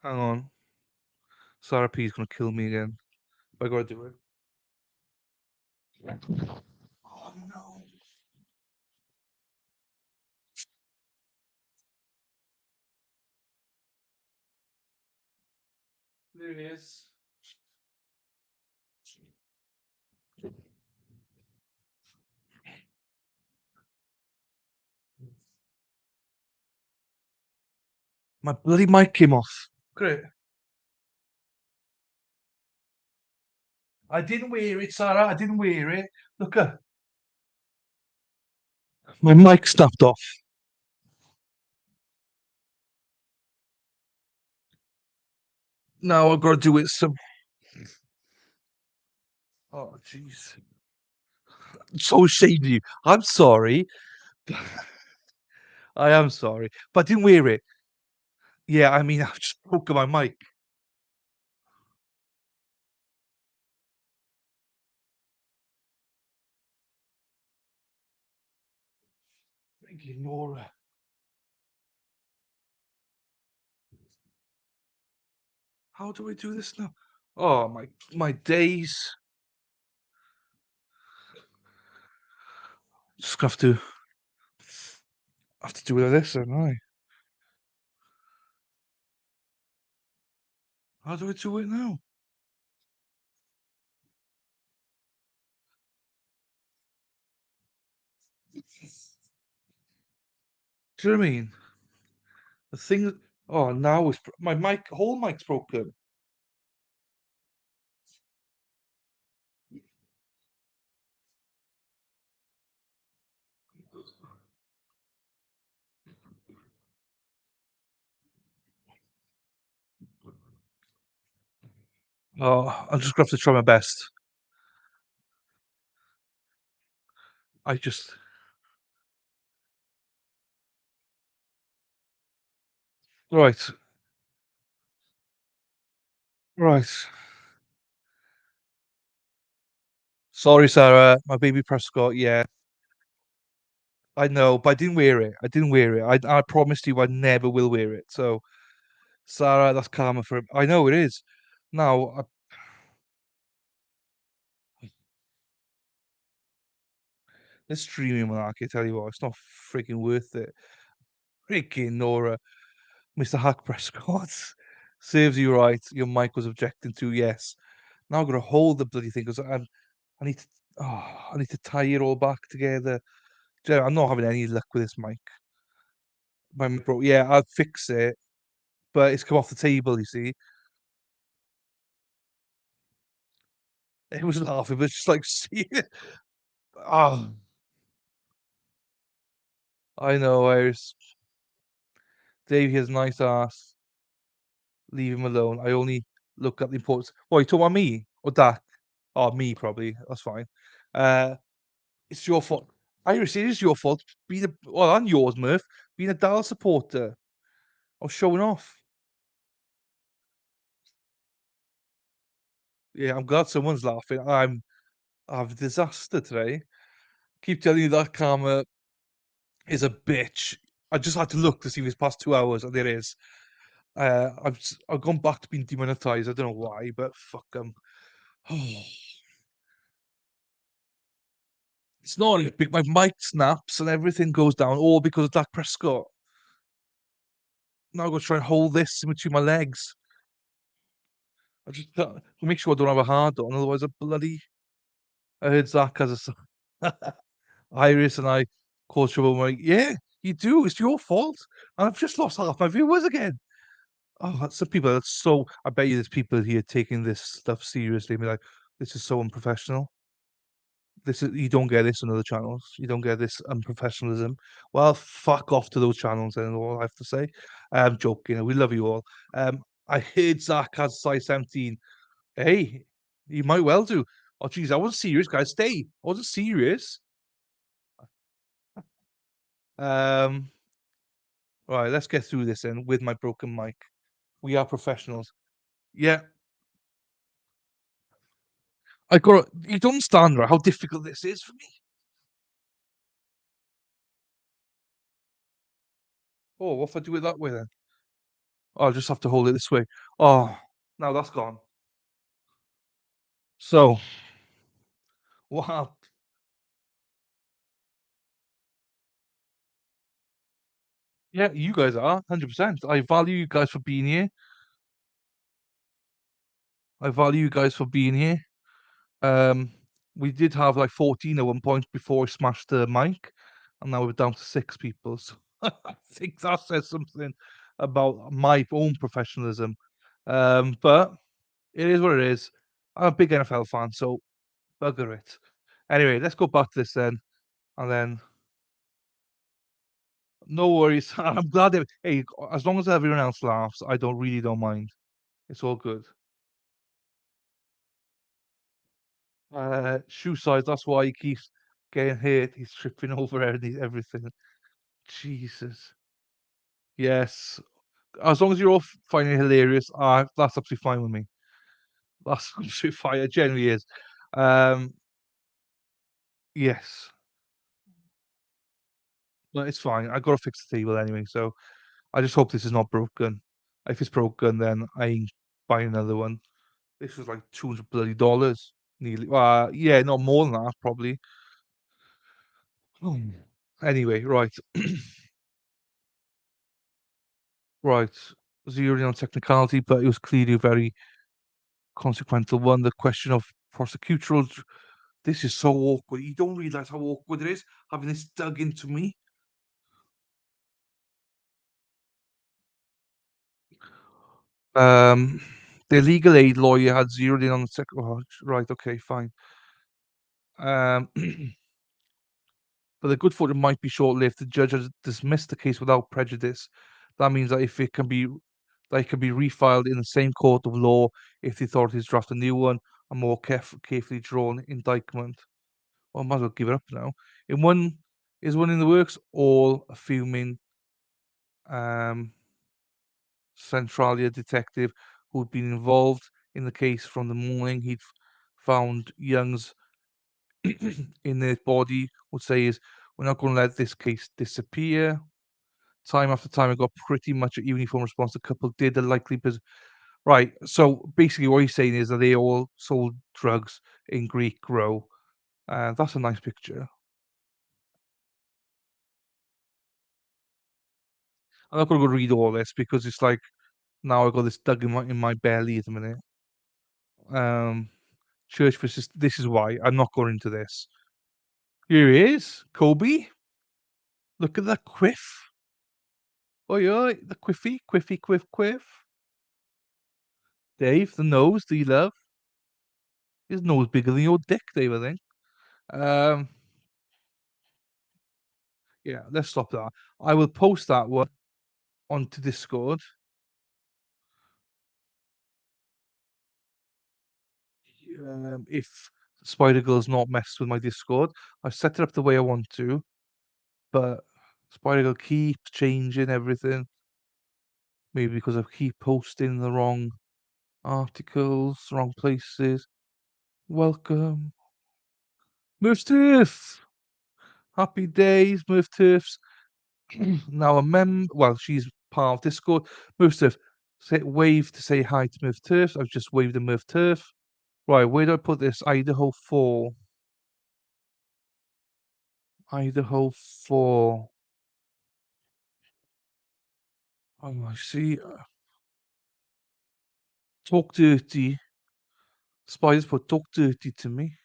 Hang on, Sarah P is gonna kill me again. I gotta do it. Oh no, there it is. My bloody mic came off. Great. I didn't wear it, Sarah. I didn't wear it. Look at my mic snapped off. Now I've got to do it some. Oh, jeez. So ashamed of you. I'm sorry. I am sorry, but I didn't wear it. Yeah, I mean, I just broke my mic. Thank you, Nora. How do I do this now? Oh, my days. Just have to do it like this, don't I? How do I do it now? Do you know what I mean? The thing oh, now it's my whole mic's broken. Oh, I'm just gonna have to try my best. I just right, right. Sorry, Sarah, my baby Prescott, yeah, I know, but I didn't wear it. I didn't wear it. I promised you I never will wear it. So, Sarah, that's karma for I know it is. Now, this streaming market, I tell you what, it's not freaking worth it. Freaking Nora, Mr. Hack Prescott. Serves you right. Your mic was objecting to, yes. Now I've got to hold the bloody thing because I need to. I need to tie it all back together. Do you know, I'm not having any luck with this mic. My mic broke. Yeah, I'll fix it, but it's come off the table. You see, it was laughing, but it's just like, see it. Oh, I know. Iris. Dave, he has a nice ass. Leave him alone. I only look at the importance. What you talking about me or Dak? Oh, me probably. That's fine. Uh, it's your fault. Iris, it is your fault. Being a well, and yours, Murph. Being a Dallas supporter. I was showing off. Yeah, I'm glad someone's laughing. I'm a disaster today. Keep telling you that karma is a bitch. I just had to look to see if it's past 2 hours, and there is. I've gone back to being demonetized. I don't know why, but fuck them. It's not even big. My mic snaps and everything goes down, all because of Dak Prescott. Now I've got to try and hold this in between my legs. I just make sure I don't have a hard on, otherwise I bloody. I heard Zach has a Iris and I cause trouble. I'm like, yeah, you do. It's your fault. And I've just lost half my viewers again. Oh, that's some people. That's so. I bet you there's people here taking this stuff seriously. Be like, this is so unprofessional. This is you don't get this on other channels. You don't get this unprofessionalism. Well, fuck off to those channels. Then all I have to say. I'm joking. We love you all. I heard Zach has a size 17. Hey, you might well do. Oh, geez, I wasn't serious, guys. Stay. I wasn't serious. Um, right, let's get through this then with my broken mic. We are professionals. Yeah, I got. You don't understand, right? How difficult this is for me. Oh, what if I do it that way then? I'll just have to hold it this way. Oh, now that's gone. So, what? Yeah, you guys are 100%. I value you guys for being here. I value you guys for being here. Um, we did have like 14 at one point before I smashed the mic, and now we're down to 6 people. So I think that says something about my own professionalism. But it is what it is. I'm a big NFL fan, so bugger it. Anyway, let's go back to this then, and then no worries. I'm glad that hey, as long as everyone else laughs, I don't mind. It's all good. Shoe size, that's why he keeps getting hit. He's tripping over everything. Jesus. Yes. As long as you're all finding it hilarious, that's absolutely fine with me. That's absolutely fine. It generally is. Um, yes. But it's fine. I gotta fix the table anyway, so I just hope this is not broken. If it's broken, then I ain't buy another one. This was like $200 bloody dollars, nearly. Yeah, not more than that, probably. Hmm. Anyway, right, right. Zeroing in on technicality, but it was clearly a very consequential one. The question of prosecutorial. This is so awkward. You don't realize how awkward it is having this dug into me. Um, the legal aid lawyer had zeroed in on the oh, right, okay, fine. Um, but the good fortune might be short-lived. The judge has dismissed the case without prejudice. That means that if it can be that it can be refiled in the same court of law if the authorities draft a new one, a more carefully drawn indictment. Well, I might as well give it up now. In one is one in the works, all a fuming um Centralia detective who'd been involved in the case from the morning he'd found Young's in his body would say is, "We're not going to let this case disappear." Time after time, I got pretty much a uniform response. The couple did the likely right. So basically, what he's saying is that they all sold drugs in Greek Row. That's a nice picture. I'm not going to go read all this because it's like now I got this dug in my belly at the minute. Um, Church versus. This is why I'm not going into this. Here he is, Kobe. Look at that quiff. Oi, oi, the quiffy, quiffy, quiff, quiff. Dave, the nose, do you love? His nose bigger than your dick, Dave, I think. Um, yeah, let's stop that. I will post that one onto Discord. If Spider Girl's not messed with my Discord, I've set it up the way I want to, but Spider Girl keeps changing everything. Maybe because I keep posting the wrong articles, wrong places. Welcome, Murph. Happy days, Murph Turfs. Now a well, she's part of Discord. Murph Turf, say wave to say hi to Murph Turfs. I've just waved at Murph Turf. Right, where do I put this? Idaho 4. Idaho 4. Oh, I see. Talk dirty. Spiders put talk dirty to me.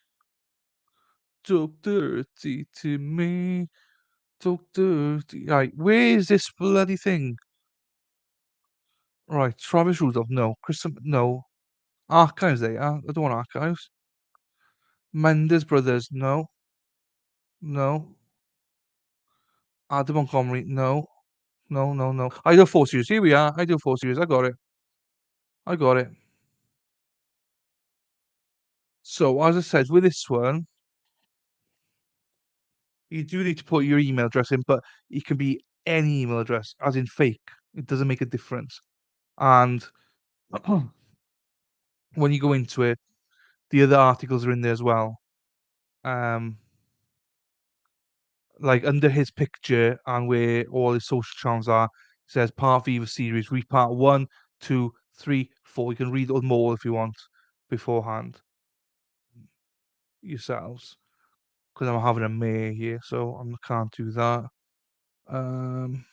Talk dirty to me. Talk dirty. Right, where is this bloody thing? Right, Travis Rudolph, no. No. Archives, they are. I don't want archives. Mendes Brothers, no. No. Adam Montgomery, no. No, no, no. I do 4 series. Here we are. I do 4 series. I got it. I got it. So, as I said, with this one, you do need to put your email address in, but it can be any email address, as in fake. It doesn't make a difference. And when you go into it, the other articles are in there as well. Um, like under his picture and where all his social channels are, it says part V of series. Read part 1, 2, 3, 4. You can read more if you want beforehand yourselves. Because I'm having a mare here, so I can't do that. Um,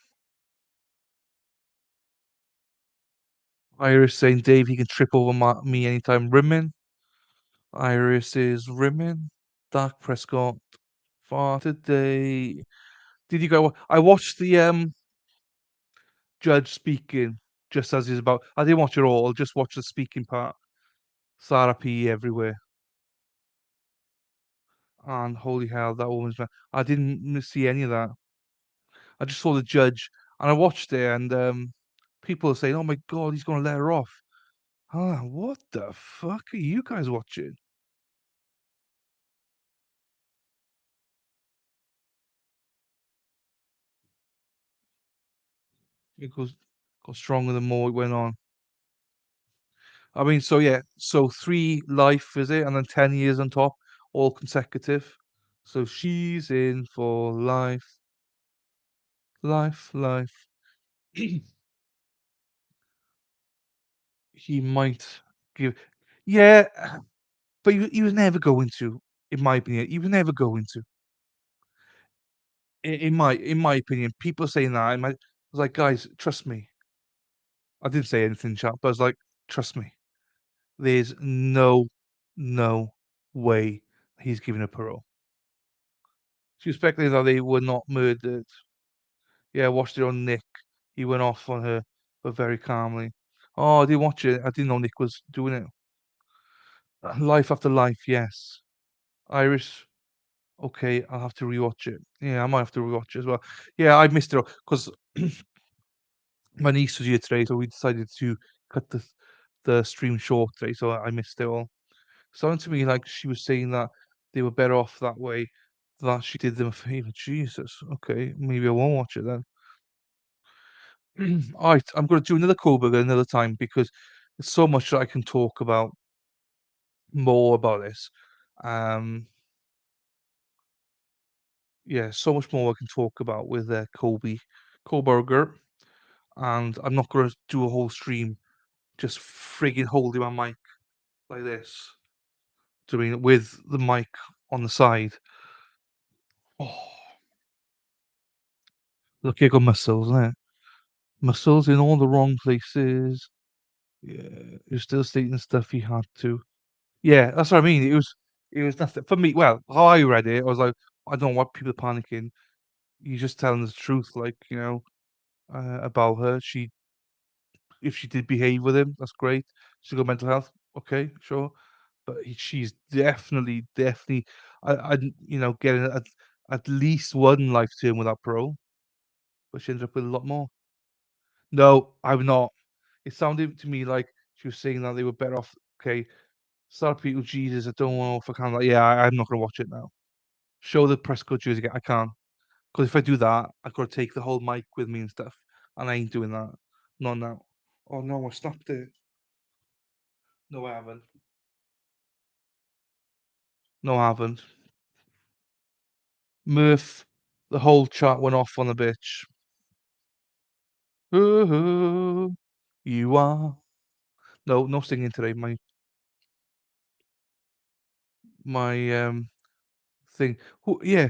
Iris saying, Dave, he can trip over me anytime. Rimming. Iris is rimming. Dak Prescott. For today. Did you go? I watched the judge speaking just as he's about. I didn't watch it all. Just watch the speaking part. Sarah P everywhere. And holy hell, that woman's. I didn't see any of that. I just saw the judge, and I watched it, and people are saying, "Oh my god, he's gonna let her off." What the fuck are you guys watching? It got stronger the more it went on. I mean, so yeah, so 3 life is it, and then 10 years on top, all consecutive. So she's in for life, life, life. he might give yeah, but he was never going to, in my opinion. He was never going to. In my opinion, people saying that, I was like, "Guys, trust me." I didn't say anything, chat, but I was like, "Trust me. There's no way he's giving a parole." She was speculating that they were not murdered. Yeah, I watched it on Nick. He went off on her, but very calmly. Oh, I didn't watch it. I didn't know Nick was doing it. Life After Life, yes. Iris, okay, I'll have to rewatch it. Yeah, I might have to rewatch it as well. Yeah, I missed it because my niece was here today, so we decided to cut the stream short today, so I missed it all. Sounded to me like she was saying that they were better off that way, that she did them a favor. Jesus, okay, maybe I won't watch it then. Alright, I'm gonna do another Kohberger another time because there's so much that I can talk about more about this. Um, yeah, so much more I can talk about with Kohberger, and I'm not gonna do a whole stream just frigging holding my mic like this. Doing it with the mic on the side. Oh, look, you got muscles, innit? Muscles in all the wrong places. Yeah, you're still stating stuff you had to. Yeah, that's what I mean. It was nothing for me. Well, how I read it, I was like, I don't want people panicking. You're just telling the truth, like about her. If she did behave with him, that's great. She's got mental health. Okay, sure, but she's definitely, getting at least one life term with that parole, but she ended up with a lot more. No, I'm not. It sounded to me like she was saying that they were better off. Okay, start people, Jesus, I don't know if I can. Like, yeah, I'm not gonna watch it now. Show the press coaches again. I can't because if I do that, I've got to take the whole mic with me and stuff, and I ain't doing that. Not now. Oh no, I stopped it. No, I haven't. No, I haven't. Murph, the whole chat went off on the bitch. Ooh, you are. No, no singing today. My thing. Yeah.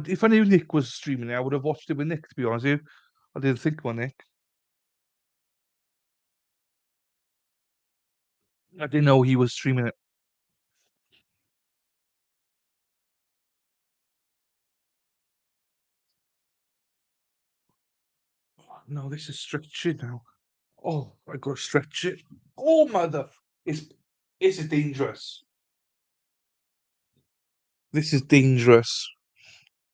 If I knew Nick was streaming it, I would have watched it with Nick. To be honest with you, I didn't think about Nick. I didn't know he was streaming it. No, this is stretching now. Oh, I gotta stretch it. Oh, mother! It's this is dangerous. This is dangerous.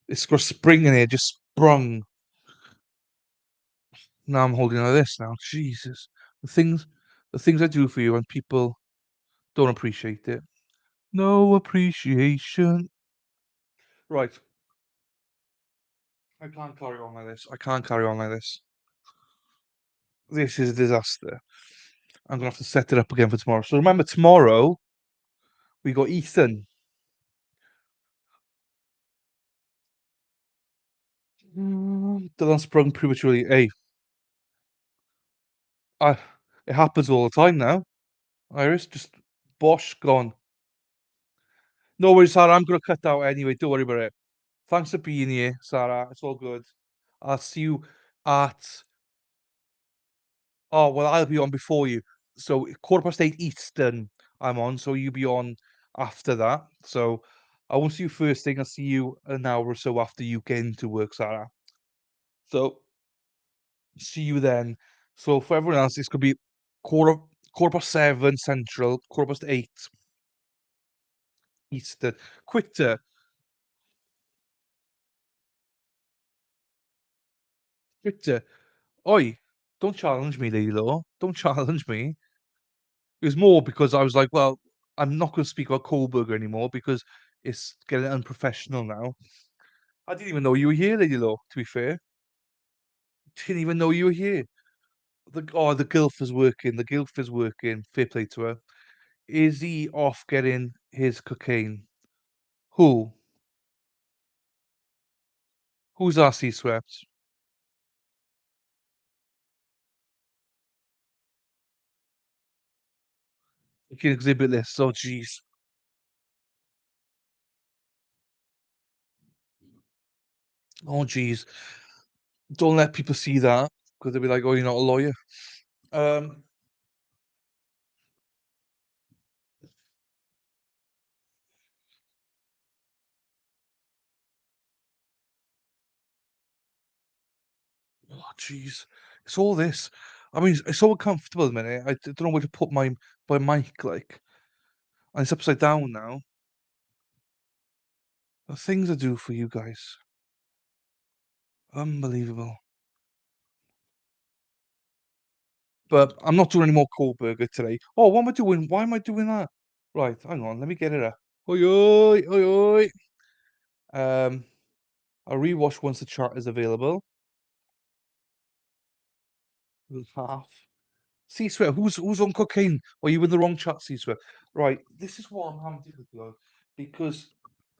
It's got a spring in here, just sprung. Now I'm holding like this now. Jesus, the things, the things I do for you, and people don't appreciate it. No appreciation. Right, I can't carry on like this. I can't carry on like this. This is a disaster. I'm gonna have to set it up again for tomorrow. So remember, tomorrow we got Ethan. Dylan sprung prematurely. Hey, I, it happens all the time now. Iris, just bosh, gone. No worries, Sarah. I'm gonna cut out anyway. Don't worry about it. Thanks for being here, Sarah. It's all good. I'll see you at. Oh well, I'll be on before you. So 8:15 Eastern, I'm on. So you'll be on after that. So I won't see you first thing. I'll see you an hour or so after you get into work, Sarah. So see you then. So for everyone else, this could be quarter quarter past seven Central, quarter past eight Eastern. Quitter, quitter. Oi, don't challenge me, Lady Law. Don't challenge me. It was more because I was like, well, I'm not going to speak about Kohlberger anymore because it's getting unprofessional now. I didn't even know you were here, Lady Law, to be fair. Didn't even know you were here. The Gilf is working. The Gilf is working. Fair play to her. Is he off getting his cocaine? Who? Who's RC swept? You can exhibit this. Oh, jeez. Oh, jeez. Don't let people see that because they'll be like, "Oh, you're not a lawyer." Um, oh, jeez. It's all this. I mean, it's so uncomfortable at the minute. I don't know where to put my mic, like, and it's upside down now. The things I do for you guys, unbelievable. But I'm not doing any more Kohberger today. Oh, what am I doing? Why am I doing that? Right, hang on. Let me get it up. Oi, oi, oi, oi. Um, I'll rewatch once the chart is available. Half. C-Swear, who's on cocaine? Are you in the wrong chat, C-Swear? Right, this is what I'm having difficulty on because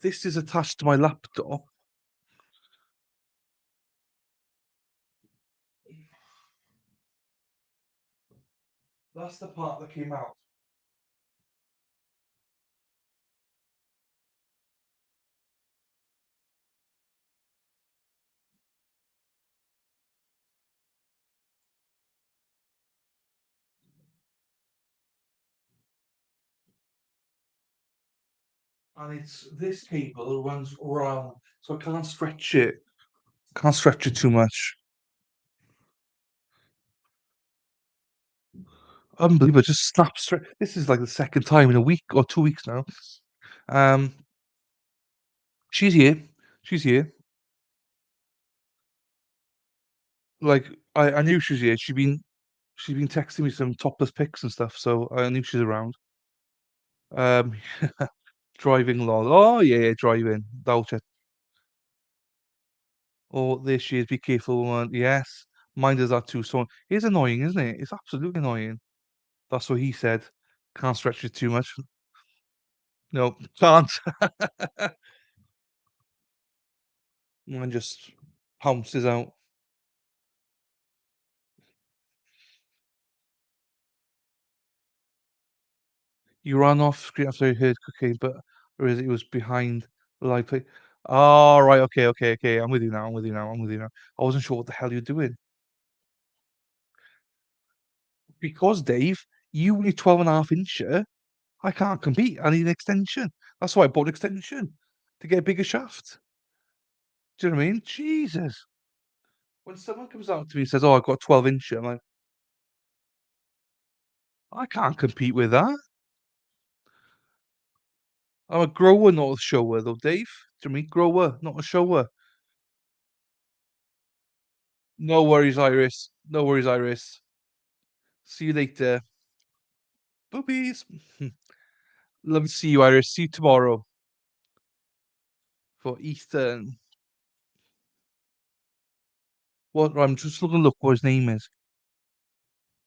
this is attached to my laptop. That's the part that came out. And it's this cable runs around, so I can't stretch it. Can't stretch it too much. Unbelievable, just snap straight. This is like the second time in a week or 2 weeks now. Um, she's here. She's here. Like I knew she was here. She's been texting me some topless pics and stuff, so I knew she's around. Um, driving lol. Oh yeah, yeah, driving. Doubt it. Oh, there she is. Be careful, woman. Yes, mine does that too. So it's annoying, isn't it? It's absolutely annoying. That's what he said. Can't stretch it too much. No, can't. Mine just pounces out. You ran off screen after you heard cocaine, but or is it was behind the live play? Oh, right. Okay, okay, okay. I'm with you now. I'm with you now. I'm with you now. I wasn't sure what the hell you're doing. Because, Dave, you only 12.5 incher. I can't compete. I need an extension. That's why I bought an extension to get a bigger shaft. Do you know what I mean? Jesus. When someone comes out to me and says, "Oh, I've got 12 incher," I'm like, I can't compete with that. I'm a grower, not a shower, though, Dave. Do you know what I mean? Grower, not a shower. No worries, Iris. No worries, Iris. See you later. Boobies. Love to see you, Iris. See you tomorrow for Easter. What? I'm just looking. Look what his name is.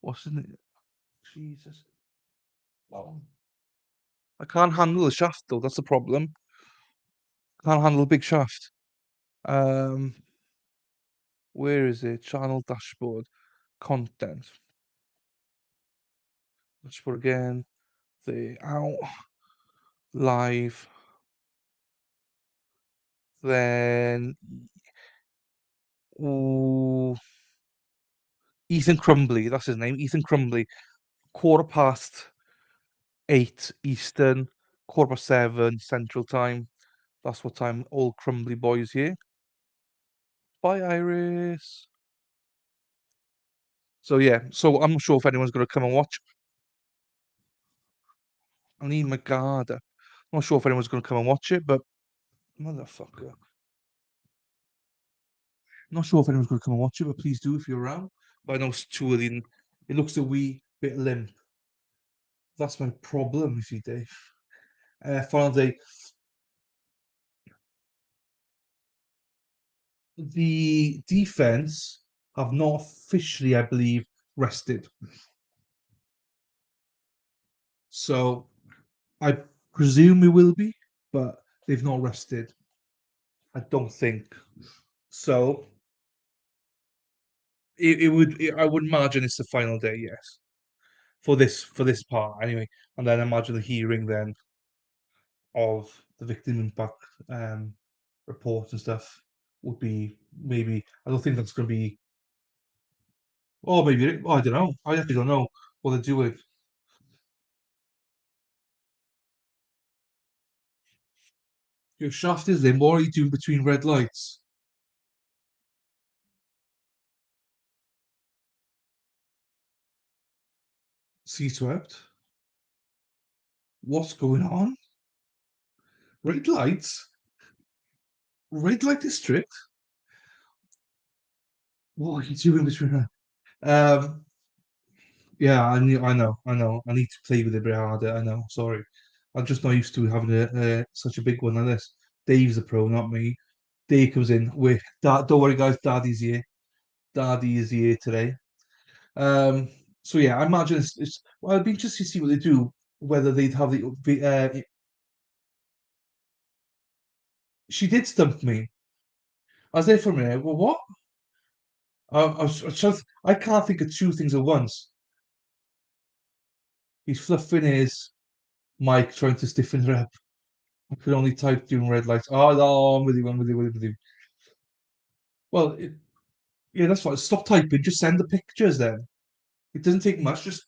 What's his name? Jesus. Oh. I can't handle the shaft though. That's the problem. Can't handle a big shaft. Um, where is it? Channel dashboard, content, dashboard again. The out live. Then ooh, Ethan Crumbly. That's his name. Ethan Crumbly. 8:15 Eastern. 7:15 Central Time. That's what time all Crumbly boys here. Bye, Iris. So yeah, so I'm not sure if anyone's gonna come and watch. I need my guard up. I'm not sure if anyone's gonna come and watch it, but motherfucker. Not sure if anyone's gonna come and watch it, but please do if you're around. But I know it's too early and it looks a wee bit limp. That's my problem, you see, Dave. Final day. The defense have not officially, I believe, rested. So I presume we will be, but they've not rested. I don't think. So I would imagine it's the final day, yes. for this part anyway, and then imagine the hearing then of the victim impact report and stuff would be maybe. I don't think that's going to be. Oh, maybe. Oh, I don't know. I actually don't know what they're doing. Your shaft is in. What are you doing between red lights? Sea swept. What's going on? Red lights. Red light district. What are you doing between? Um. Yeah, I know. I need to play with it a bit harder. I know. Sorry, I'm just not used to having such a big one like this. Dave's the pro, not me. Dave comes in with Dad. Don't worry, guys. Daddy's here. Daddy is here today. Um. So yeah, I imagine it's well, I'd be interested to see what they do. Whether they'd have she did stump me. I was there for a minute. Well, what? I was trying I can't think of two things at once. He's fluffing his mic, trying to stiffen her up. I could only type during red lights. Oh, no, I'm with you. I'm with you. I'm with you. Well, yeah, that's fine. Stop typing. Just send the pictures then. It doesn't take much. Just,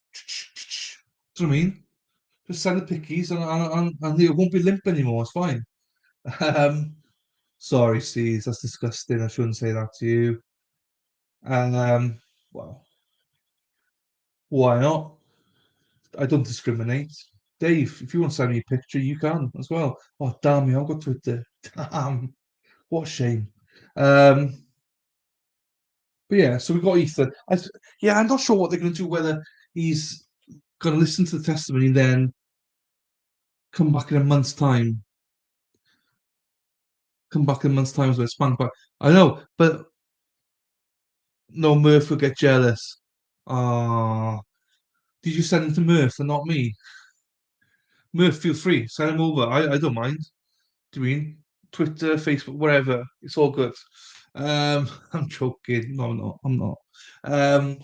do you know what I mean? Just send the pickies and it won't be limp anymore. It's fine. Um, sorry, Steve. That's disgusting. I shouldn't say that to you. Well, why not? I don't discriminate. Dave, if you want to send me a picture, you can as well. Oh, damn me, I've got Twitter. Damn, what a shame. Um, but yeah, so we got Ethan. Yeah, I'm not sure what they're going to do. Whether he's going to listen to the testimony and then come back in a month's time. Come back in a month's time as well, spank back. I know, but no, Murph will get jealous. Ah, did you send him to Murph and not me? Murph, feel free, send him over. I don't mind. Do you mean Twitter, Facebook, whatever? It's all good. I'm joking. No, I'm not. I'm not. Um,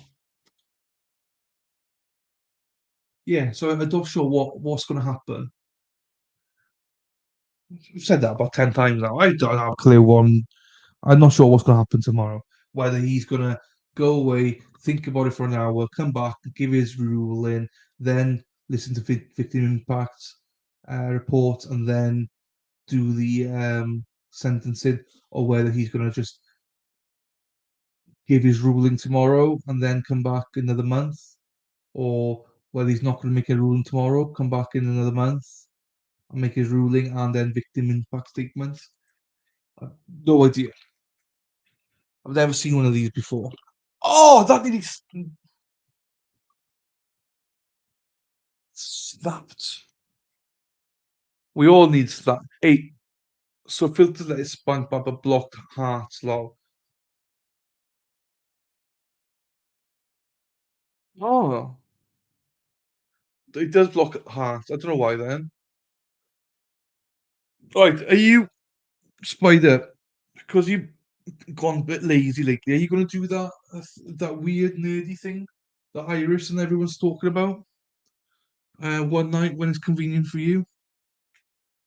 yeah, so I'm not sure what's going to happen. I've said that about 10 times now. I don't have a clue one. I'm not sure what's going to happen tomorrow. Whether he's going to go away, think about it for an hour, come back, give his ruling, then listen to victim impact report, and then do the sentencing, or whether he's going to just give his ruling tomorrow and then come back another month, or whether he's not going to make a ruling tomorrow, come back in another month and make his ruling and then victim impact statement. I've no idea. I've never seen one of these before. Oh, that nearly snapped. We all need that. Hey, so filter that is spanked by the blocked hearts, lol. Oh, it does block hearts. I don't know why then. Right, are you Spider? Because you've gone a bit lazy lately. Are you going to do that weird nerdy thing that Iris and everyone's talking about? One night when it's convenient for you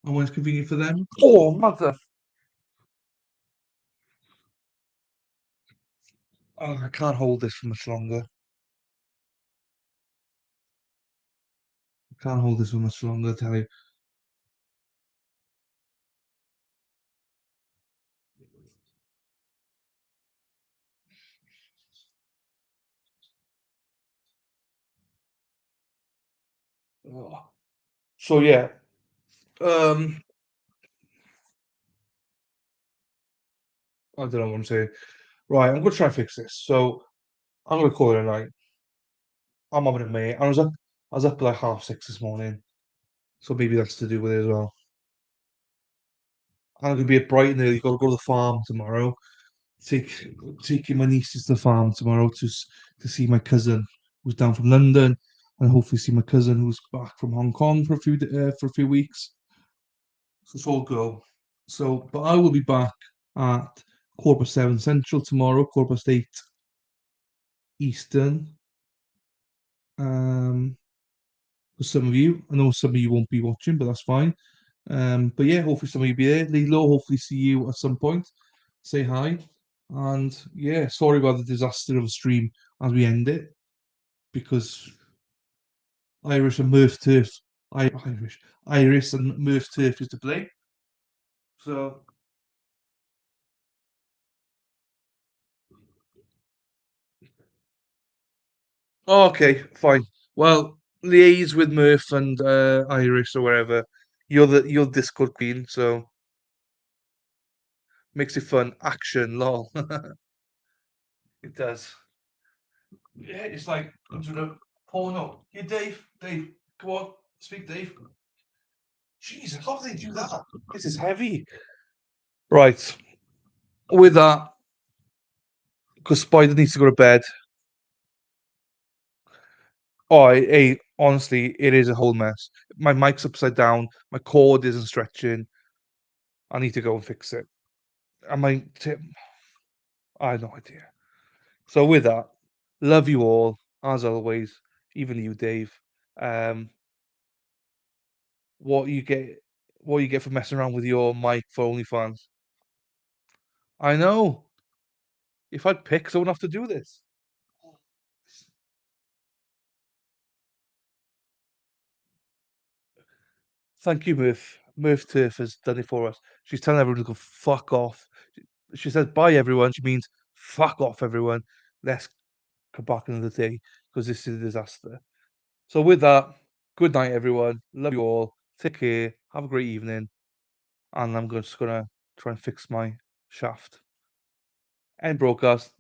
and when it's convenient for them. Oh, mother! Oh, I can't hold this for much longer. I can't hold this for much longer. I tell you. Oh. So yeah, um, I don't know what I'm saying. Right, I'm gonna try and fix this. So I'm gonna call it a night. I'm having a mate. I was up like 6:30 this morning, so maybe that's to do with it as well. I'm gonna be at Brighton early. Got to go to the farm tomorrow. Take taking my nieces to the farm tomorrow to see my cousin who's down from London, and hopefully see my cousin who's back from Hong Kong for a few weeks. So it's all go. So, but I will be back at 7:15 Central tomorrow, 8:15 Eastern. Um, for some of you, I know some of you won't be watching, but that's fine. But yeah, hopefully some of you be there. Lilo, hopefully see you at some point. Say hi. And yeah, sorry about the disaster of the stream as we end it because Irish and Murph Turf, Irish and Murph Turf is to blame. So okay, fine. Well, liaise with Murph and Irish or wherever. You're Discord queen, so makes it fun. Action, lol. It does. Yeah, it's like I'm doing a porno. Here, Dave. Dave, come on, speak, Dave. Jesus, how do they do that? This is heavy. Right. With that, because Spider needs to go to bed. Oh, honestly, it is a whole mess. My mic's upside down. My cord isn't stretching. I need to go and fix it. Am I? I have no idea. So with that, love you all as always. Even you, Dave. Um, what you get? What you get for messing around with your mic for OnlyFans? I know. If I'd pick someone have to do this. Thank you, Murph. Murph Turf has done it for us. She's telling everyone to go fuck off. She says bye everyone. She means fuck off everyone. Let's come back another day because this is a disaster. So with that, good night everyone. Love you all. Take care. Have a great evening. And I'm just gonna try and fix my shaft. End broadcast.